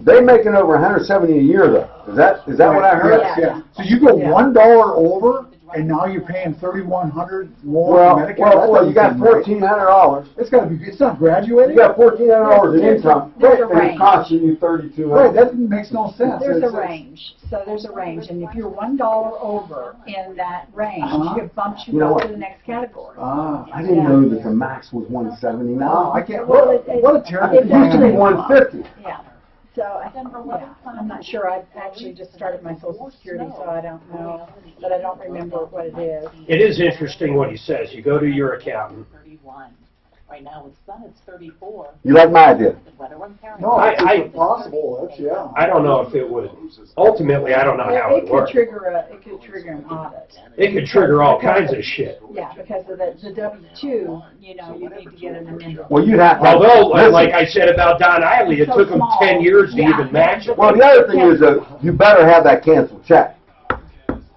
They making over 170 a year though. Is that what I heard? Yes, yeah. So you go $1 over, and now you're paying $3,100 more Medicare. Well, you got $1,400. It's got to be. It's not graduating. You got $1,400 in income, and it costs you $3,200. Right, that makes no sense. There's a range. So there's a range, and if you're $1 over in that range, it bumps you up to the next category. I didn't know that the max was 170 now. I can't. What a terrible. It used to be 150. Yeah. So I'm not sure. I've actually just started my Social Security, so I don't know, but I don't remember what it is. It is interesting what he says. You go to your accountant. Right now with Sun, it's 34. You like my idea? No, it's possible. That's, I don't know if it would. Ultimately, I don't know how it works. It could trigger an audit. It could trigger all kinds of shit. Yeah, because of the W-2, you know, you need to get an amendment. Well, you'd have to. Although, like I said about Don Eiley, it took him 10 years to even match it. Well, the other thing is you better have that canceled check.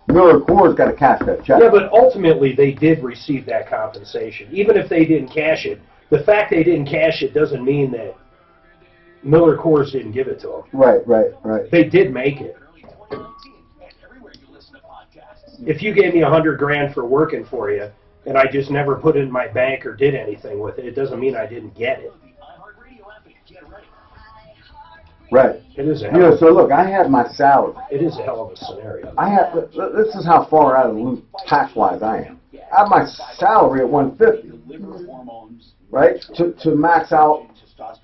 Miller Coors got to cash that check. Yeah, but ultimately they did receive that compensation. Even if they didn't cash it, the fact they didn't cash it doesn't mean that Miller Coors didn't give it to them. Right. They did make it. If you gave me $100,000 for working for you, and I just never put it in my bank or did anything with it, it doesn't mean I didn't get it. Right. It is a hell of so look, I had my salary. It is a hell of a scenario. This is how far out of the loop tax-wise I am. I have my salary at 150, right? To max out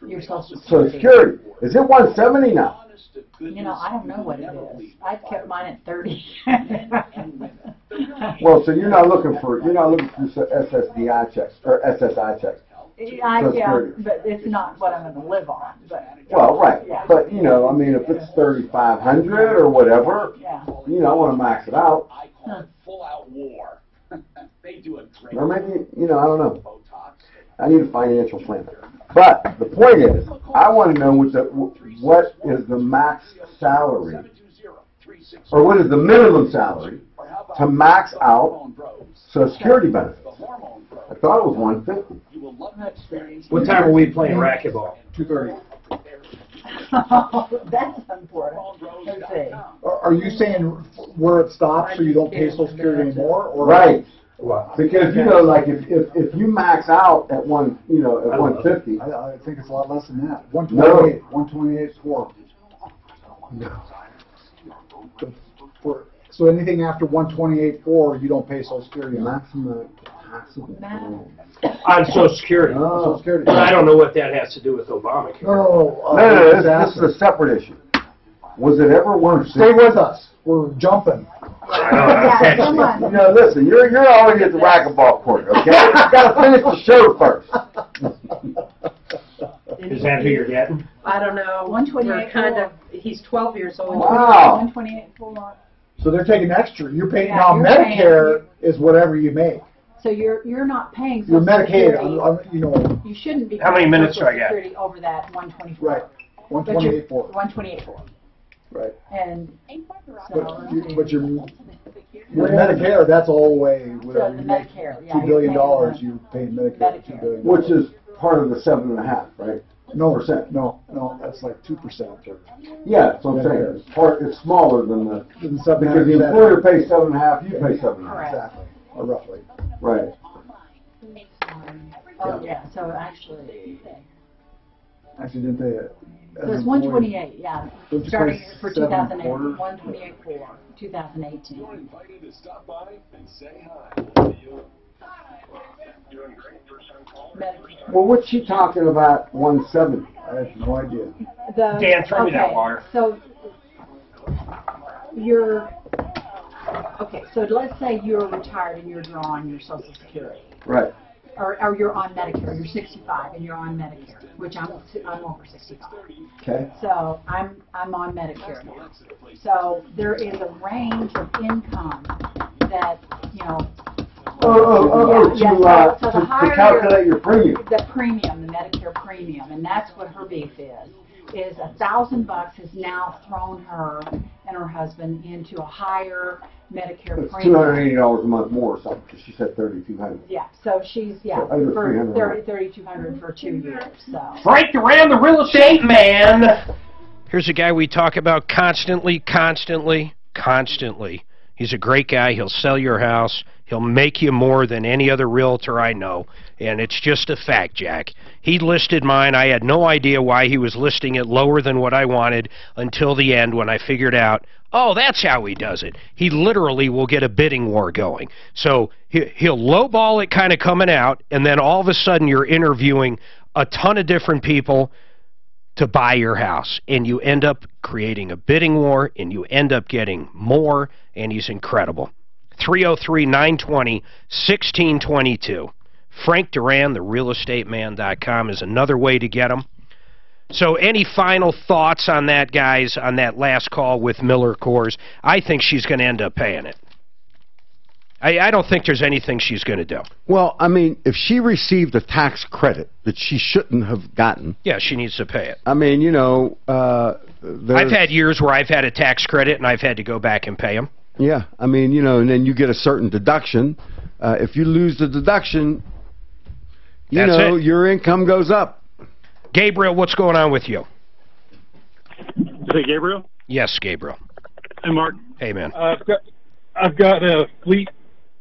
Your Social Security. Is it 170 now? You know, I don't know what it is. I've kept mine at 30. Well, so you're not looking for SSDI checks or SSI checks. Yeah, but it's not what I'm going to live on. But well, right. Yeah. But you know, I mean, if it's 3,500 or whatever, you know, I want to max it out. Full-out war. They do a great. Or maybe, you know, I don't know. I need a financial plan. But the point is, I want to know what is the max salary, or what is the minimum salary to max out Social Security benefits. I thought it was 150. What time are we playing racquetball? 2:30. That's important. Let's see. Are you saying where it stops so you don't pay Social Security anymore? Or right. Wow. Because you know, like if you max out at 150, I think it's a lot less than that. 128. 128.4. No. So anything after 128.4, you don't pay Social Security. Maximum taxable. On Social Security. Social Security. But I don't know what that has to do with Obamacare. No, this is a separate issue. Was it ever worth it? Stay with us. We're jumping. Come on. You know, listen, you're already at the racquetball court, okay? You got to finish the show first. Is that who you're getting? I don't know. 128. He's 12 years old. Wow. 128.4. So they're taking extra. You're paying now. Medicare is whatever you make. So you're not paying You're Social Medicaid. Security. You know. You shouldn't be. How many paying minutes do Social I get? Security over that 124. Right. 128.4. 128.4. Right. And so, But your Medicare, that's all the way. Whatever you make, Medicare, $2 billion, you're paying Medicare. $2 billion. Which is part of the 7.5, right? No, no, that's like 2%. Yeah, that's what I'm saying. It's smaller than the because the 7.5%. employer pays 7.5, you pay 7.5. Exactly, or roughly. Right. Oh yeah. So actually, didn't they? So it's 128. Yeah. Don't you Starting pay for 7 2008. quarters? 128.4. 2018. You're invited to stop by and say hi. Well, what's she talking about? 170. I have no idea. Dan, throw me that water. So so let's say you're retired and you're drawing your Social Security. Right. Or you're on Medicare. You're 65 and you're on Medicare, which I'm over 65. Okay. So I'm on Medicare now. So there is a range of income that To calculate your premium. The premium, the Medicare premium, and that's what her beef is $1,000 has now thrown her and her husband into a higher Medicare It's premium. $280 a month more or something, because she said 3,200. Yeah, so she's, So under for 300. $3,200 for 2 years, so. Frank Duran, the real estate man. Here's a guy we talk about constantly. He's a great guy. He'll sell your house. He'll make you more than any other realtor I know. And it's just a fact, Jack. He listed mine. I had no idea why he was listing it lower than what I wanted until the end when I figured out, oh, that's how he does it. He literally will get a bidding war going. So he'll lowball it kind of coming out, and then all of a sudden you're interviewing a ton of different people to buy your house, and you end up creating a bidding war, and you end up getting more, and he's incredible. 303-920-1622. Frank Duran, therealestateman.com is another way to get him. So any final thoughts on that, guys, on that last call with Miller Coors? I think she's going to end up paying it. I don't think there's anything she's going to do. Well, I mean, if she received a tax credit that she shouldn't have gotten... Yeah, she needs to pay it. I mean, you know... I've had years where I've had a tax credit and I've had to go back and pay them. Yeah, I mean, you know, and then you get a certain deduction. If you lose the deduction, your income goes up. Gabriel, what's going on with you? Hey, Gabriel? Yes, Gabriel. Hey, Mark. Hey, man. I've got a fleet.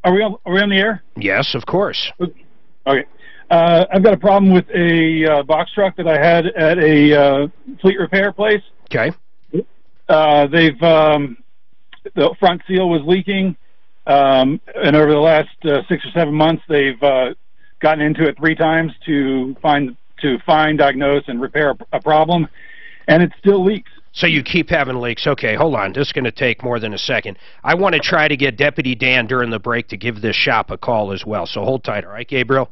Are we on the air? Yes, of course. Okay. I've got a problem with a box truck that I had at a fleet repair place. Okay. The front seal was leaking, and over the last 6 or 7 months, they've gotten into it 3 times to find, diagnose, and repair a problem, and it still leaks. So you keep having leaks. Okay, hold on. This is going to take more than a second. I want to try to get Deputy Dan during the break to give this shop a call as well. So hold tight, all right, Gabriel?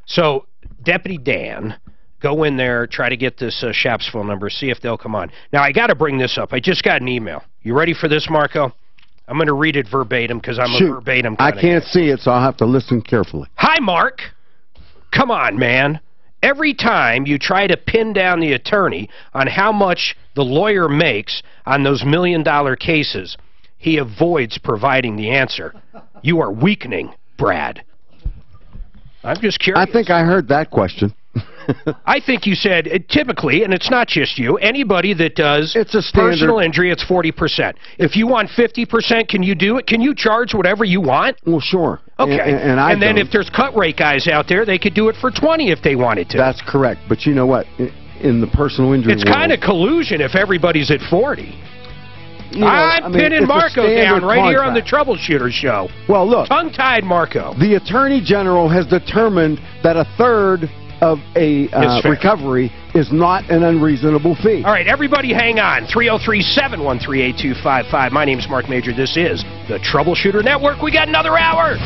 So, Deputy Dan, go in there, try to get this shop's phone number, see if they'll come on. Now, I got to bring this up. I just got an email. You ready for this, Marco? I'm going to read it verbatim because I'm a verbatim kind I can't see it, so I'll have to listen carefully. Hi, Mark. Come on, man. Every time you try to pin down the attorney on how much the lawyer makes on those million-dollar cases, he avoids providing the answer. You are weakening, Brad. I'm just curious. I think I heard that question. I think you said, typically, and it's not just you, anybody that does personal injury, it's 40%. If you want 50%, can you do it? Can you charge whatever you want? Well, sure. Okay. And then if there's cut rate guys out there, they could do it for 20 if they wanted to. That's correct. But you know what? In the personal injury world, kind of collusion if everybody's at 40. I'm pinning Marco down right here on the Troubleshooter Show. Well, look. Tongue-tied Marco. The Attorney General has determined that a third of a recovery is not an unreasonable fee. All right, everybody hang on. 303-713-8255. My name's Mark Major. This is the Troubleshooter Network. We got another hour.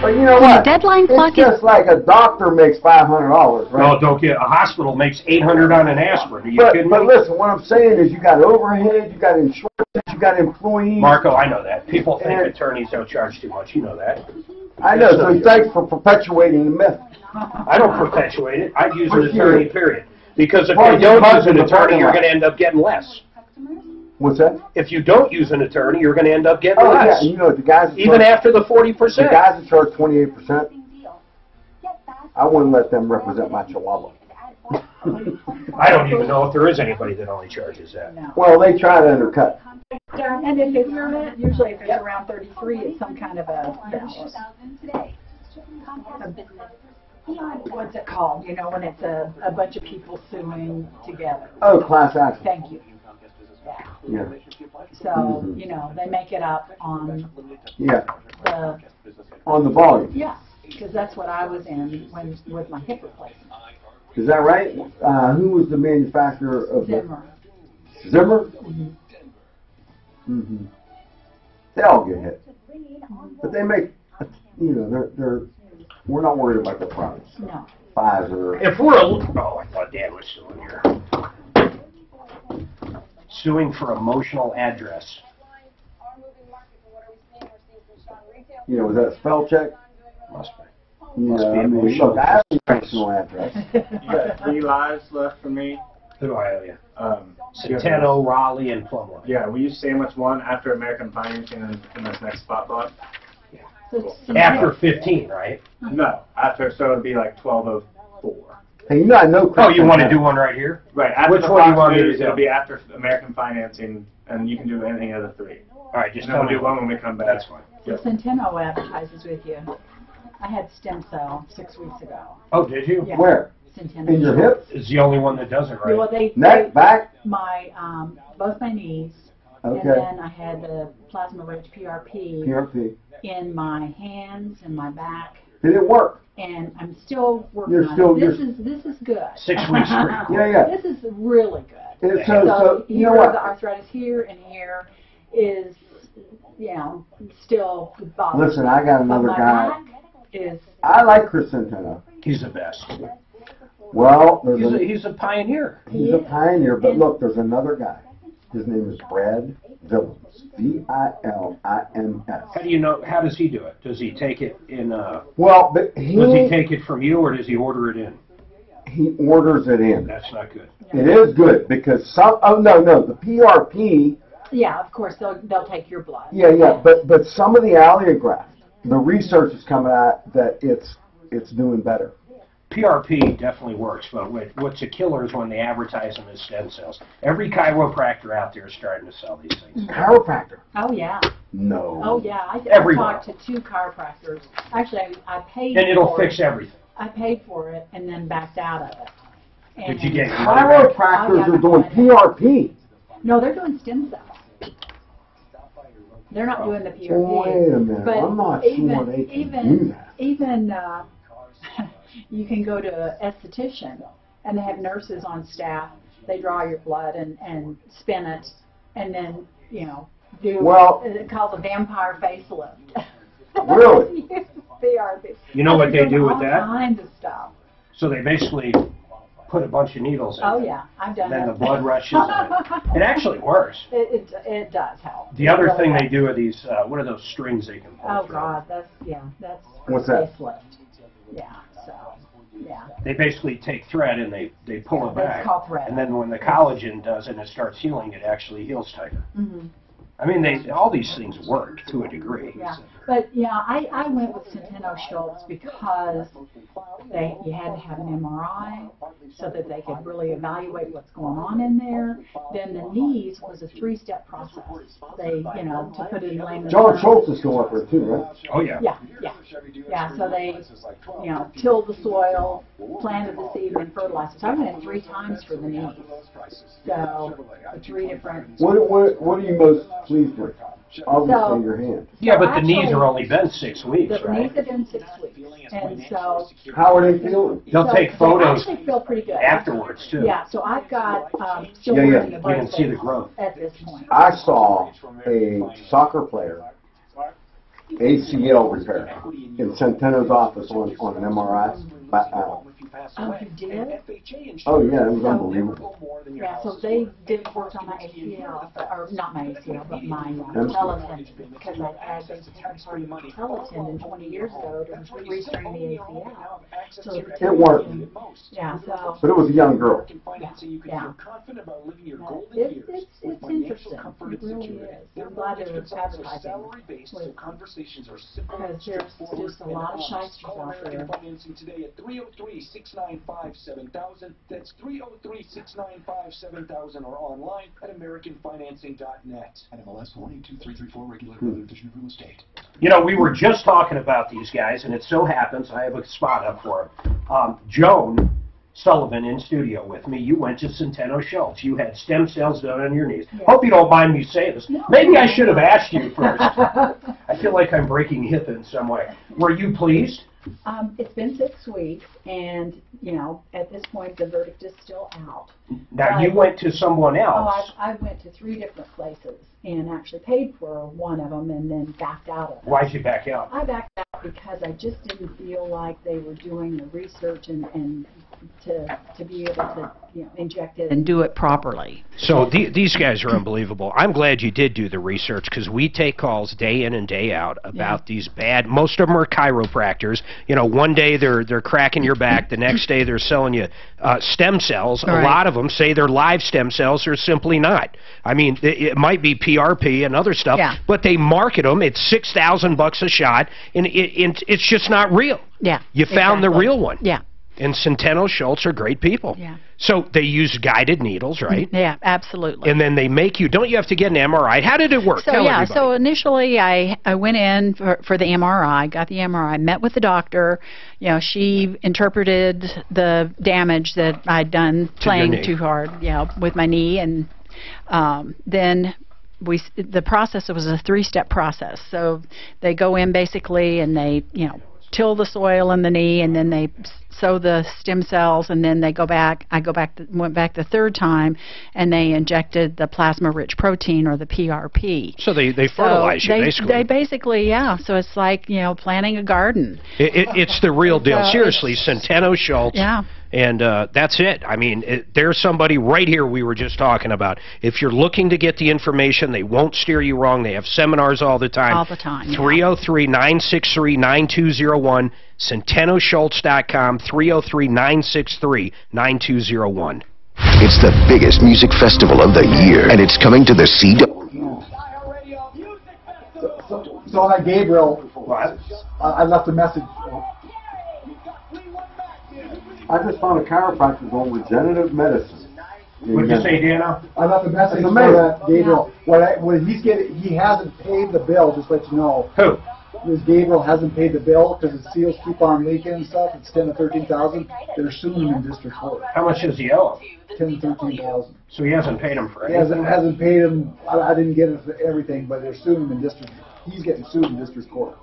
But you know what? Deadline clock it's just like a doctor makes $500, right? No, don't get. A hospital makes $800 on an aspirin. Are you kidding me? But listen, what I'm saying is you got overhead, you got insurance, you got employees. Marco, I know that. People think attorneys don't charge too much. You know that. I know, so thanks for perpetuating the myth. I don't perpetuate it. I use an attorney, period. Because if you don't use an attorney, you're going to end up getting less. What's that? If you don't use an attorney, you're going to end up getting less. Yeah, you know, the guys even after the 40%. The guys that charge 28%, I wouldn't let them represent my chihuahua. I don't even know if there is anybody that only charges that. No. Well, they try to undercut. And if it's usually if it's around 33, it's some kind of a what's it called? You know, when it's a bunch of people suing together. Oh, class action. Thank you. Yeah. So, you know, they make it up on on the volume. Yeah, because that's what I was in with my hip replacement. Is that right? Who was the manufacturer of Zimmer? Zimmer? Mm-hmm. They all get hit. But they make, you know, we're not worried about their products. No. Pfizer. If we're I thought Dan was suing here. Suing for emotional address. You know, was that a spell check? Must be. Yeah, Must be emotional. look, I have an emotional address. You got 3 lives left for me. Who do I owe you? Centeno, Raleigh, and Plumwood. Yeah, will you sandwich one after American Financing in this next spot block? Cool. After 15, right? No, after, so it'd be like 12:04. Hey, you know I know Chris. Oh, you want to do one right here? Right. After Which the one do you Fox want me to News, do? It'll be after American Financing, and you can do anything of the three. All right, just and tell then me we'll do one when we come back. That's fine. So Centeno advertises with you. I had stem cell 6 weeks ago. Oh, did you? Yeah. Where? Centeno. In your hip? Is the only one that does it right. Well, Neck, back? My, both my knees. Okay. And then I had the plasma-rich PRP. PRP. In my hands and my back. Did it work? And I'm still working You're on still- it. This is good. 6 weeks straight. Yeah. This is really good. It's so you here, know what? the arthritis here and here is, still the bottom. Listen, I got another But my guy. back is. I like Chris Centeno. He's the best. Well, He's a pioneer. He's a pioneer, but look, there's another guy. His name is Brad Villains. Villains. How do you know? How does he do it? Does he take it in? Well, but does he take it from you, or does he order it in? He orders it in. That's not good. It is good because some. Oh no, the PRP. Yeah, of course they'll take your blood. Yeah, but some of the allograft, the research is coming out that it's doing better. PRP definitely works, but what's a killer is when they advertise them as stem cells. Every chiropractor out there is starting to sell these things. Chiropractor? Oh yeah. No. Oh yeah. I Everyone. talked to 2 chiropractors. Actually, I paid. And it'll for fix everything. I paid for it and then backed out of it. And Did you get your money back? Chiropractors are doing PRP. No, they're doing stem cells. They're not doing the PRP. Wait a minute. But I'm not sure they can do that. Even you can go to an esthetician, and they have nurses on staff. They draw your blood and spin it, and then do it's called a vampire facelift. Really? PRP. You know what they do with all that? kinds of stuff. So they basically put a bunch of needles in Oh it. yeah, I've done And then that. the blood rushes. It actually works. It does help. The other It really thing they does. do are these, what are those strings they can pull Oh through? God, that's What's that? facelift. Yeah, so yeah. They basically take thread and they pull it That's back. called thread. And then when the collagen does and it starts healing, it actually heals tighter. Mm-hmm. I mean, all these things work to a degree. Yeah, but I went with Centeno Schultz because you had to have an MRI so that they could really evaluate what's going on in there. Then the knees was a 3-step process. They, to put it in layman's John terms. Schultz is still up there too, right? Oh yeah. Yeah. So they, tilled the soil, planted the seed, and fertilized. So I went 3 times for the knees. So the 3 different. What are you most pleased with? Obviously, So- your hand. Yeah, but the actually, knees are only been 6 weeks, The right? knees have been 6 weeks, and so How are they feeling? They'll take photos They actually feel pretty good afterwards too. Yeah, so I've got still Yeah. working the You can see the braces growth. at this point. I saw a soccer player ACL repair in Centeno's office on an MRI. Oh, you did? Oh yeah, it was unbelievable. Yeah, so they did work on my ACL, or not my ACL, but my Peloton, because I had been Peloton in 20 years ago to restrain the ACL. So It worked. Yeah, so. But it was a young girl. Yeah. It's interesting. It really is. I'm glad they're advertising because there's just a lot of shysters out there. Financing today at 303-695-7000. That's 303-695-7000 or online at AmericanFinancing.net. NMLS 182334, regulated by the Division of Real Estate. We were just talking about these guys, and it so happens I have a spot up for them. Joan Sullivan in studio with me. You went to Centeno Schultz. You had stem cells done on your knees. Hope you don't mind me saying this. Maybe I should have asked you first. I feel like I'm breaking hip in some way. Were you pleased? It's been 6 weeks, and at this point the verdict is still out. Now you went to someone else. Oh, I went to 3 different places and actually paid for one of them, and then backed out of it. Why'd you back out? I backed out because I just didn't feel like they were doing the research and to be able to inject it and do it properly. So these guys are unbelievable. I'm glad you did do the research because we take calls day in and day out about these bad. Most of them are chiropractors. One day they're cracking your back, the next day they're selling you stem cells. Right. A lot of them say they're live stem cells. They're simply not. I mean, it might be PRP and other stuff, but they market them. It's $6,000 a shot, and it's just not real. Yeah. You found the real one. Yeah. And Centeno Schultz are great people. Yeah. So they use guided needles, right? Yeah, absolutely. And then they make you, don't you have to get an MRI? How did it work? So, Tell yeah, everybody. so initially I went in for the MRI, got the MRI, met with the doctor. You know, she interpreted the damage that I'd done playing too hard, with my knee. And then the process, it was a 3-step process. So they go in basically and they, till the soil in the knee, and then they sow the stem cells, and then they go back. Went back the 3rd time, and they injected the plasma-rich protein, or the PRP. So they fertilize you, basically. They basically, So it's like, planting a garden. It's the real deal. So seriously, Centeno Schultz. Yeah. And that's it. I mean, there's somebody right here we were just talking about. If you're looking to get the information, they won't steer you wrong. They have seminars all the time. All the time. 303-963-9201. CentenoSchultz.com. 303-963-9201. It's the biggest music festival of the year, and it's coming to the CW. So on that Gabriel, I left a message. I just found a chiropractor on regenerative medicine. What'd you say, Dana? I left a message for that Gabriel. When he hasn't paid the bill, just to let you know. Who? This Gabriel hasn't paid the bill because the seals keep on leaking and stuff. It's $10,000 to $13,000. They're suing him in district court. How much does he owe? $10,000 to $13,000. So he hasn't paid him for He anything? hasn't paid him. I didn't get it for everything, but they're suing him in district. He's getting sued in district court.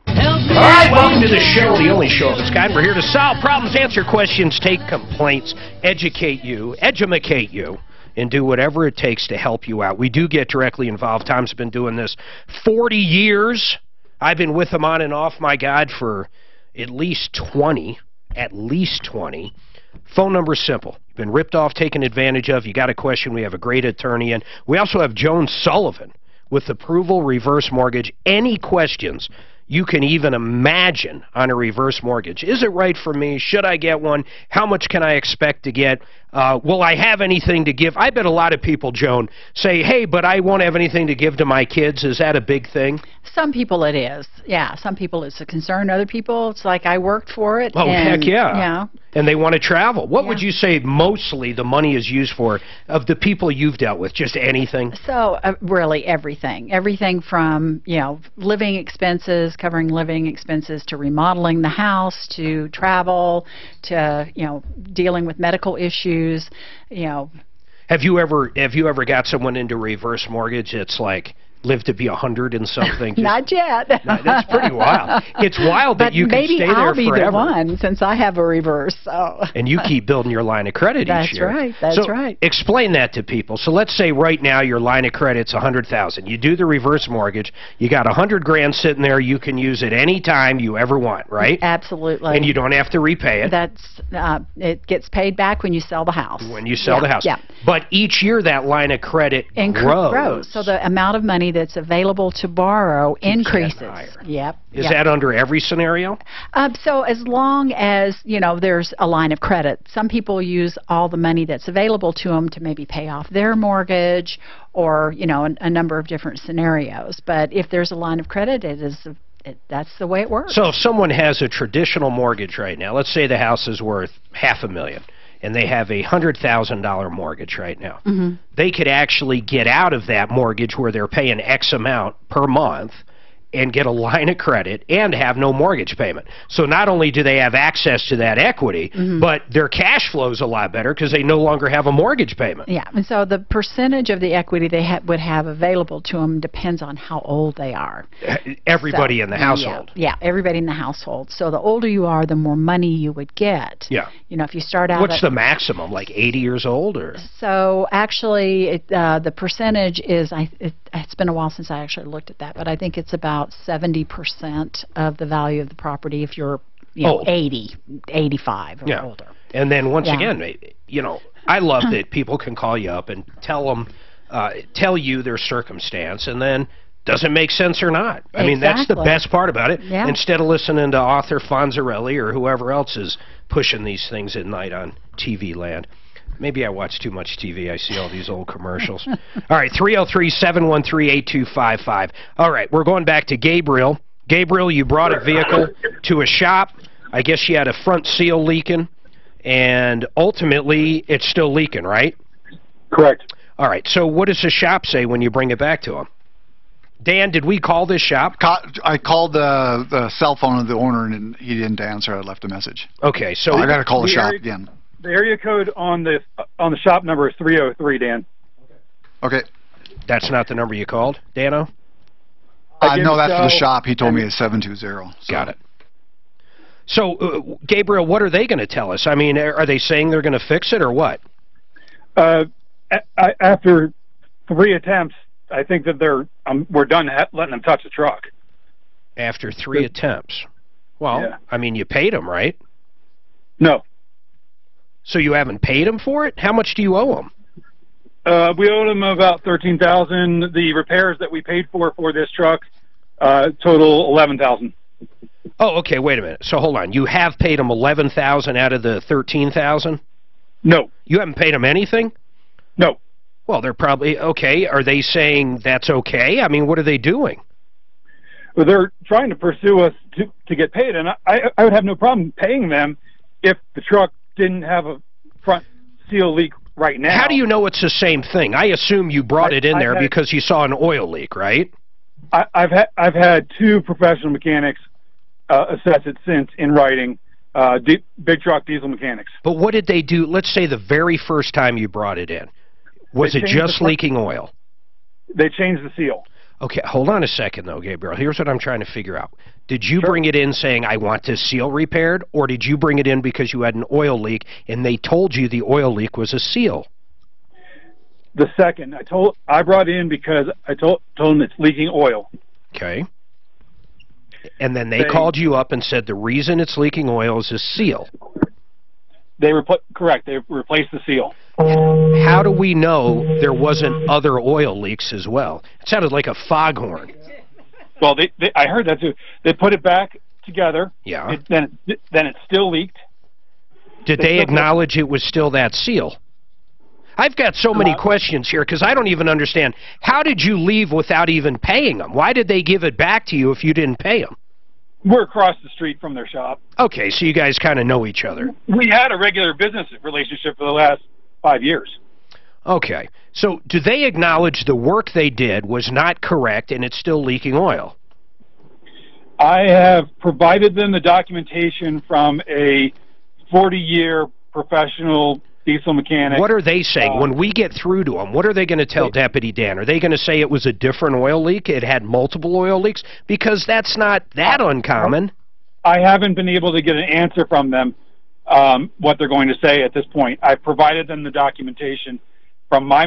All right, welcome to the show, the only show of its kind. We're here to solve problems, answer questions, take complaints, educate you, edumacate you, and do whatever it takes to help you out. We do get directly involved. Tom's been doing this 40 years. I've been with him on and off, my God, for at least 20. At least 20. Phone number's simple. You've been ripped off, taken advantage of. You got a question, we have a great attorney in. We also have Joan Sullivan with Approval Reverse Mortgage. Any questions you can even imagine on a reverse mortgage. Is it right for me? Should I get one? How much can I expect to get? Will I have anything to give? I bet a lot of people, Joan, say, hey, but I won't have anything to give to my kids. Is that a big thing? Some people it is. Yeah, some people it's a concern. Other people, it's like I worked for it. Oh, and, heck yeah. Yeah. And they want to travel. What would you say mostly the money is used for of the people you've dealt with? Just anything? So really everything. Everything from, living expenses, covering living expenses, to remodeling the house, to travel, to, dealing with medical issues, Have you ever got someone into reverse mortgage? It's like live to be 100 and something? Not yet. That's pretty wild. It's wild that you can stay there forever. Maybe I'll be the one, since I have a reverse. So. And you keep building your line of credit each year. That's right. That's right. Explain that to people. So let's say right now your line of credit's $100,000. You do the reverse mortgage. You got $100,000 sitting there. You can use it any time you ever want, right? Absolutely. And you don't have to repay it. It gets paid back when you sell the house. When you sell the house. Yeah. But each year that line of credit grows. So the amount of money that's available to borrow increases. Yep. Is that under every scenario? So as long as, there's a line of credit. Some people use all the money that's available to them to maybe pay off their mortgage, or, a number of different scenarios. But if there's a line of credit, that's the way it works. So if someone has a traditional mortgage right now, let's say the house is worth $500,000. And they have a $100,000 mortgage right now. Mm-hmm. They could actually get out of that mortgage where they're paying X amount per month and get a line of credit and have no mortgage payment. So not only do they have access to that equity, but their cash flow is a lot better because they no longer have a mortgage payment. Yeah, and so the percentage of the equity they would have available to them depends on how old they are. Everybody in the household. Yeah, everybody in the household. So the older you are, the more money you would get. Yeah. If you start out What's the maximum, like 80 years old? Or? So actually, the percentage is, it's been a while since I actually looked at that, but I think it's about 70% of the value of the property if you're 80, 85 or older. And then once again, I love that people can call you up and tell you their circumstance, and then does it make sense or not? I mean, that's the best part about it. Yeah. Instead of listening to author Fonzarelli or whoever else is pushing these things at night on TV land. Maybe I watch too much TV. I see all these old commercials. All right, 303-713-8255. All right, we're going back to Gabriel. Gabriel, you brought a vehicle to a shop. I guess you had a front seal leaking, and ultimately it's still leaking, right? Correct. All right, so what does the shop say when you bring it back to them? Dan, did we call this shop? I called the cell phone of the owner, and he didn't answer. I left a message. Okay, so I got to call the shop again. The area code on the shop number is 303, Dan. Okay. That's not the number you called, Dano? No, that's for the shop. He told me it's 720. So. Got it. So, Gabriel, what are they going to tell us? I mean, are they saying they're going to fix it or what? After 3 attempts, I think that we're done letting them touch the truck. After 3 attempts? Well, yeah. I mean, you paid them, right? No. So you haven't paid them for it? How much do you owe them? We owed them about $13,000. The repairs that we paid for this truck total $11,000. Oh, okay. Wait a minute. So hold on. You have paid them $11,000 out of the $13,000? No. You haven't paid them anything? No. Well, they're probably okay. Are they saying that's okay? I mean, what are they doing? Well, they're trying to pursue us to get paid, and I would have no problem paying them if the truck didn't have a front seal leak right now. How do you know it's the same thing? I assume you brought it in there because you saw an oil leak, right? I've had 2 professional mechanics assess it since in writing, big truck diesel mechanics. But what did they do? Let's say the very first time you brought it in. Was it just leaking oil? They changed the seal. Okay, hold on a second, though, Gabriel. Here's what I'm trying to figure out. Did you bring it in saying, I want this seal repaired, or did you bring it in because you had an oil leak and they told you the oil leak was a seal? The second. I brought it in because I told them it's leaking oil. Okay. And then they called you up and said the reason it's leaking oil is a seal. Correct. They replaced the seal. How do we know there wasn't other oil leaks as well? It sounded like a foghorn. Well, I heard that too. They put it back together. Yeah. Then it still leaked. Did they acknowledge it was still that seal? I've got so many questions here because I don't even understand. How did you leave without even paying them? Why did they give it back to you if you didn't pay them? We're across the street from their shop. Okay, so you guys kind of know each other. We had a regular business relationship for the last 5 years. Okay, so do they acknowledge the work they did was not correct and it's still leaking oil? I have provided them the documentation from a 40-year professional diesel mechanic. What are they saying? When we get through to them, what are they going to tell Deputy Dan? Are they going to say it was a different oil leak? It had multiple oil leaks? Because that's not that uncommon. I haven't been able to get an answer from them what they're going to say at this point. I've provided them the documentation from my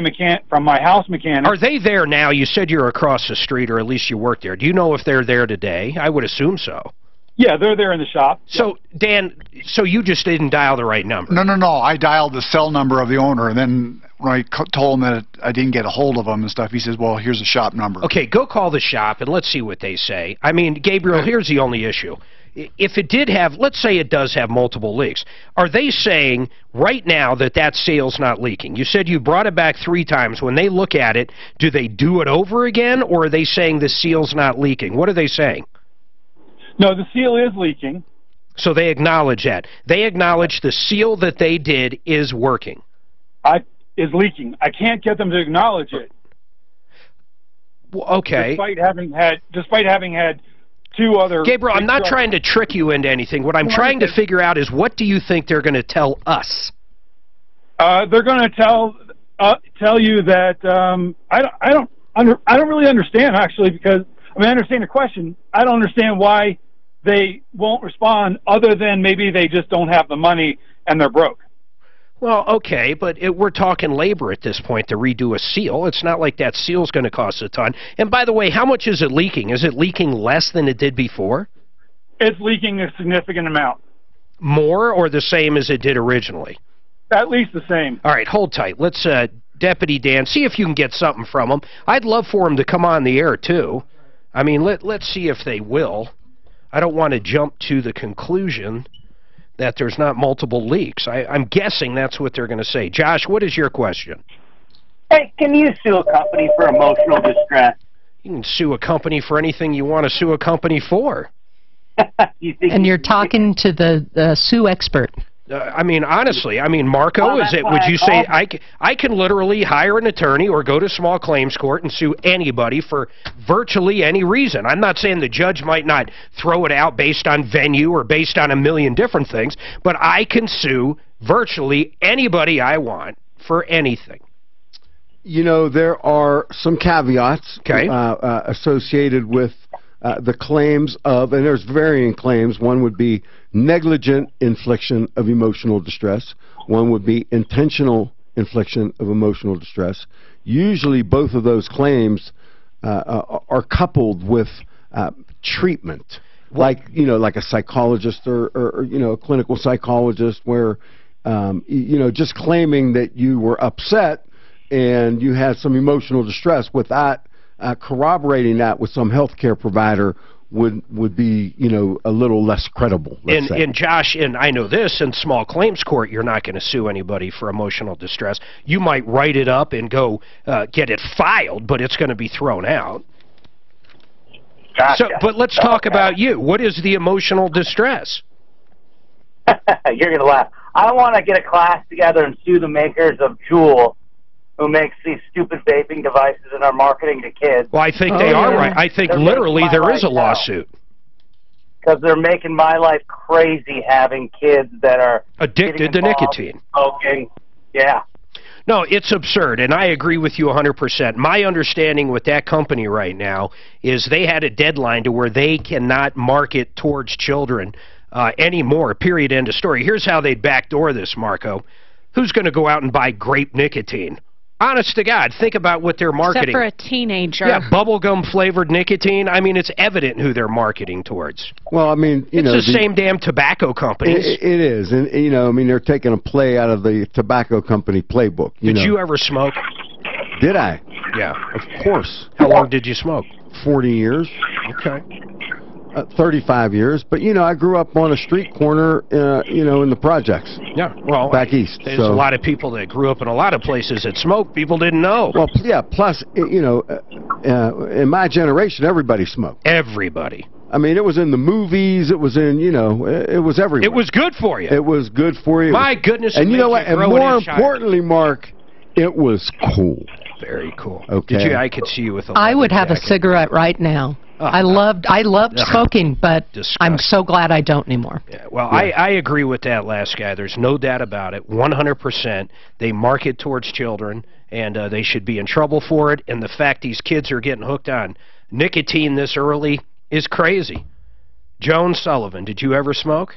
house mechanic. Are they there now? You said you're across the street, or at least you work there. Do you know if they're there today? I would assume so. Yeah, they're there in the shop. So, Dan, so you just didn't dial the right number? No. I dialed the cell number of the owner, and then when I told him that I didn't get a hold of him and stuff, he says, well, here's the shop number. Okay, go call the shop, and let's see what they say. I mean, Gabriel, here's the only issue. If it did have, let's say it does have multiple leaks, are they saying right now that that seal's not leaking? You said you brought it back 3 times. When they look at it, do they do it over again, or are they saying the seal's not leaking? What are they saying? No, the seal is leaking. So they acknowledge that. They acknowledge the seal that they did is working. Is leaking. I can't get them to acknowledge it. Well, okay. Despite having had 2 other... Gabriel, I'm not trying to trick you into anything. What I'm trying to figure out is, what do you think they're going to tell us? They're going to tell you that I don't really understand, actually, because I understand the question. I don't understand why they won't respond, other than maybe they just don't have the money and they're broke. Well, okay, but we're talking labor at this point to redo a seal. It's not like that seal's going to cost a ton. And by the way, how much is it leaking? Is it leaking less than it did before? It's leaking a significant amount. More or the same as it did originally? At least the same. All right, hold tight. Let's, Deputy Dan, see if you can get something from them. I'd love for them to come on the air, too. I mean, let's see if they will. I don't want to jump to the conclusion that there's not multiple leaks. I'm guessing that's what they're going to say. Josh, what is your question? Hey, can you sue a company for emotional distress? You can sue a company for anything you want to sue a company for. And you're talking to the Sioux expert. I mean, honestly, I mean, Marco, is it? Would you say I can literally hire an attorney or go to small claims court and sue anybody for virtually any reason? I'm not saying the judge might not throw it out based on venue or based on a million different things, but I can sue virtually anybody I want for anything. You know, there are some caveats associated with the claims of, and there's varying claims. One would be negligent infliction of emotional distress. One would be intentional infliction of emotional distress. Usually both of those claims are coupled with treatment, like, you know, like a psychologist or you know, a clinical psychologist, where you know, just claiming that you were upset and you had some emotional distress without corroborating that with some healthcare provider would be, you know, a little less credible. And Josh, and I know this, in small claims court, you're not going to sue anybody for emotional distress. You might write it up and go get it filed, but it's going to be thrown out. Gotcha. So, but let's talk about you. What is the emotional distress? You're going to laugh. I want to get a class together and sue the makers of Juul, who makes these stupid vaping devices and are marketing to kids. Well, I think they are right. I think literally there is a lawsuit. Because they're making my life crazy having kids that are addicted to nicotine. Smoking. Yeah. No, it's absurd, and I agree with you 100%. My understanding with that company right now is they had a deadline to where they cannot market towards children anymore, period, end of story. Here's how they'd backdoor this, Marco. Who's going to go out and buy grape nicotine? Honest to God, think about what they're marketing. Except for a teenager. Yeah, bubblegum-flavored nicotine. I mean, it's evident who they're marketing towards. Well, I mean, you know, it's the same damn tobacco companies. It is, and you know, I mean, they're taking a play out of the tobacco company playbook. Did you ever smoke? Did I? Yeah. Of course. How long did you smoke? 40 years. Okay. 35 years, but you know, I grew up on a street corner, you know, in the projects. Yeah, well, back east. There's a lot of people that grew up in a lot of places that smoked. People didn't know. Well, yeah. Plus, you know, in my generation, everybody smoked. Everybody. I mean, it was in the movies. It was in, you know, it was everywhere. It was good for you. It was good for you. My goodness. And you know what? And more importantly, Mark, it was cool. Very cool. Okay. Did you? I could see you with a. I would have a cigarette right now. I loved smoking, but I'm so glad I don't anymore. Yeah, well, yeah. I agree with that last guy. There's no doubt about it. 100%. They market towards children, and they should be in trouble for it. And the fact these kids are getting hooked on nicotine this early is crazy. Joan Sullivan, did you ever smoke?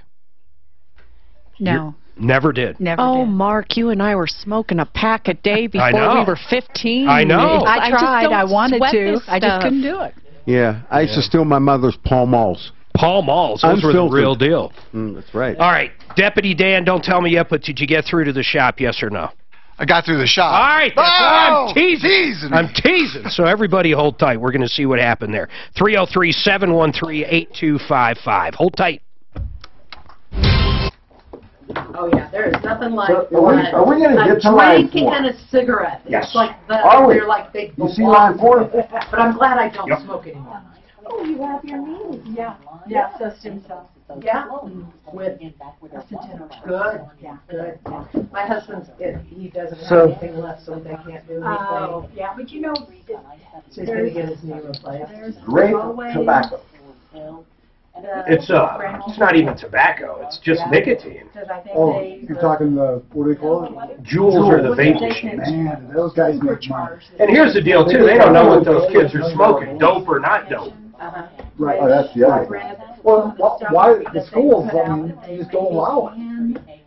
No. Never did. Never did. Mark, you and I were smoking a pack a day before we were 15. I know. I tried. I wanted to. I just couldn't do it. Yeah, I used to steal my mother's Pall Malls. Pall Malls, those were the real deal. That's right. All right, Deputy Dan, don't tell me yet, but did you get through to the shop, yes or no? I got through the shop. All right, I'm teasing. I'm teasing. So everybody hold tight. We're going to see what happened there. 303-713-8255. Hold tight. Oh yeah, there is nothing like are we going to get to a line drink 4? and a cigarette. Yes. It's like they're like big. You see line 4? But I'm glad I don't smoke anymore. Oh, you have your knees. Yeah. Yeah, so stem cells. Yeah. With good. Yeah, good. Yeah. My husband's, he doesn't have anything left, so they can't do anything. Oh, yeah, but you know, so he's going to get his knee replaced. Grape tobacco. It's not even tobacco. It's just nicotine. Oh, you're talking the, what do they call it? Juuls are the vape machines. Man, those guys make money. And here's the deal, too. They don't know what those kids are smoking, dope or not dope. Right. Oh, that's the other thing. Well, why the schools? I mean, you just don't allow it.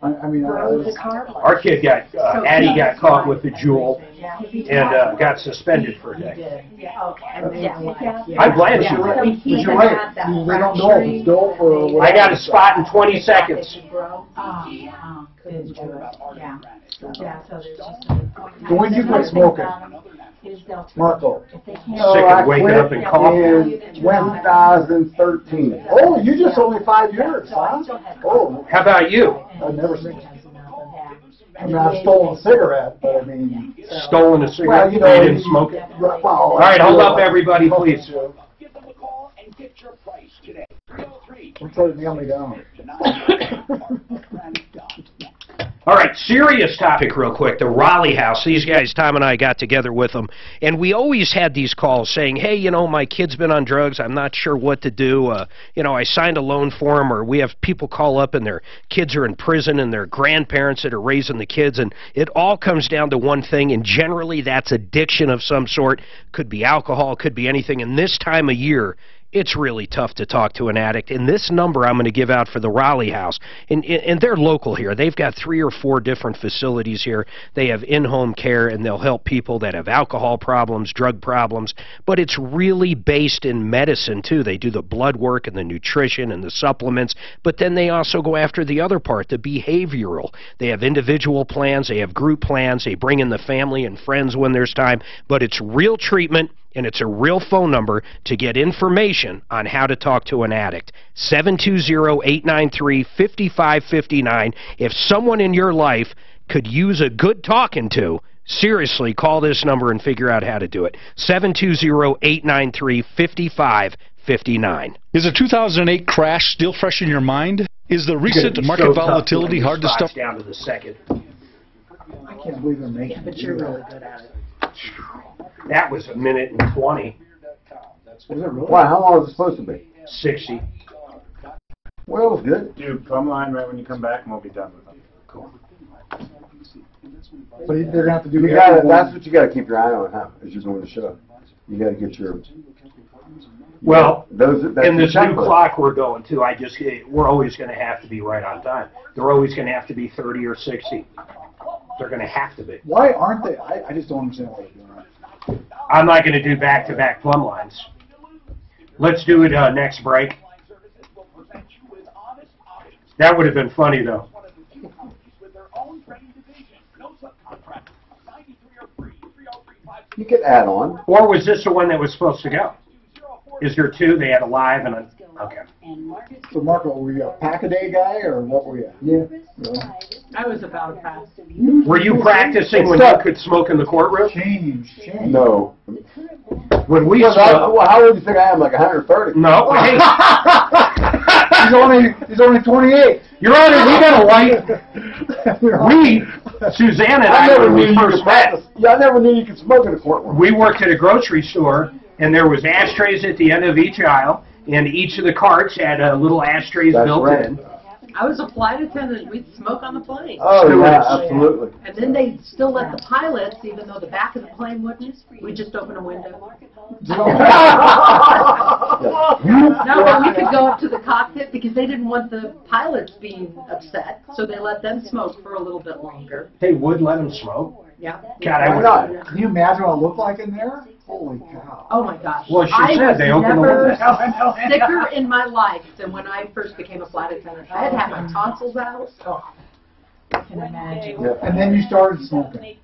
I mean, our kid Addie got caught with the Juul and got suspended for a day. I'm glad she But you're right. They don't know if it's dope or whatever. I got a spot in 20 seconds. So when did you quit smoking? Marco. Sick of waking up and coughing. In 2013. Oh, you just only 5 years, huh? Oh. How about you? I've never seen. I mean, I've stolen a cigarette, but I mean... Stolen a cigarette? Well, you know, you didn't smoke it? Well, all right, hold up, everybody, please. Give them a call and get your price today. 303 Try to nail me down. All right, serious topic real quick, the Raleigh House. These guys, Tom and I got together with them, and we always had these calls saying, hey, you know, my kid's been on drugs. I'm not sure what to do. You know, I signed a loan for them, or we have people call up and their kids are in prison and their grandparents that are raising the kids, and it all comes down to one thing, and generally that's addiction of some sort. Could be alcohol, could be anything, and this time of year, it's really tough to talk to an addict. And this number I'm going to give out for the Raleigh House, and they're local here. They've got 3 or 4 different facilities here. They have in-home care, and they'll help people that have alcohol problems, drug problems. But it's really based in medicine, too. They do the blood work and the nutrition and the supplements. But then they also go after the other part, the behavioral. They have individual plans. They have group plans. They bring in the family and friends when there's time. But it's real treatment. And it's a real phone number to get information on how to talk to an addict. 720-893-5559. If someone in your life could use a good talking to, seriously, call this number and figure out how to do it. 720-893-5559. Is a 2008 crash still fresh in your mind? Is the recent market volatility hard to stop? Down to the second. I can't believe they're making But you're really good at it. That was 1 minute and 20. Was it really? Why? How long was it supposed to be? 60. Well, it was good. Do plumb line right when you come back, and we'll be done with them. Cool. But they're going to have to do That's what you got to keep your eye on, huh? As you're doing the show, you got to get your. Well, that's in this the new clock we're going to, we're always going to have to be right on time. They're always going to have to be 30 or 60. They're going to have to be. Why aren't they? I just don't understand why they're doing that. I'm not going to do back-to-back plumb lines. Let's do it next break. That would have been funny, though. You could add on. Or was this the one that was supposed to go? Is there 2? They had a live and a... Okay. So, Marco, were you a pack-a-day guy, or what were you? Yeah. I was about a pack. Were you practicing when you could smoke in the courtroom? Change. No. When we Well, how old do you think I am? Like 130? No. Hey. He's only 28. Your Honor, we got a light. Susanna and I, when we first met. Yeah, I never knew you could smoke in a courtroom. We worked at a grocery store, and there was ashtrays at the end of each aisle, and each of the carts had little ashtrays built in. I was a flight attendant. We'd smoke on the plane. Oh, yeah, absolutely. And then they still let the pilots, even though the back of the plane wouldn't, we just open a window. No, we could go up to the cockpit because they didn't want the pilots being upset, so they let them smoke for a little bit longer. They would let them smoke? Yeah. God, I would. Can you imagine what it looked like in there? Holy cow. Oh, my gosh. Well, she said they opened the window. I was never sicker in my life than when I first became a flight attendant. I had to have my tonsils out. I can imagine. Yeah. And then you started smoking.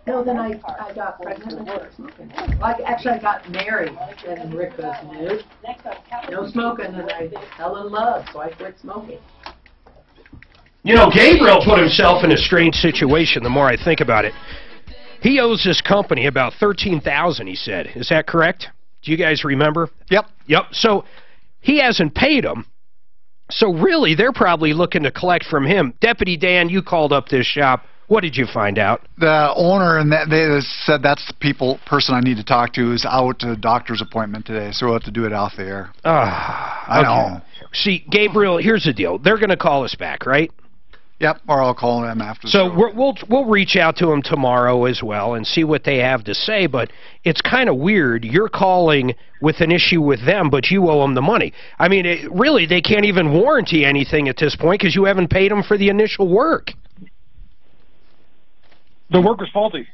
No, then I got pregnant and started smoking. Like, actually, I got married, and Rick goes, no smoking, and I fell in love, so I quit smoking. You know, Gabriel put himself in a strange situation the more I think about it. He owes this company about $13,000, he said. Is that correct? Do you guys remember? Yep. Yep. So he hasn't paid them. So really, they're probably looking to collect from him. Deputy Dan, you called up this shop. What did you find out? The owner and they said that's the person I need to talk to is out at a doctor's appointment today, so we'll have to do it off the air. I know. See, Gabriel, here's the deal. They're going to call us back, right? Yep, or I'll call them after the show. So we'll reach out to them tomorrow as well and see what they have to say, but it's kind of weird. You're calling with an issue with them, but you owe them the money. I mean, really, they can't even warranty anything at this point because you haven't paid them for the initial work. The work was faulty.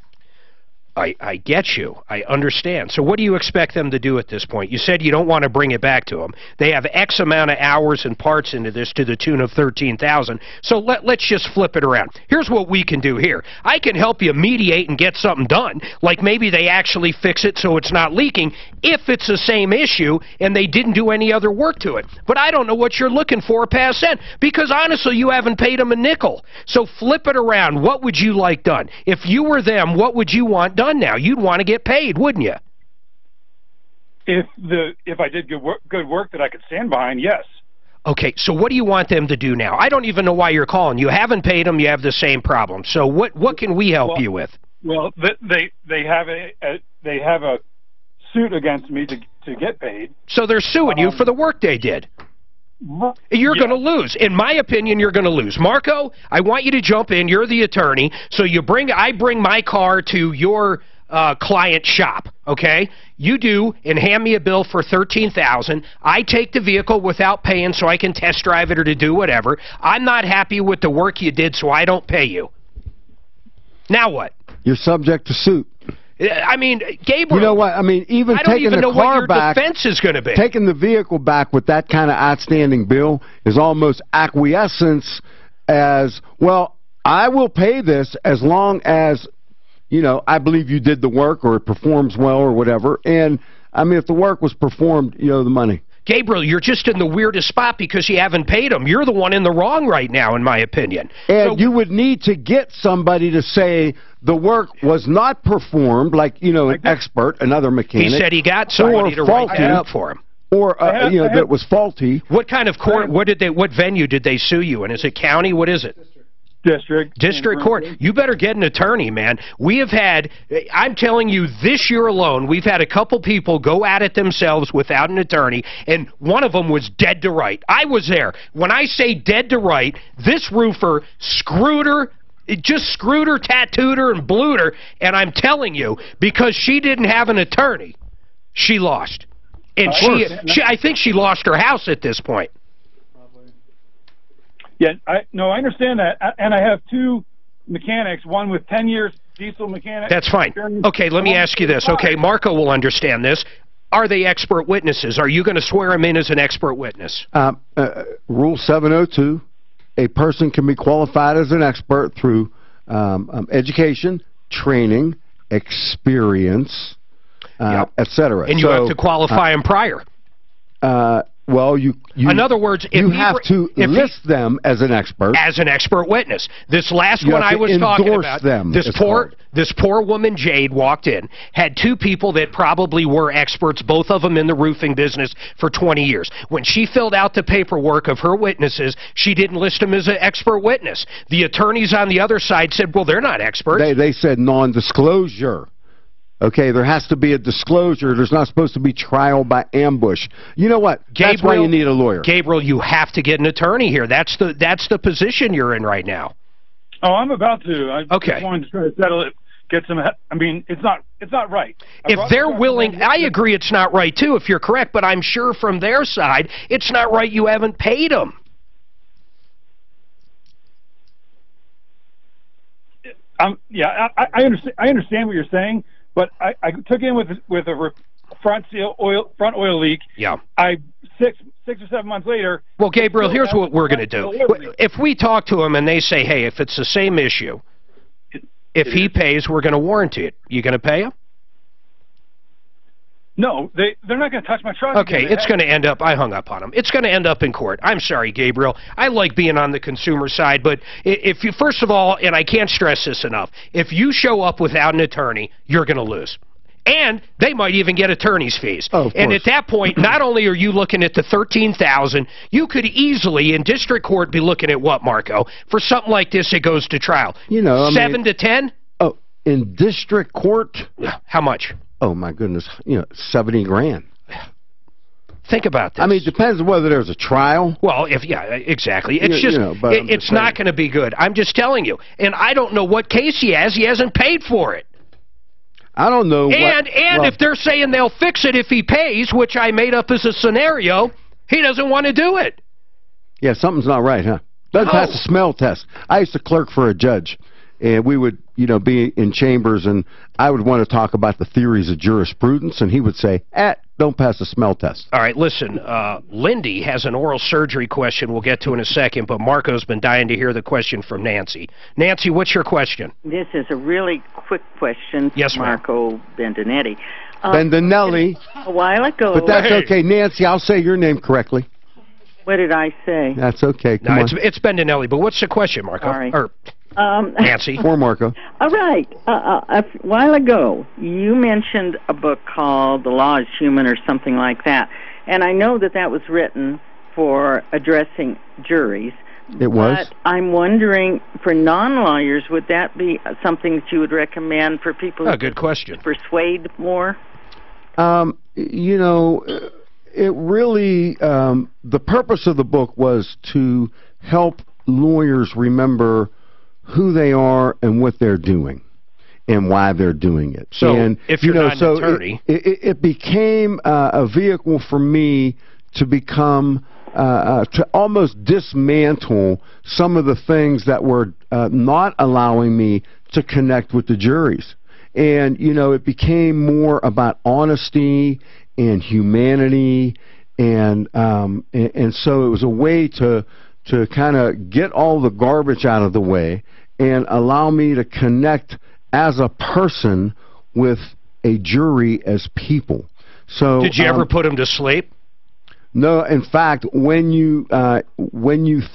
I get you. I understand. So what do you expect them to do at this point? You said you don't want to bring it back to them. They have X amount of hours and parts into this to the tune of $13,000. So let's just flip it around. Here's what we can do here. I can help you mediate and get something done, like maybe they actually fix it so it's not leaking if it's the same issue and they didn't do any other work to it. But I don't know what you're looking for past then because honestly you haven't paid them a nickel. So flip it around. What would you like done? If you were them, what would you want done now? You'd want to get paid, wouldn't you? If I did good work that I could stand behind, yes. Okay, so what do you want them to do now? I don't even know why you're calling. You haven't paid them. You have the same problem. So what can we help you with? Well, they have a suit against me to get paid. So they're suing you for the work they did. You're going to lose. In my opinion, you're going to lose. Marco, I want you to jump in. You're the attorney. So I bring my car to your client shop, okay? You do, and hand me a bill for $13,000. I take the vehicle without paying so I can test drive it or to do whatever. I'm not happy with the work you did, so I don't pay you. Now what? You're subject to suit. I mean, Gabriel. You know what? I mean, even taking the car back, defense is going to be. Taking the vehicle back with that kind of outstanding bill is almost acquiescence as, well, I will pay this as long as, you know, I believe you did the work or it performs well or whatever. And, I mean, if the work was performed, you owe the money. Gabriel, you're just in the weirdest spot because you haven't paid them. You're the one in the wrong right now, in my opinion. And you would need to get somebody to say the work was not performed, like, you know, an expert, another mechanic. He said he got somebody to write that up for him. Or, you know, that was faulty. What kind of court, what venue did they sue you in? Is it county? What is it? District court. You better get an attorney, man. We have had, I'm telling you, this year alone, we've had a couple people go at it themselves without an attorney, and one of them was dead to right. I was there. When I say dead to right, this roofer screwed her, tattooed her, and blued her, and I'm telling you, because she didn't have an attorney, she lost. And I think she lost her house at this point. Yeah, I understand that, and I have two mechanics, one with 10 years diesel mechanic. That's fine. Okay, let me ask you this. Okay, Marco will understand this. Are they expert witnesses? Are you going to swear them in as an expert witness? Rule 702, a person can be qualified as an expert through education, training, experience, etc. And you have to qualify them prior. Well, in other words, you have to list them as an expert. As an expert witness. This last one I was talking about, this poor woman, Jade, walked in, had two people that probably were experts, both of them in the roofing business for 20 years. When she filled out the paperwork of her witnesses, she didn't list them as an expert witness. The attorneys on the other side said, well, they're not experts. They said non-disclosure. Okay, there has to be a disclosure. There's not supposed to be trial by ambush. You know what? That's why you need a lawyer. Gabriel, you have to get an attorney here. That's the position you're in right now. Oh, I'm about to. I just wanted to try to settle it. Get some. I mean, it's not right. If they're willing, I agree it's not right too. If you're correct, but I'm sure from their side, it's not right. You haven't paid them. Yeah, I understand what you're saying. But I took in with a front oil leak. Yeah. Six or 7 months later. Well, Gabriel, here's what we're going to do. If we talk to him and they say, hey, if it's the same issue, if he pays, we're going to warranty it. You going to pay him? No, they're not going to touch my truck. Okay, it's going to end up, I hung up on him. It's going to end up in court. I'm sorry, Gabriel. I like being on the consumer side, but if you, first of all, and I can't stress this enough, if you show up without an attorney, you're going to lose. And they might even get attorney's fees. Oh, and at that point, not only are you looking at the $13,000, you could easily, in district court, be looking at what, Marco? For something like this, it goes to trial. You know, 7 to 10? Oh, in district court? How much? Oh, my goodness. You know, $70,000. Think about this. I mean, it depends on whether there's a trial. Well, exactly. It's it's not going to be good. I'm just telling you. And I don't know what case he has. He hasn't paid for it. I don't know. And if they're saying they'll fix it if he pays, which I made up as a scenario, he doesn't want to do it. Yeah, something's not right, huh? Doesn't pass the smell test. I used to clerk for a judge, and we would, be in chambers, and I would want to talk about the theories of jurisprudence, and he would say, don't pass the smell test. All right, listen, Lindy has an oral surgery question we'll get to in a second, but Marco's been dying to hear the question from Nancy. Nancy, what's your question? This is a really quick question for Marco Bendinetti. Bendinetti. A while ago. But that's okay. Nancy, I'll say your name correctly. What did I say? That's okay. Come on. It's Bendinetti, but what's the question, Marco? All right. Nancy. For Marco. All right. A while ago, you mentioned a book called The Law is Human or something like that. And I know that was written for addressing juries. It was. But I'm wondering, for non-lawyers, would that be something that you would recommend for people good question. to persuade more? You know, it really, the purpose of the book was to help lawyers remember who they are and what they're doing and why they're doing it. So, and, if you're not an attorney... It became a vehicle for me to become... to almost dismantle some of the things that were not allowing me to connect with the juries. And, you know, it became more about honesty and humanity, and so it was a way to kind of get all the garbage out of the way and allow me to connect as a person with a jury as people. So, did you ever put them to sleep? No, in fact, when you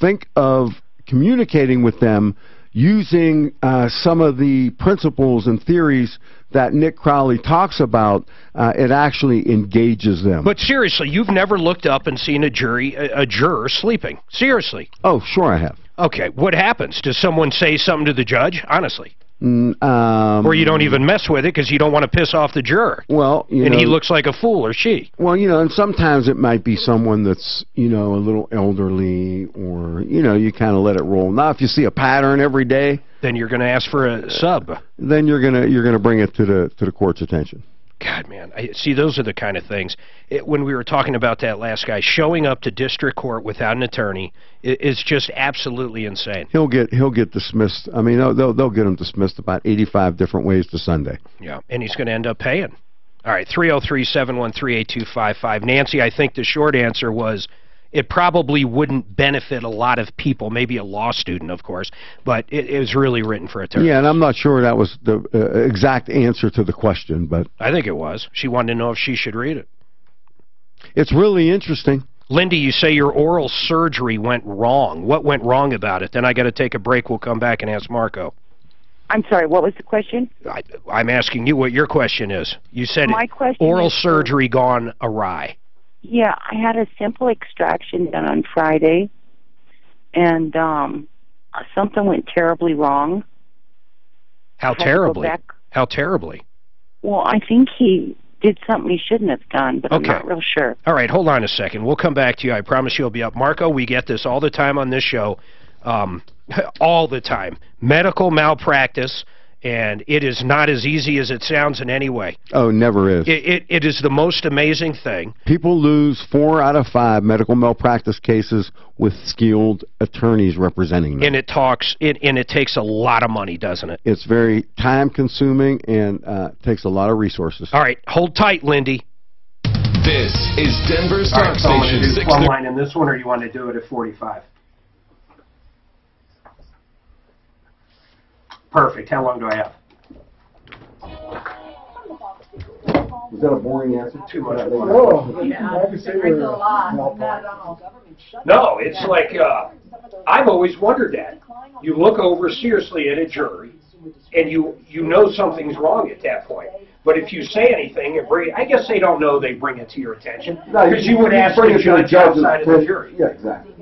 think of communicating with them using some of the principles and theories that Nick Crowley talks about, it actually engages them. But seriously, you've never looked up and seen a juror sleeping? Seriously? Oh, sure I have. Okay, what happens? Does someone say something to the judge? Honestly. Or you don't even mess with it because you don't want to piss off the juror. Well, and he looks like a fool, or she. Well, you know, and sometimes it might be someone that's, you know, a little elderly, or, you know, you kind of let it roll. Now, if you see a pattern every day, then you're going to ask for a sub. Then you're gonna bring it to the court's attention. God, man, see, those are the kind of things. When we were talking about that last guy, showing up to district court without an attorney is just absolutely insane. He'll get dismissed. I mean, they'll get him dismissed about 85 different ways to Sunday. Yeah, and he's going to end up paying. All right, 303-713-8255. Nancy, I think the short answer was it probably wouldn't benefit a lot of people, maybe a law student, of course, but it was really written for attorneys. Yeah, and I'm not sure that was the exact answer to the question, but... I think it was. She wanted to know if she should read it. It's really interesting. Lindy, you say your oral surgery went wrong. What went wrong about it? Then I got to take a break. We'll come back and ask Marco. I'm sorry, what was the question? I'm asking you what your question is. You said my question oral surgery gone awry. Yeah, I had a simple extraction done on Friday, and something went terribly wrong. How terribly? How terribly? Well, I think he did something he shouldn't have done, but I'm not real sure. All right, hold on a second. We'll come back to you. I promise you'll be up. Marco, we get this all the time on this show, all the time. Medical malpractice. And it is not as easy as it sounds in any way. Oh, never is. It is the most amazing thing. People lose 4 out of 5 medical malpractice cases with skilled attorneys representing them. And it takes a lot of money, doesn't it? It's very time-consuming and takes a lot of resources. All right, hold tight, Lindy. This is Denver's Talk Station. Station. Plumb line in this one, or you want to do it at 45? Perfect. How long do I have? Was that a boring answer? Too much. No, it's like, I've always wondered that. You look over seriously at a jury, and you know something's wrong at that point. But if you say anything, I guess they don't know they bring it to your attention. Because you would ask the judge outside of the jury. Yeah, exactly.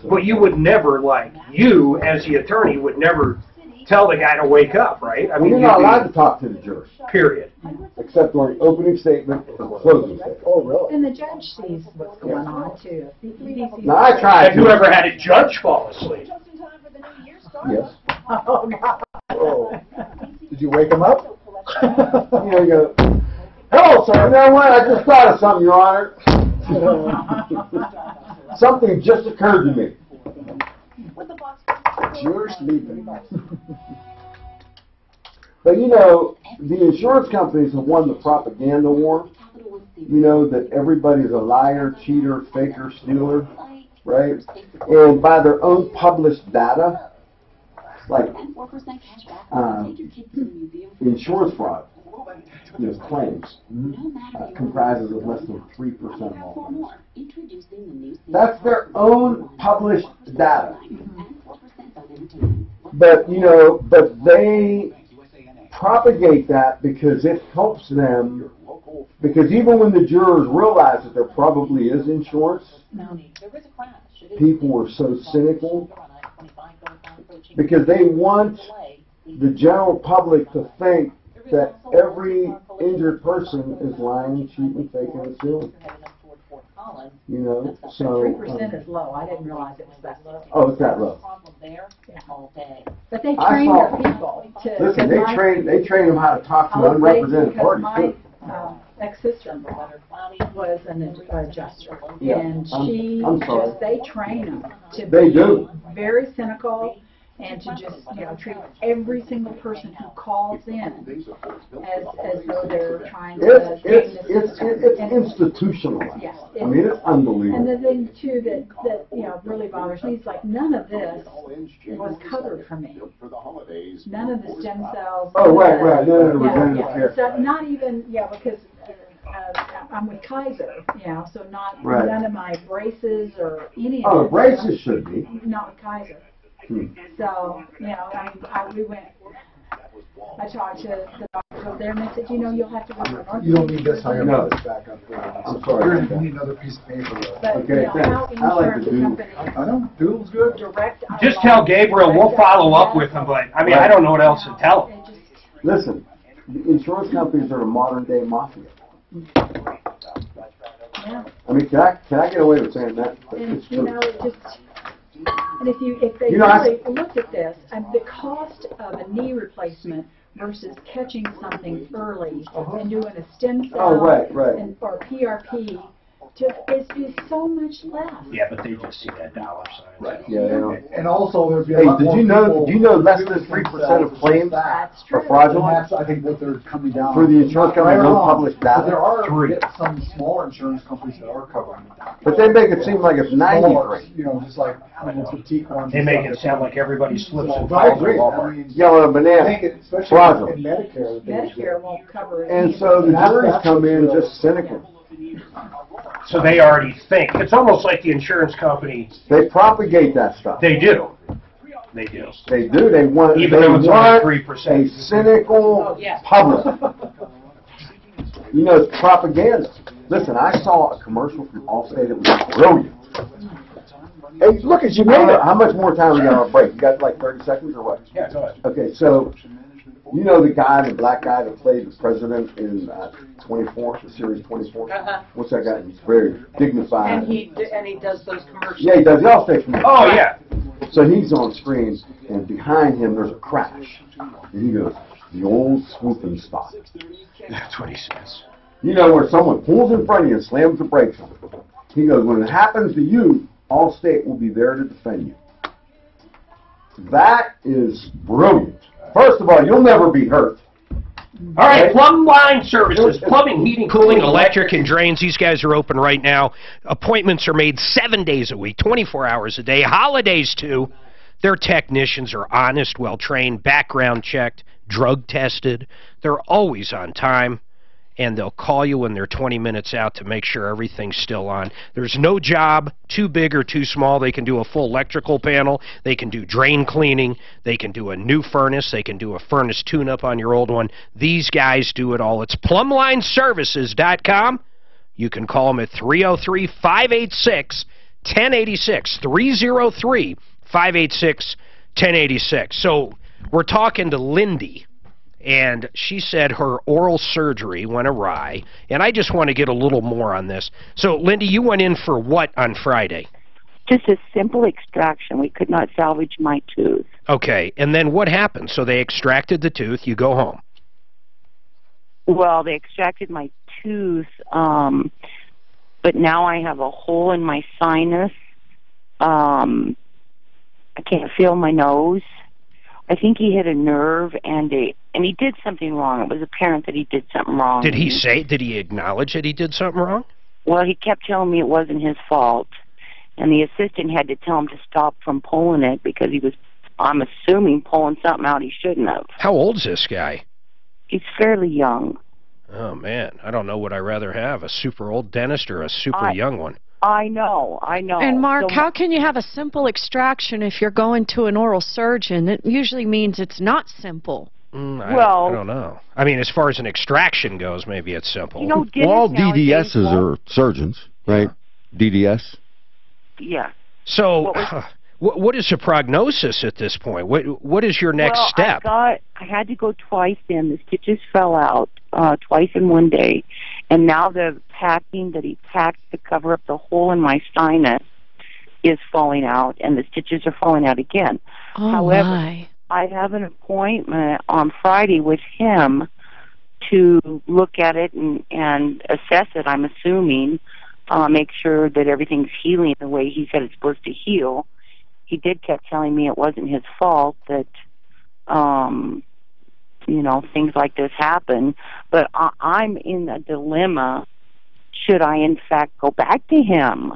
But you would never, you as the attorney, would never tell the guy to wake up, right? I mean, you're not allowed to talk to the jury. Period. Except during opening statement and closing statement. Oh, really? And the judge sees what's going on, too. Now, I tried. Have you ever had a judge fall asleep? Yes. Oh, God. Oh. Did you wake him up? You go, hello, sir. You know what? I just thought of something, Your Honor. Something just occurred to me. You're sleeping. But you know, the insurance companies have won the propaganda war. You know, that everybody's a liar, cheater, faker, stealer, right? And by their own published data, like insurance fraud, claims, comprises of less than 3% of all claims. That's their own published data. But they propagate that because it helps them Because even when the jurors realized that there probably is insurance, people were so cynical because they want the general public to think that every injured person is lying, cheating, faking, and stealing. You know, so 3% is low. I didn't realize it was that low. Oh, it's that low. Yeah. But they train their people to. Listen, they train them how to talk to unrepresented parties too. My ex-sister-in-law was an adjuster, Yeah, and I'm sorry. they train them to They be do. very cynical and to just treat every single person who calls in as though they're trying to. It's institutionalized. Yes, I mean, it's unbelievable. And the thing too that really bothers me is like none of this was covered for me. None of the stem cells. Oh, right. None of the regenerative care. So not even because. I'm with Kaiser, so none of my braces or any of Oh, that braces stuff, should be. Not with Kaiser. So, I talked to the doctor over there and they said, you'll have to go to an You don't need this. I got No. this back up there. I'm sorry. You need another piece of paper. But, Okay, how thanks. I like the insurance doodle. companies I know. Doodle's good. direct. Just tell Gabriel we'll follow up with him, but I mean, I don't know what else to tell him. Listen, the insurance companies are a modern day mafia. Yeah. I mean, can I get away with saying that? And, It's true. And if they really looked at this, the cost of a knee replacement versus catching something early and doing a stem cell right. or PRP is so much less. Yeah, but they just see that dollar sign. Right. Yeah. And also, there'd be a Hey, lot did more you know? people Did you know less doing than 3% of themselves claims That's are true. And fraudulent? that's, I think, what they're coming down Through the insurance company Right or won't wrong. publish But data? there are Three. some smaller insurance companies that are covering it. But they make it seem like it's Smaller, 93. just like boutique ones. They make it sound like everybody slips and So, I falls agree. all I over. mean, Yelling a I banana. think it, especially Fraudulent. in Medicare. Medicare won't cover it. And so the juries come in just cynical. So they already think. It's almost like the insurance company. They propagate that stuff. They do. They do. They do. They want. Even they though it's want only 3%. a cynical public. It's propaganda. Listen, I saw a commercial from Allstate. It was brilliant. Hey, look at you made it. How much more time we got on break? You got like 30 seconds or what? Yeah, go ahead. Okay, so the black guy that played the president in 24, the series 24. What's that guy? He's very dignified. And he does those commercials. Yeah, he does the Allstate commercials. Oh, yeah. So he's on screen, and behind him there's a crash, and he goes, "The old swooping spot." That's what he says. Where someone pulls in front of you and slams the brakes on. He goes, "When it happens to you, Allstate will be there to defend you." That is brilliant. First of all, you'll never be hurt. All right, Plumb Line Services, plumbing, heating, cooling, electric, and drains. These guys are open right now. Appointments are made 7 days a week, 24 hours a day, holidays too. Their technicians are honest, well-trained, background checked, drug tested. They're always on time, and they'll call you when they're 20 minutes out to make sure everything's still on. There's no job too big or too small. They can do a full electrical panel. They can do drain cleaning. They can do a new furnace. They can do a furnace tune-up on your old one. These guys do it all. It's PlumbLineServices.com. You can call them at 303-586-1086. 303-586-1086. So we're talking to Lindy. And she said her oral surgery went awry, and I just want to get a little more on this. So, Lindy, you went in for what on Friday? Just a simple extraction. We could not salvage my tooth. Okay, and then what happened? So they extracted the tooth, you go home. Well, they extracted my tooth, but now I have a hole in my sinus. I can't feel my nose. I think he hit a nerve, and he did something wrong. It was apparent that he did something wrong. Did he acknowledge that he did something wrong? Well, he kept telling me it wasn't his fault, and the assistant had to tell him to stop from pulling it because he was, I'm assuming, pulling something out he shouldn't have. How old's this guy? He's fairly young. Oh, man, I don't know what I'd rather have, a super old dentist or a super young one. I know. And Mark, how can you have a simple extraction if you're going to an oral surgeon? It usually means it's not simple. I don't know. I mean, as far as an extraction goes, maybe it's simple. You know, well, all DDSs are surgeons, right? DDS. Yeah. So, what is the prognosis at this point? What is your next step? I had to go twice in. The stitches fell out twice in one day, and now the packing that he packed to cover up the hole in my sinus is falling out, and the stitches are falling out again. However, I have an appointment on Friday with him to look at it and assess it, I'm assuming, make sure that everything's healing the way he said it's supposed to heal. He did kept telling me it wasn't his fault that, you know, things like this happen. But I'm in a dilemma. Should I, in fact, go back to him?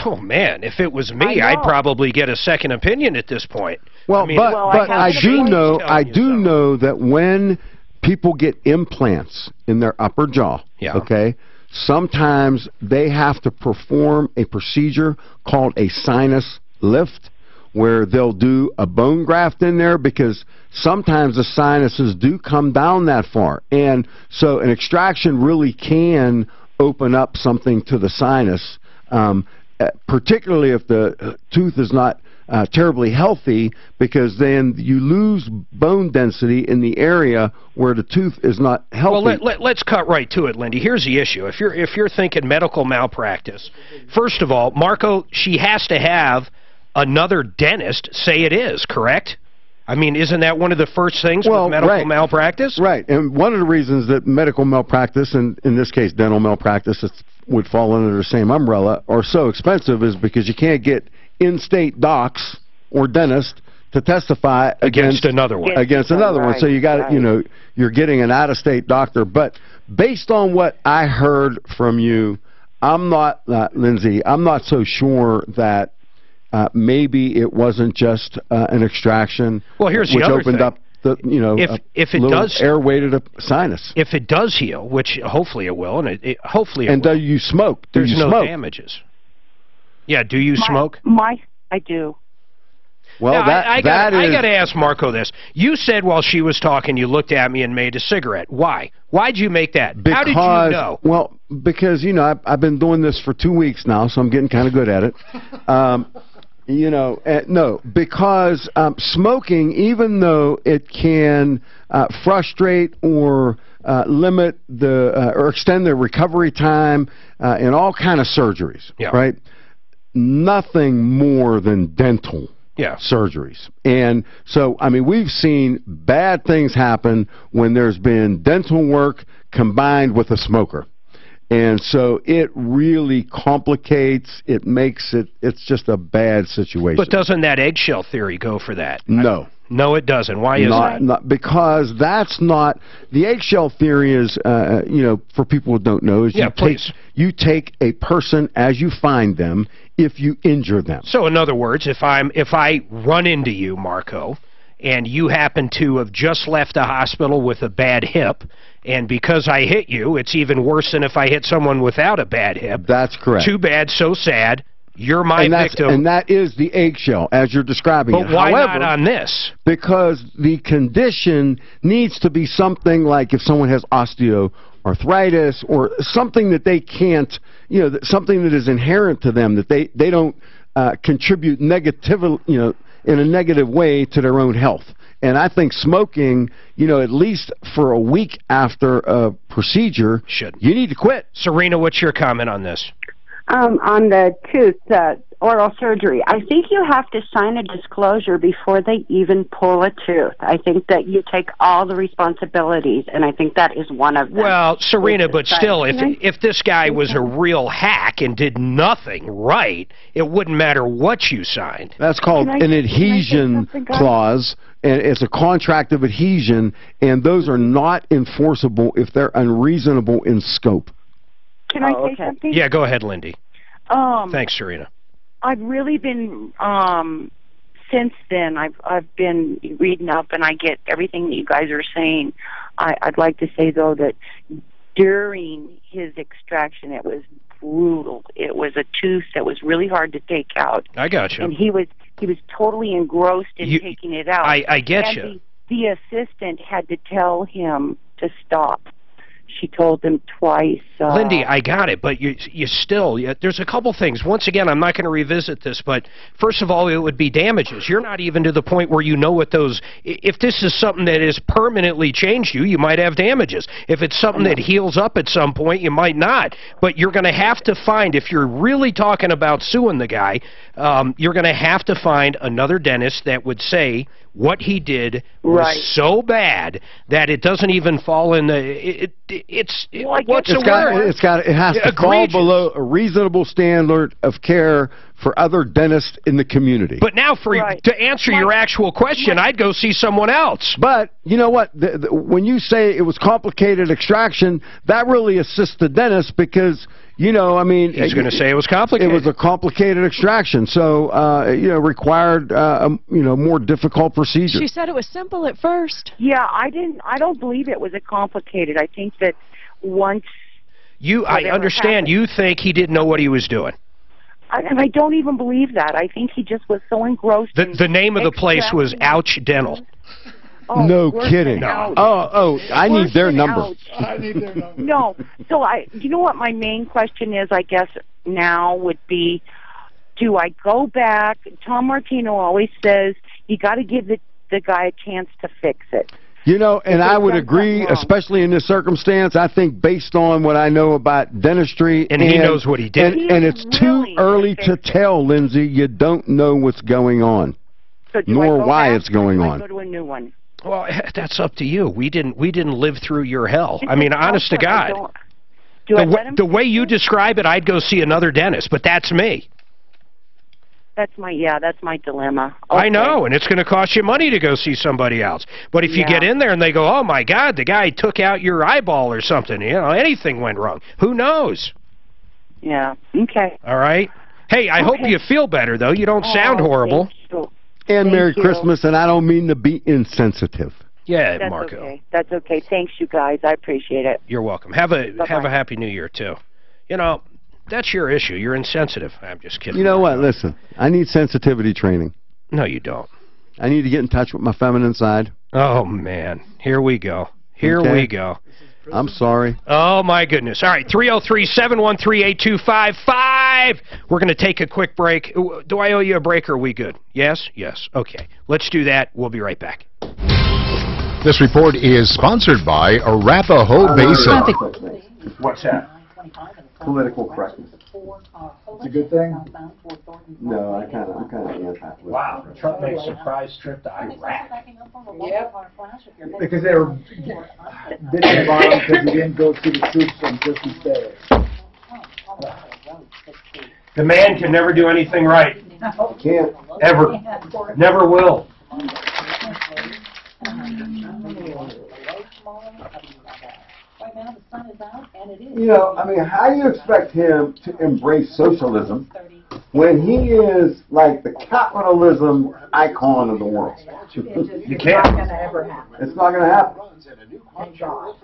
Oh man, if it was me, I'd probably get a second opinion at this point. Well, I mean, but I do know that when people get implants in their upper jaw, okay, sometimes they have to perform a procedure called a sinus lift, where they'll do a bone graft in there because sometimes the sinuses do come down that far. And so an extraction really can open up something to the sinus, particularly if the tooth is not terribly healthy, because then you lose bone density in the area where the tooth is not healthy. Well, let's cut right to it, Lindy. Here's the issue. If you're thinking medical malpractice, first of all, Marco, she has to have another dentist say it is, correct? I mean, isn't that one of the first things with medical malpractice? Right, and one of the reasons that medical malpractice, and in this case dental malpractice, would fall under the same umbrella, are so expensive is because you can't get in-state docs or dentists to testify against another one. Against another one. So you got you know, you're getting an out-of-state doctor. But based on what I heard from you, I'm not, Lindsay, I'm not so sure that maybe it wasn't just an extraction. Well, here's the which other opened thing. Up the, you know, if it does air-weighted sinus. If it does heal, which hopefully it will, and hopefully it and will. do you smoke? There's no damages. Yeah, do you smoke? I do. Well, now, I got to ask Marco this. You said while she was talking, you looked at me and made a cigarette. Why? Why'd you make that? How did you know? Well, because, you know, I've been doing this for 2 weeks now, so I'm getting kind of good at it. You know, no, because smoking, even though it can frustrate or limit the or extend the recovery time in all kind of surgeries, right? Nothing more than dental surgeries. And so, I mean, we've seen bad things happen when there's been dental work combined with a smoker. And so it really complicates, it makes it, it's just a bad situation. But doesn't that eggshell theory go for that? No. No, it doesn't. Why is that? Not, because that's not, the eggshell theory is, you know, for people who don't know, is you take a person as you find them if you injure them. So in other words, if I run into you, Marco, and you happen to have just left the hospital with a bad hip, and because I hit you, it's even worse than if I hit someone without a bad hip. That's correct. Too bad, so sad. You're my victim. And that is the eggshell, as you're describing it. But why not on this? Because the condition needs to be something like if someone has osteoarthritis or something that they can't, you know, something that is inherent to them, that they don't contribute negatively, you know, in a negative way to their own health. And I think smoking, you know, at least for a week after a procedure, you need to quit. Serena, what's your comment on this? On the tooth, oral surgery, I think you have to sign a disclosure before they even pull a tooth. I think that you take all the responsibilities, and I think that is one of them. Well, Serena, but still, if this guy was a real hack and did nothing right, it wouldn't matter what you signed. That's called an adhesion clause, and it's a contract of adhesion, and those are not enforceable if they're unreasonable in scope. Can I say something? Yeah, go ahead, Lindy. Thanks, Serena. I've really been since then. I've been reading up, and I get everything that you guys are saying. I'd like to say though that during his extraction, it was brutal. It was a tooth that was really hard to take out. I got you. And he was totally engrossed in taking it out. I get you. the assistant had to tell him to stop. She told him twice. Lindy, I got it, but you still, there's a couple things. Once again, I'm not going to revisit this, but first of all, it would be damages. You're not even to the point where you know what those, if this is something that has permanently changed you, you might have damages. If it's something that heals up at some point, you might not. But you're going to have to find, if you're really talking about suing the guy, you're going to have to find another dentist that would say what he did was so bad that it doesn't even fall in the, it has to fall below a reasonable standard of care for other dentists in the community. But now, to answer your actual question, I'd go see someone else. But you know what? When you say it was complicated extraction, that really assists the dentist because, you know, I mean, he's going to say it was complicated. It was a complicated extraction, so you know, required you know, more difficult procedure. She said it was simple at first. Yeah, I don't believe it was a complicated. I think that once I understand. You think he didn't know what he was doing. And I don't even believe that. I think he just was so engrossed. The name of the place was Ouch Dental. Oh, no kidding. Oh, I need their number. No. So you know what my main question is, I guess, now would be, do I go back? Tom Martino always says you got to give the guy a chance to fix it. You know, and I would agree, especially in this circumstance. I think based on what I know about dentistry, and he knows what he did, and it's too early to tell, Lindsay. You don't know what's going on, nor why it's going on. Go to a new one. Well, that's up to you. We didn't live through your hell. I mean, honest to God, the way you describe it, I'd go see another dentist. But that's me. That's my dilemma. Okay. I know, and it's going to cost you money to go see somebody else. But if you get in there and they go, oh, my God, the guy took out your eyeball or something, you know, anything went wrong. Who knows? Yeah, okay. All right? Hey, I hope you feel better, though. You don't sound horrible. And Merry Christmas, and I don't mean to be insensitive. Yeah, that's Marco. Okay. That's okay. Thanks, you guys. I appreciate it. You're welcome. Have a Happy New Year, too. You know, that's your issue. You're insensitive. I'm just kidding. You know what? Listen, I need sensitivity training. No, you don't. I need to get in touch with my feminine side. Oh, man. Here we go. Here we go. I'm sorry. Oh, my goodness. All right, 303-713-8255. We're going to take a quick break. Do I owe you a break, or are we good? Yes? Yes. Okay. Let's do that. We'll be right back. This report is sponsored by Arapahoe Basin. What's that? Political correctness. It's a good thing? No, I'm kind of anti. Wow, Trump made a surprise trip to Iraq. Yep. Because they were bitching about him because he didn't go see the troops on Christmas Day. The man can never do anything right. Can't. Ever. Never will. You know, I mean, how do you expect him to embrace socialism when he is like the capitalism icon of the world? You can't. It's not going to ever happen. It's not going to happen. Thank God.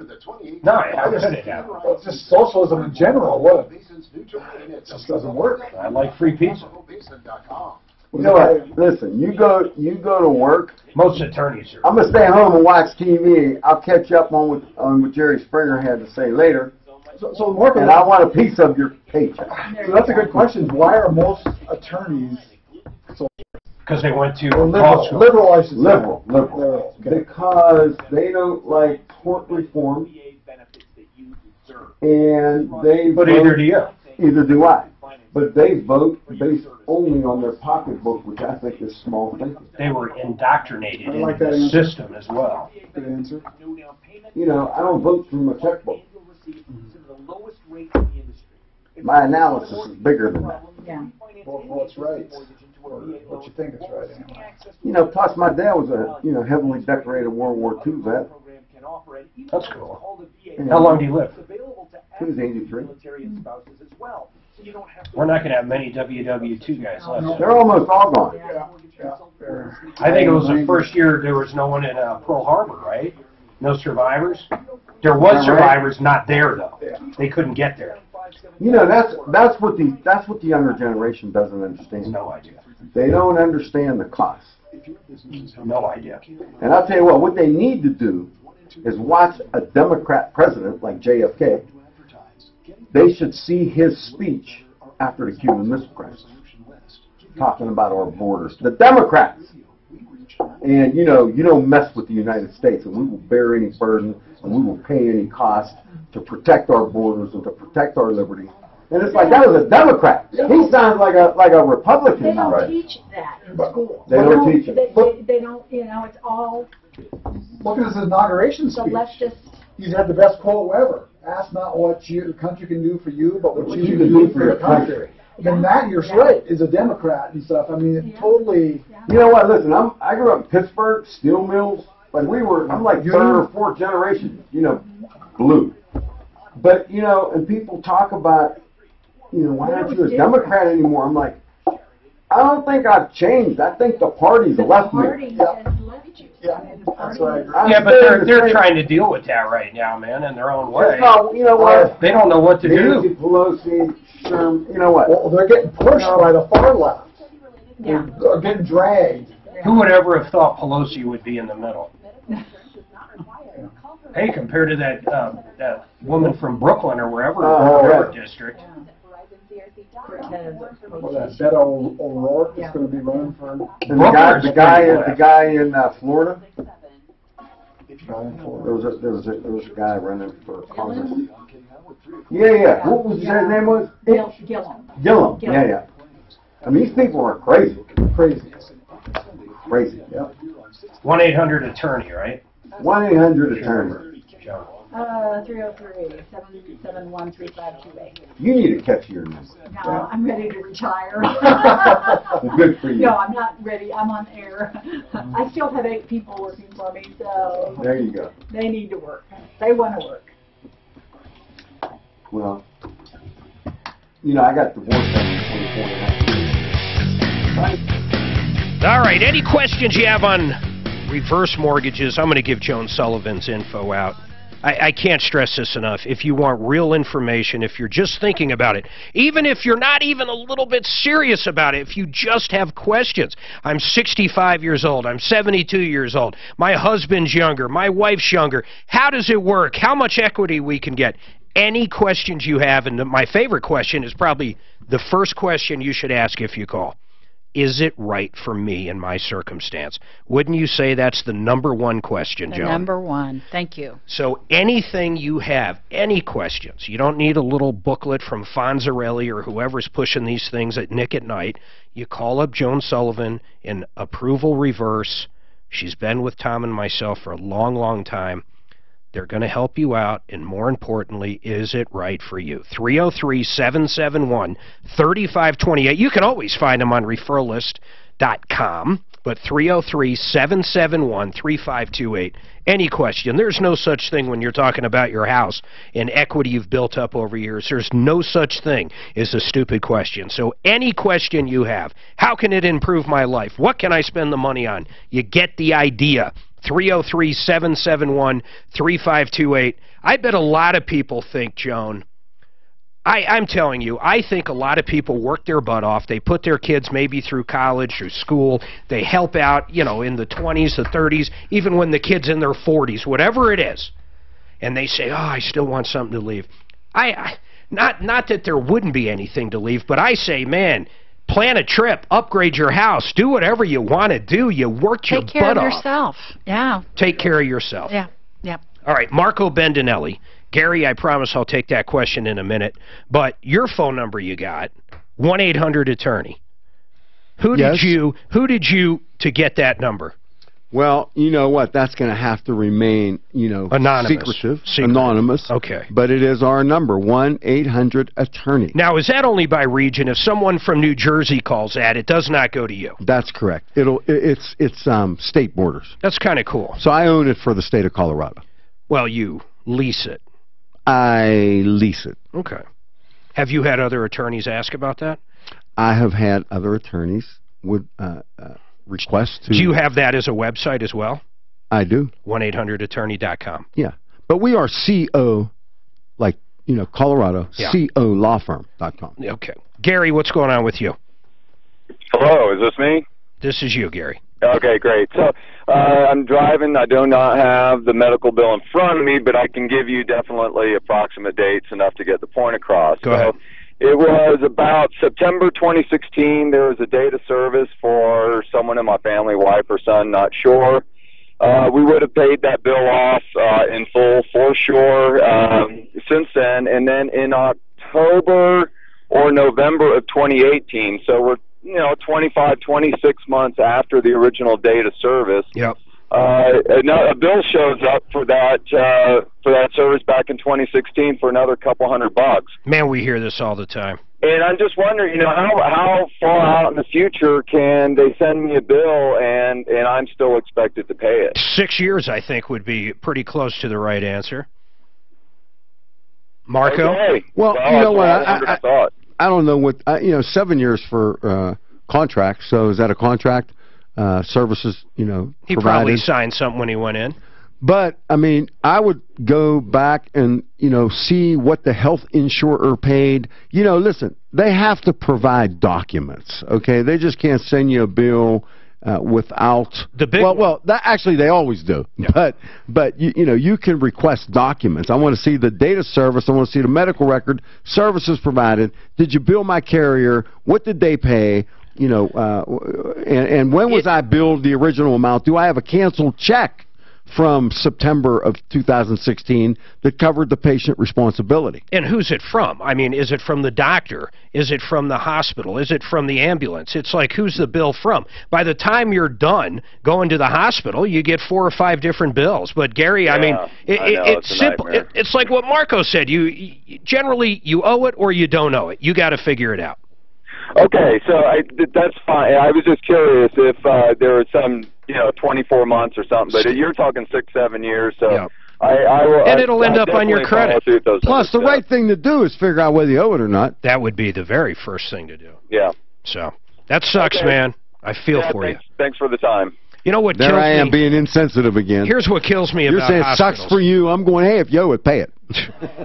No, how could it happen? It's just socialism in general. What? It just doesn't work. I like free pizza. You know what? Listen, you go to work. Most attorneys are. I'm gonna stay home and watch TV. I'll catch up on what Jerry Springer had to say later. So Marco, and I want a piece of your paycheck. So that's a good question. Why are most attorneys so? Because they went to liberal, I should say. Liberal. Okay. Because they don't like tort reform, and they. But either do you. Either do I. But they vote based only on their pocketbook, which I think is small thinking. They were indoctrinated into the system as well. Good answer. You know, I don't vote through my checkbook. My analysis is bigger than that. Yeah. Well, what's right? Or what you think is right, anyway. You know, plus my dad was a heavily decorated World War II vet. That's cool. How long do you live? He was 83. We're not going to have many WW2 guys left. They're almost all gone. I think it was the first year there was no one in Pearl Harbor, right? No survivors? There was survivors, not there, though. They couldn't get there. You know, that's what the younger generation doesn't understand. No idea. They don't understand the cost. No idea. And I'll tell you what they need to do is watch a Democrat president like JFK. They should see his speech after the Cuban Missile Crisis, talking about our borders. The Democrats. And, you know, you don't mess with the United States, and we will bear any burden, and we will pay any cost to protect our borders and to protect our liberty. And it's like, that was a Democrat. He sounds like a Republican. They don't right? teach that in school. They don't teach it. They don't, you know, it's all Look at his inauguration the speech. leftist. He's had the best quote ever. Ask not what your country can do for you, but what you can do do for your country. And that, you're right, is a Democrat and stuff. I mean, it totally... You know what, listen, I grew up in Pittsburgh, steel mills. Like, I'm like third or fourth generation, you know, blue. But, you know, and people talk about, you know, why aren't you a Democrat anymore? I'm like, I don't think I've changed. I think the party's left me. Yeah, that's right. Yeah, but they're trying to deal with that right now, man, in their own way. No, you know what? They don't know what to Nancy do. Pelosi, Sherman, you know what? Well, they're getting pushed by the far left. They're getting dragged. Who would ever have thought Pelosi would be in the middle? Hey, compared to that woman from Brooklyn or wherever, whatever district. Well, that Beto O'Rourke is going to be running for... And the guy in Florida. There was a guy running for Congress. Yeah. What was his name was? Gillum. Yeah. I mean, these people are crazy. Crazy. Yeah. 1-800-ATTORNEY, right? 1-800-ATTORNEY. 303-771-3528. You need to catch your number. No, I'm ready to retire. Good for you. No, I'm not ready. I'm on air. I still have 8 people working for me, so there you go. They need to work. They want to work. Well, you know, I got divorced after 24 years. All right, any questions you have on reverse mortgages, I'm going to give Joan Sullivan's info out. I can't stress this enough. If you want real information, if you're just thinking about it, even if you're not even a little bit serious about it, if you just have questions. I'm 65 years old. I'm 72 years old. My husband's younger. My wife's younger. How does it work? How much equity we can get? Any questions you have, and my favorite question is probably the first question you should ask if you call. Is it right for me in my circumstance? Wouldn't you say that's the #1 question, Joan? Number one. Thank you. So anything you have, any questions, you don't need a little booklet from Fonzarelli or whoever's pushing these things at Nick at Night. You call up Joan Sullivan in Approval Reverse. She's been with Tom and myself for a long, long time. They're going to help you out, and more importantly, is it right for you? 303-771-3528. You can always find them on referralist.com, but 303-771-3528. Any question. There's no such thing when you're talking about your house and equity you've built up over years. There's no such thing as a stupid question. So any question you have, how can it improve my life? What can I spend the money on? You get the idea. 303-771-3528. I bet a lot of people think, Joan, I'm telling you, I think a lot of people work their butt off. They put their kids maybe through college or school. They help out, you know, in the 20s, the 30s, even when the kid's in their 40s, whatever it is. And they say, oh, I still want something to leave. Not that there wouldn't be anything to leave, but I say, man, plan a trip, upgrade your house, do whatever you want to do. You worked your butt off. Take care of yourself. Yeah. Take care of yourself. Yeah. Yeah. All right, Marco Bendinelli. Gary, I promise I'll take that question in a minute. But your phone number you got, 1-800-ATTORNEY. Who did you to get that number? Well, you know what? That's going to have to remain, you know, anonymous. Secret. Anonymous. Okay. But it is our number, 1-800-ATTORNEY. Now, is that only by region? If someone from New Jersey calls that, it does not go to you. That's correct. It's state borders. That's kind of cool. So I own it for the state of Colorado. Well, you lease it. I lease it. Okay. Have you had other attorneys ask about that? I have had other attorneys would request to... Do you have that as a website as well? I do. 1-800-ATTORNEY.com. Yeah. But we are CO, like Colorado, Yeah. colawfirm.com. Okay. Gary, what's going on with you? Hello, is this me? This is you, Gary. Okay, great. So I'm driving. I do not have the medical bill in front of me, but I can give you definitely approximate dates enough to get the point across. Go ahead. It was about September 2016. There was a date of service for someone in my family, wife or son, not sure. We would have paid that bill off in full for sure since then. And then in October or November of 2018, so we're 25, 26 months after the original date of service. Yep. A bill shows up for that service back in 2016 for another couple $100. Man, we hear this all the time. And I'm just wondering, how far out in the future can they send me a bill and I'm still expected to pay it? 6 years, I think, would be pretty close to the right answer. Marco? Okay. Well, you know what? I thought. I don't know what 7 years for contract. So is that a contract? Services, He provided. probably signed something when he went in. But I mean, I would go back and see what the health insurer paid. Listen, they have to provide documents. Okay, they just can't send you a bill without the big. Well, that actually they always do. Yeah. But you can request documents. I want to see the data service. I want to see the medical record, services provided. Did you bill my carrier? What did they pay? And when was I billed the original amount? Do I have a canceled check from September of 2016 that covered the patient responsibility? And who's it from? I mean, is it from the doctor? Is it from the hospital? Is it from the ambulance? It's like, who's the bill from? By the time you're done going to the hospital, you get 4 or 5 different bills. But Gary, I mean, it's simple. It's like what Marco said. You generally you owe it or you don't owe it. You got to figure it out. Okay, so that's fine. I was just curious if there was some, 24 months or something, but you're talking 6, 7 years, so yeah. I will. And it'll end up on your credit. Plus, the right thing to do is figure out whether you owe it or not. That would be the very first thing to do. Yeah. So, that sucks, man. I feel for you. Thanks for the time. You know what kills me? There I am being insensitive again. Here's what kills me You're about saying hospitals. It sucks for you. I'm going, hey, if you owe it, pay it.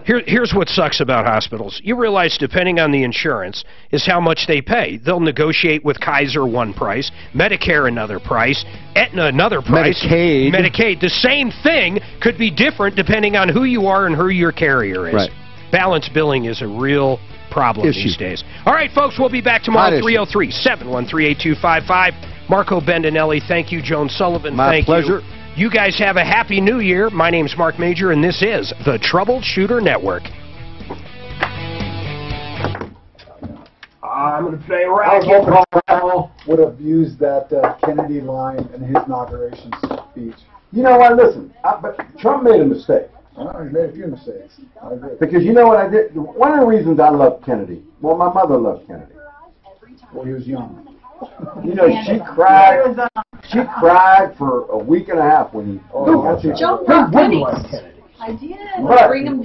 Here's what sucks about hospitals. You realize, depending on the insurance, is how much they pay. They'll negotiate with Kaiser one price, Medicare another price, Aetna another price. Medicaid. The same thing could be different depending on who you are and who your carrier is. Right. Balance billing is a real problem these days. All right, folks, we'll be back tomorrow, 303-713-8255. Marco Bendinelli, thank you. Joan Sullivan, My pleasure. You guys have a happy new year. My name's Mark Major, and this is the Troubleshooter Network. I'm going to play I was hoping Paul would have used that Kennedy line in his inauguration speech. You know what? Listen, but Trump made a mistake. He made a few mistakes. I agree. Because you know what I did? One of the reasons I love Kennedy, well, my mother loved Kennedy. Well, he was young. She cried. She cried for a week and a half when he. Joe Kennedy. I did. But Bring him down.